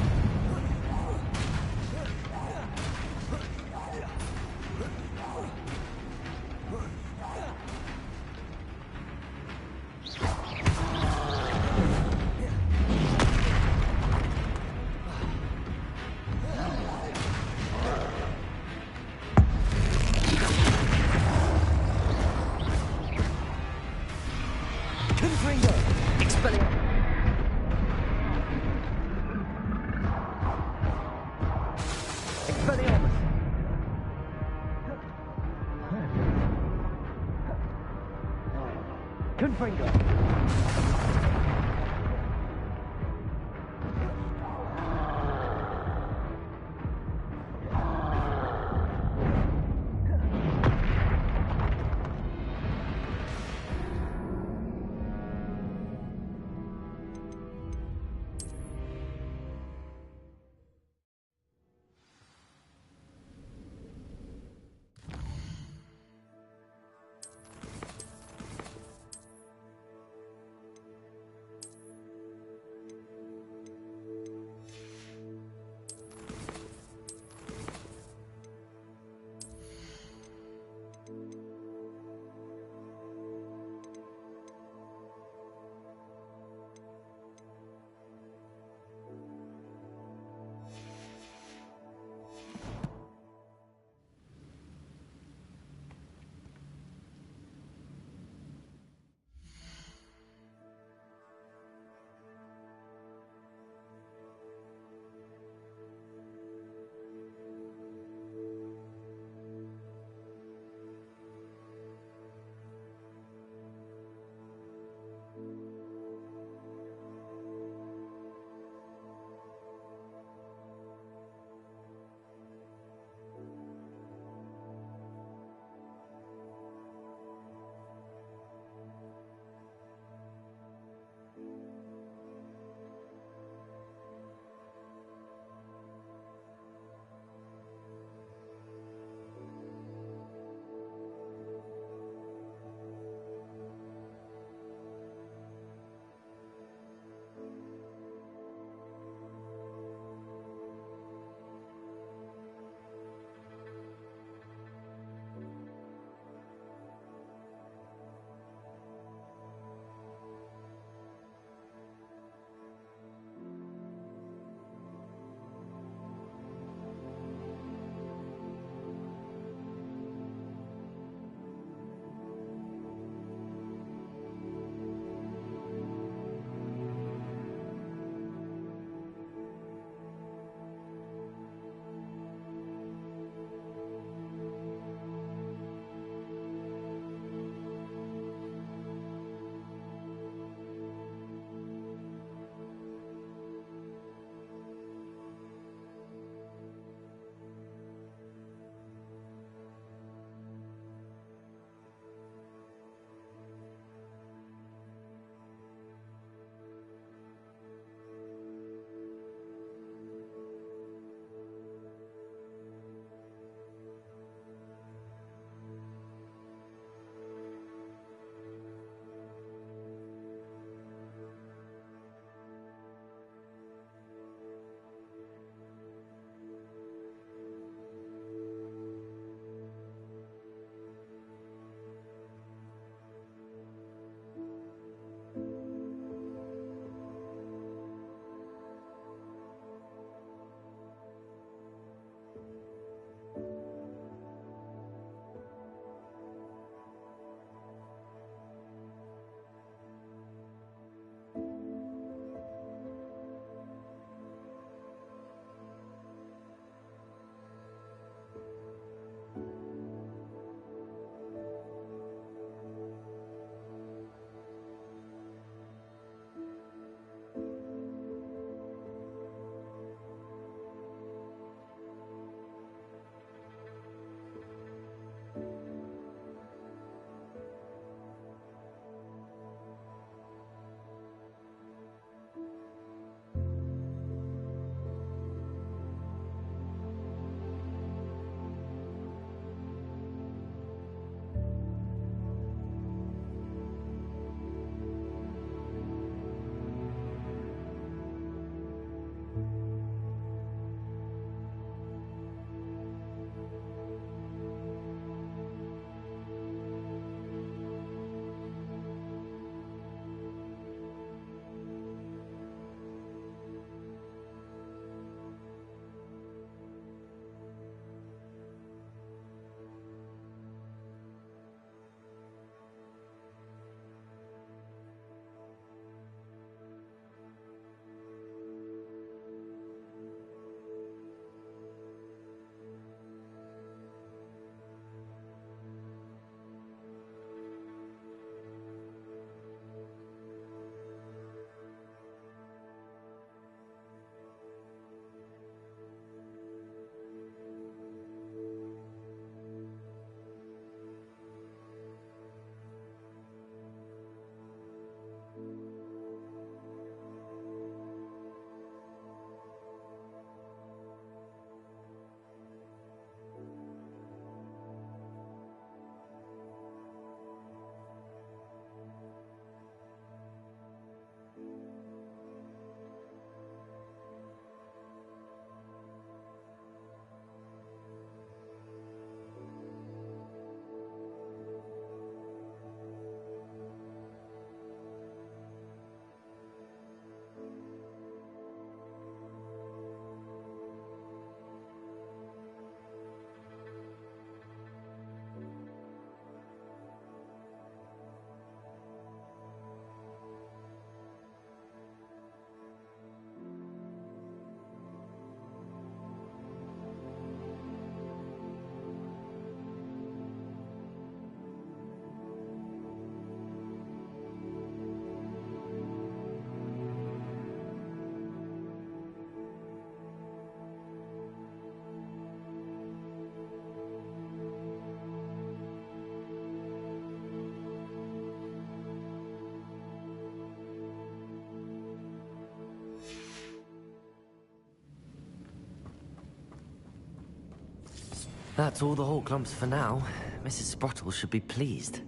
That's all the Hawk clumps for now. Mrs. Sprottle should be pleased.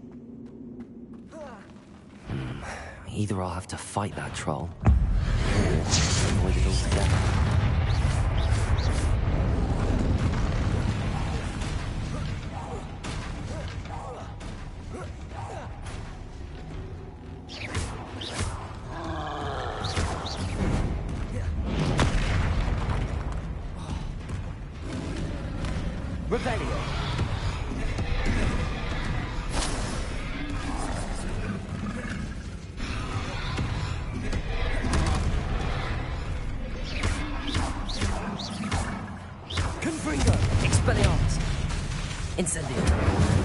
Either I'll have to fight that troll, or avoid it altogether. Revelio. Confringo. Expelliarmus. Incendio.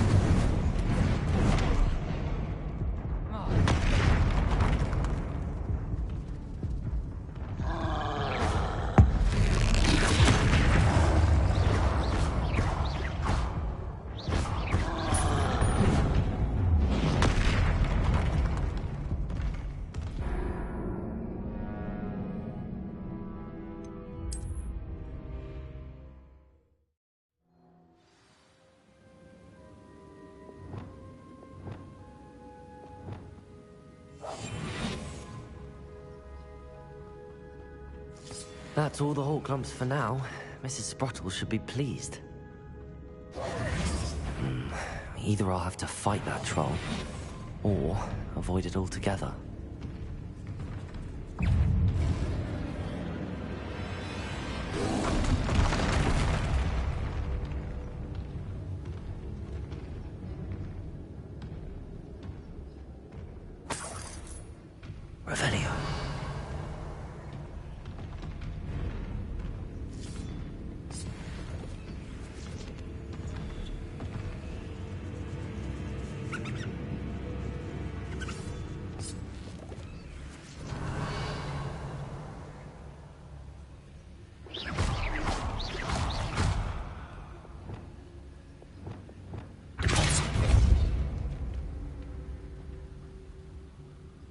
That's all the Hawk clumps for now. Mrs. Sprottle should be pleased. Either I'll have to fight that troll, or avoid it altogether. Revelio.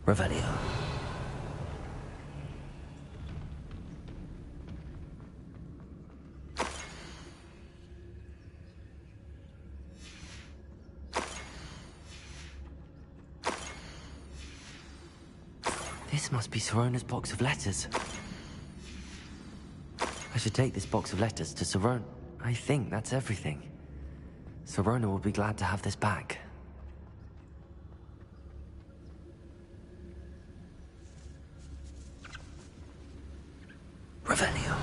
Revelio. This must be Sirona's box of letters. I should take this box of letters to Sirona. I think that's everything. Sirona will be glad to have this back. Revelio.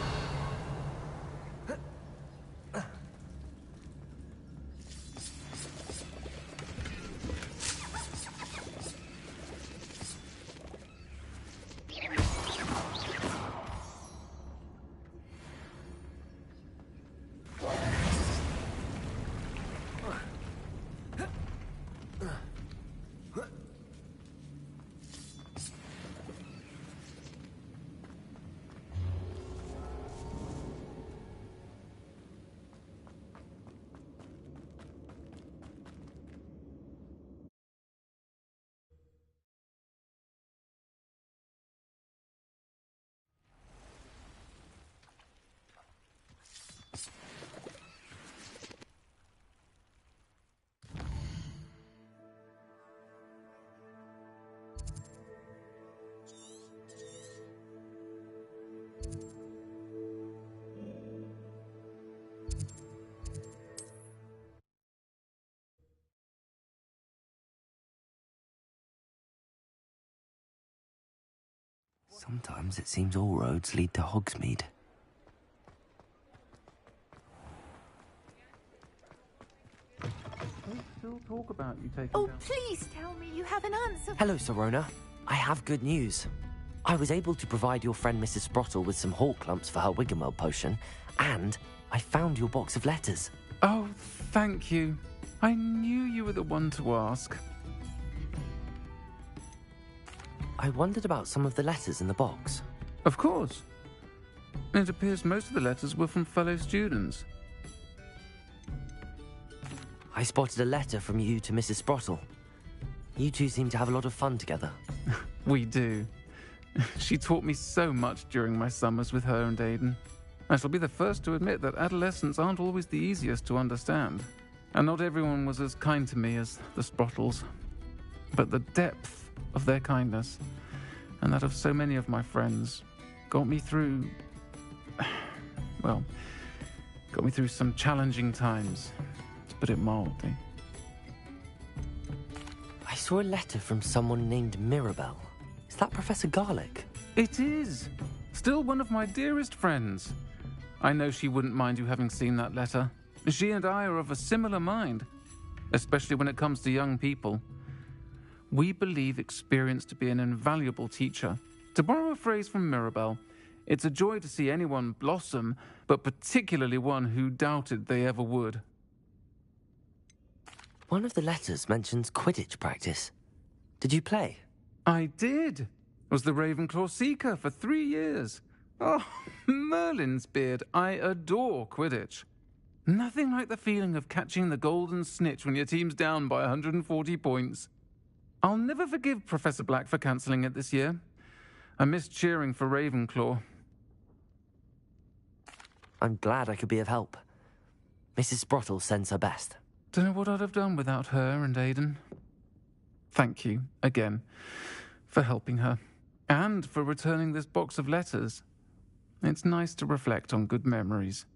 Sometimes it seems all roads lead to Hogsmeade. They still talk about you taking Oh, down... please tell me you have an answer. Hello, Sirona. I have good news. I was able to provide your friend Mrs. Sprottle with some Hawk clumps for her Wiggenweld potion, and I found your box of letters. Oh, thank you. I knew you were the one to ask. I wondered about some of the letters in the box. Of course. It appears most of the letters were from fellow students. I spotted a letter from you to Mrs. Sprottle. You two seem to have a lot of fun together. We do. She taught me so much during my summers with her and Aiden. I shall be the first to admit that adolescents aren't always the easiest to understand, and not everyone was as kind to me as the Sprottles. But the depth of their kindness, and that of so many of my friends, got me through some challenging times, to put it mildly. I saw a letter from someone named Mirabelle. Is that Professor Garlick? It is. Still one of my dearest friends. I know she wouldn't mind you having seen that letter. She and I are of a similar mind, especially when it comes to young people. We believe experience to be an invaluable teacher. To borrow a phrase from Mirabelle, it's a joy to see anyone blossom, but particularly one who doubted they ever would. One of the letters mentions Quidditch practice. Did you play? I did. Was the Ravenclaw Seeker for 3 years. Oh, Merlin's beard, I adore Quidditch. Nothing like the feeling of catching the golden snitch when your team's down by 140 points. I'll never forgive Professor Black for cancelling it this year. I missed cheering for Ravenclaw. I'm glad I could be of help. Mrs. Sprottle sends her best. Don't know what I'd have done without her and Aidan. Thank you, again, for helping her, and for returning this box of letters. It's nice to reflect on good memories.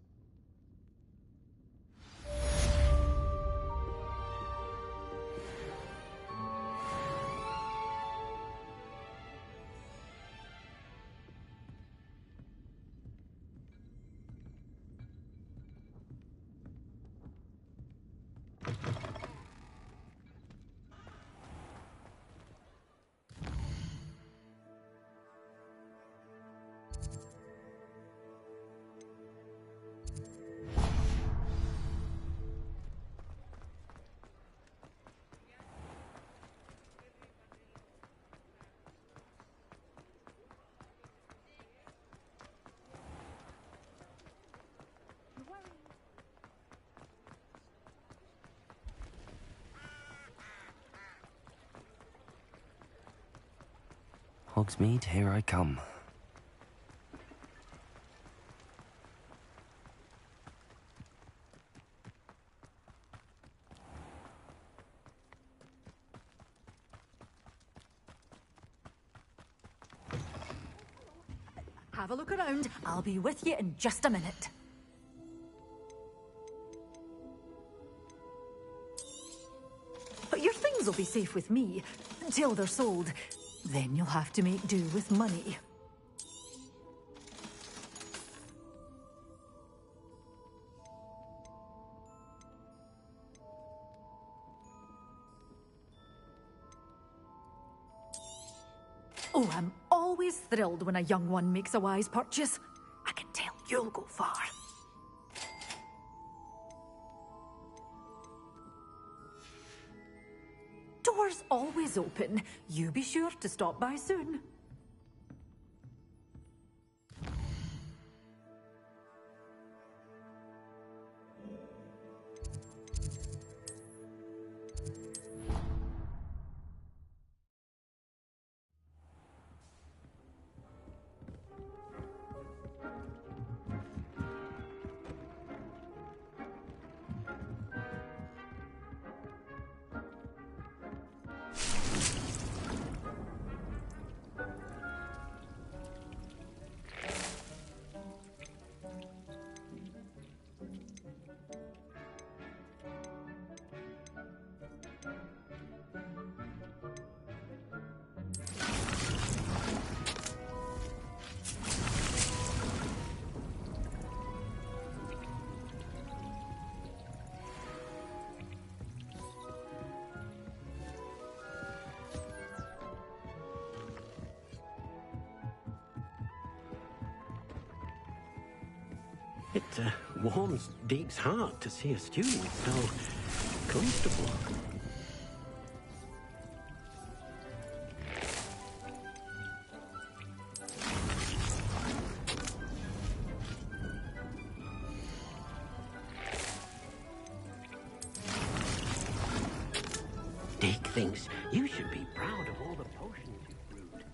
Hogsmeade, here I come. Have a look around. I'll be with you in just a minute. But your things will be safe with me until they're sold. Then you'll have to make do with money. Oh, I'm always thrilled when a young one makes a wise purchase. I can tell you'll go far. Doors always open. You be sure to stop by soon. It warms Deke's heart to see a student so comfortable. Deke thinks you should be proud of all the potions you've brewed.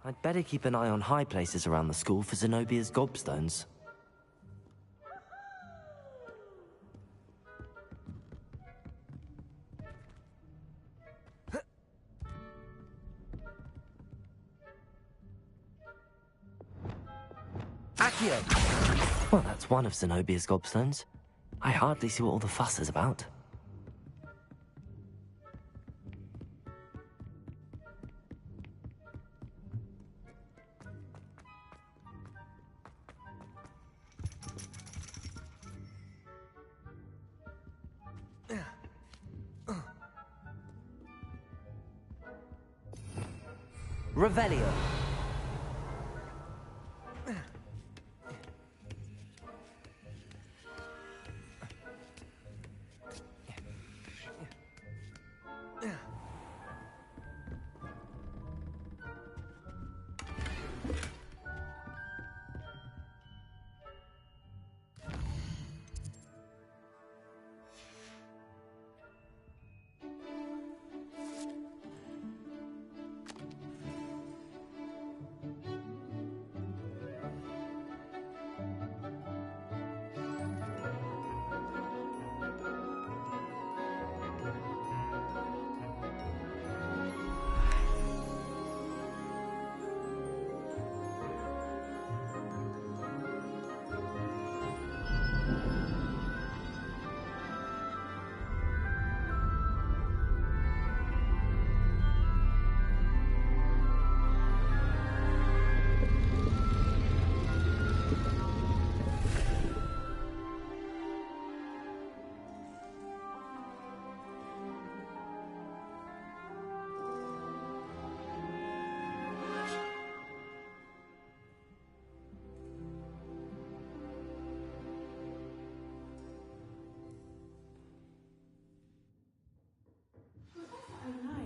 I'd better keep an eye on high places around the school for Zenobia's gobstones. Accio! Well, that's one of Zenobia's gobstones. I hardly see what all the fuss is about. Revelio.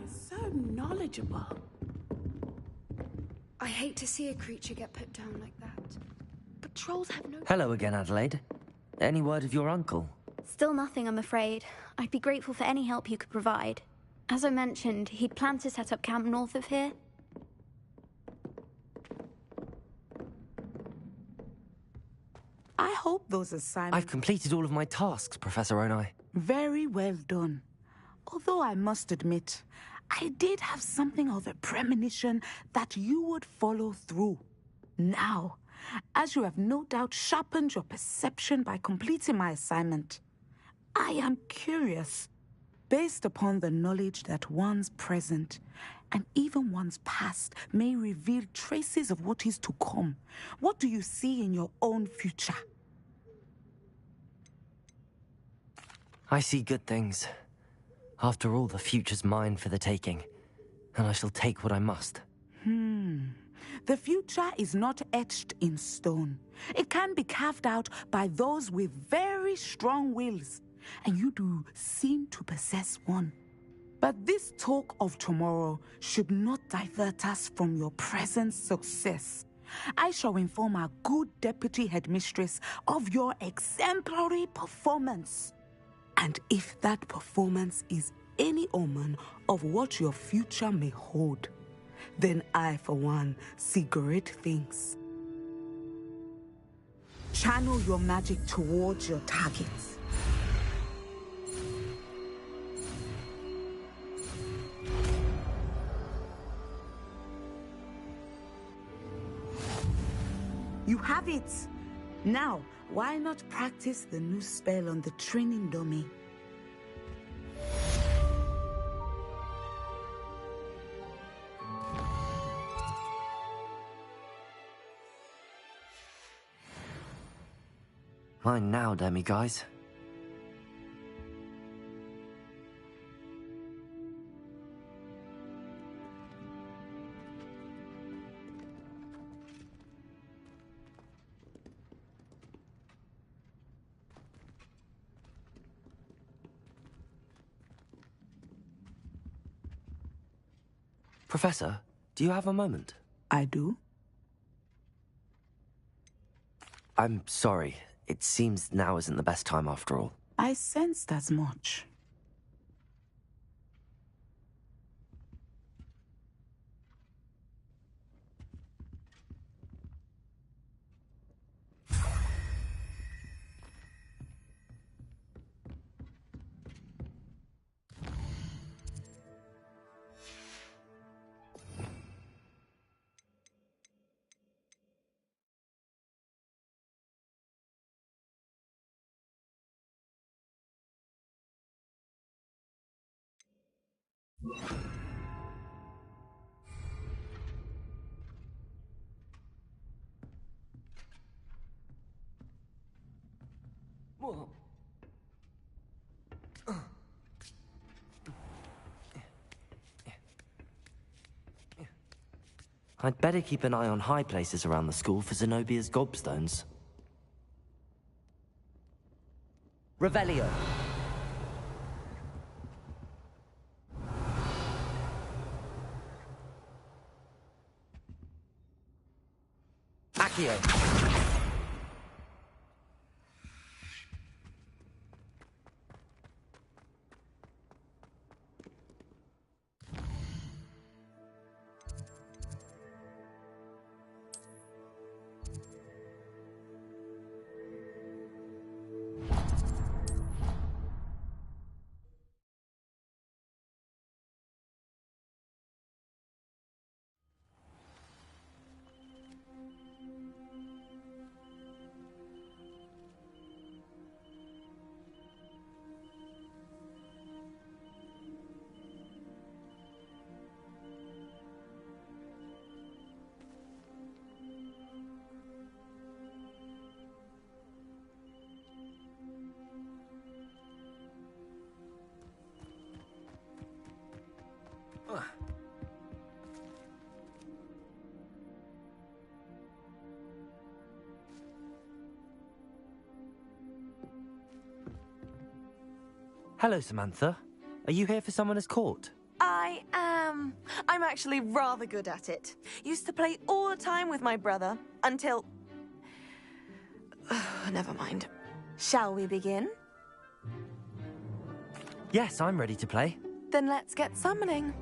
So knowledgeable. I hate to see a creature get put down like that. But trolls have no... Hello again, Adelaide. Any word of your uncle? Still nothing, I'm afraid. I'd be grateful for any help you could provide. As I mentioned, he'd planned to set up camp north of here. I hope those assignments... I've completed all of my tasks, Professor Onai. Very well done. Although I must admit, I did have something of a premonition that you would follow through. Now, as you have no doubt sharpened your perception by completing my assignment, I am curious, based upon the knowledge that one's present and even one's past may reveal traces of what is to come. What do you see in your own future? I see good things. After all, the future's mine for the taking, and I shall take what I must. The future is not etched in stone. It can be carved out by those with very strong wills, and you do seem to possess one. But this talk of tomorrow should not divert us from your present success. I shall inform our good deputy headmistress of your exemplary performance. And if that performance is any omen of what your future may hold, then I, for one, see great things. Channel your magic towards your targets. You have it! Now, why not practice the new spell on the training dummy? Mine now, demi-guys. Professor, do you have a moment? I do. I'm sorry. It seems now isn't the best time after all. I sensed as much. I'd better keep an eye on high places around the school for Zenobia's gobstones. Revelio. Accio. Hello, Samantha. Are you here for Summoner's Court? I am. I'm actually rather good at it. Used to play all the time with my brother, until... Never mind. Shall we begin? Yes, I'm ready to play. Then let's get summoning.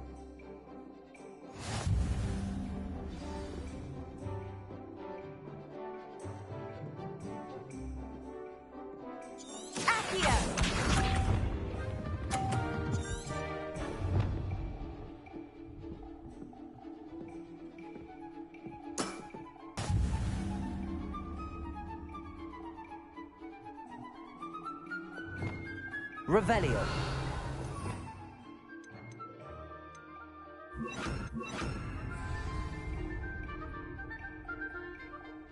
Accio! Revelio.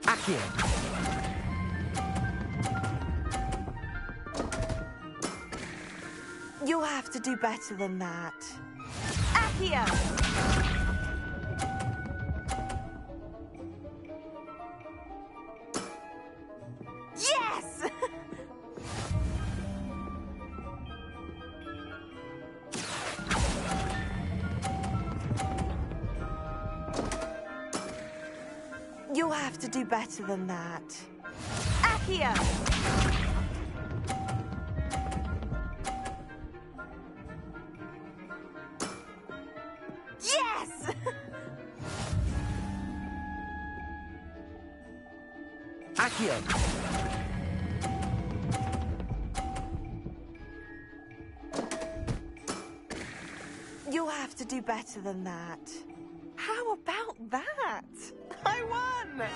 Accio. You'll have to do better than that. Accio! Yes! You'll have to do better than that. Accio! Yes! Accio. You'll have to do better than that. How about that? I won!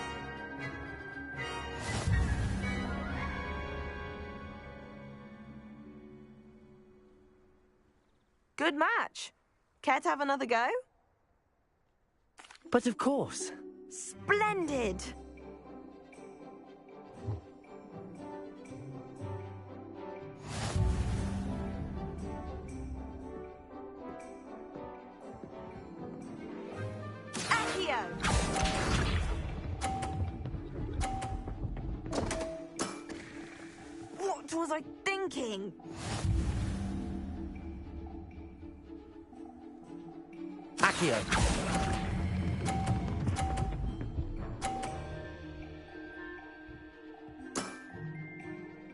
Good match. Care to have another go? But of course. Splendid! Accio! What was I thinking? Accio.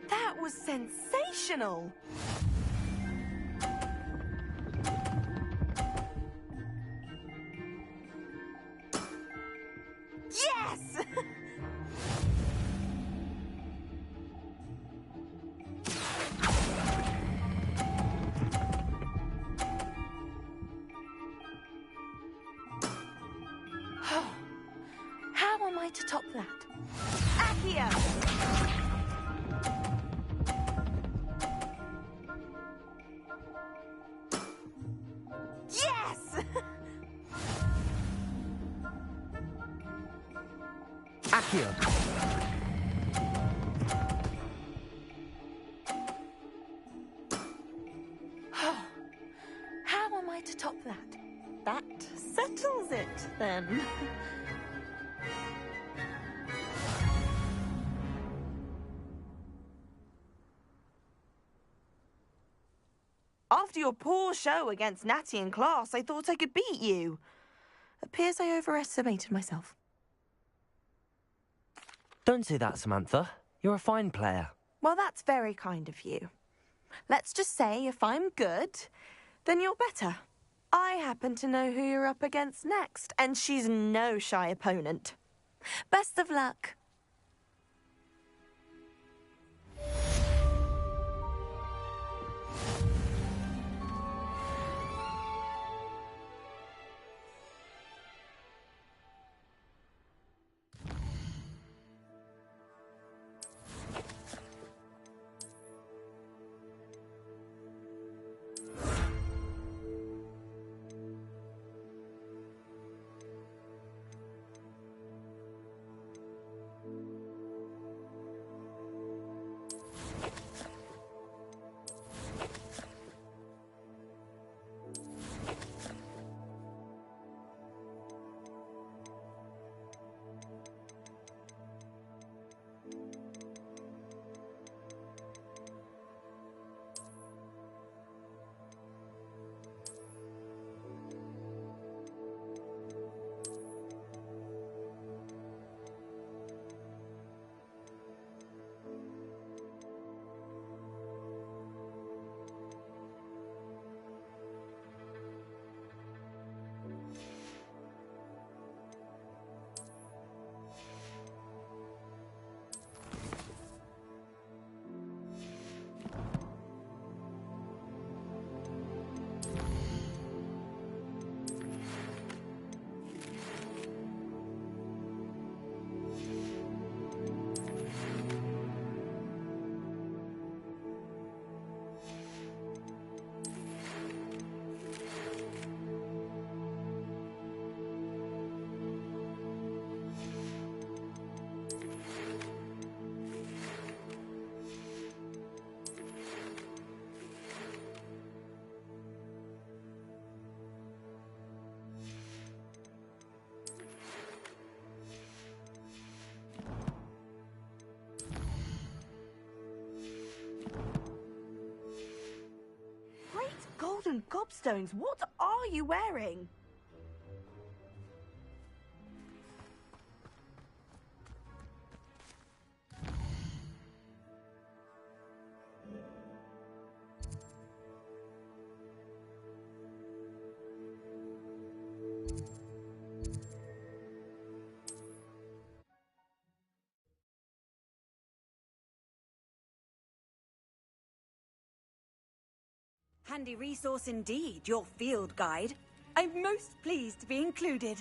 That was sensational! Yes! How am I to top that? Accio! you. How am I to top that? That settles it, then. After your poor show against Natty in class, I thought I could beat you. Appears I overestimated myself. Don't say that, Samantha. You're a fine player. Well, that's very kind of you. Let's just say if I'm good, then you're better. I happen to know who you're up against next, and she's no shy opponent. Best of luck. Golden gobstones, what are you wearing? Handy resource indeed, your field guide. I'm most pleased to be included.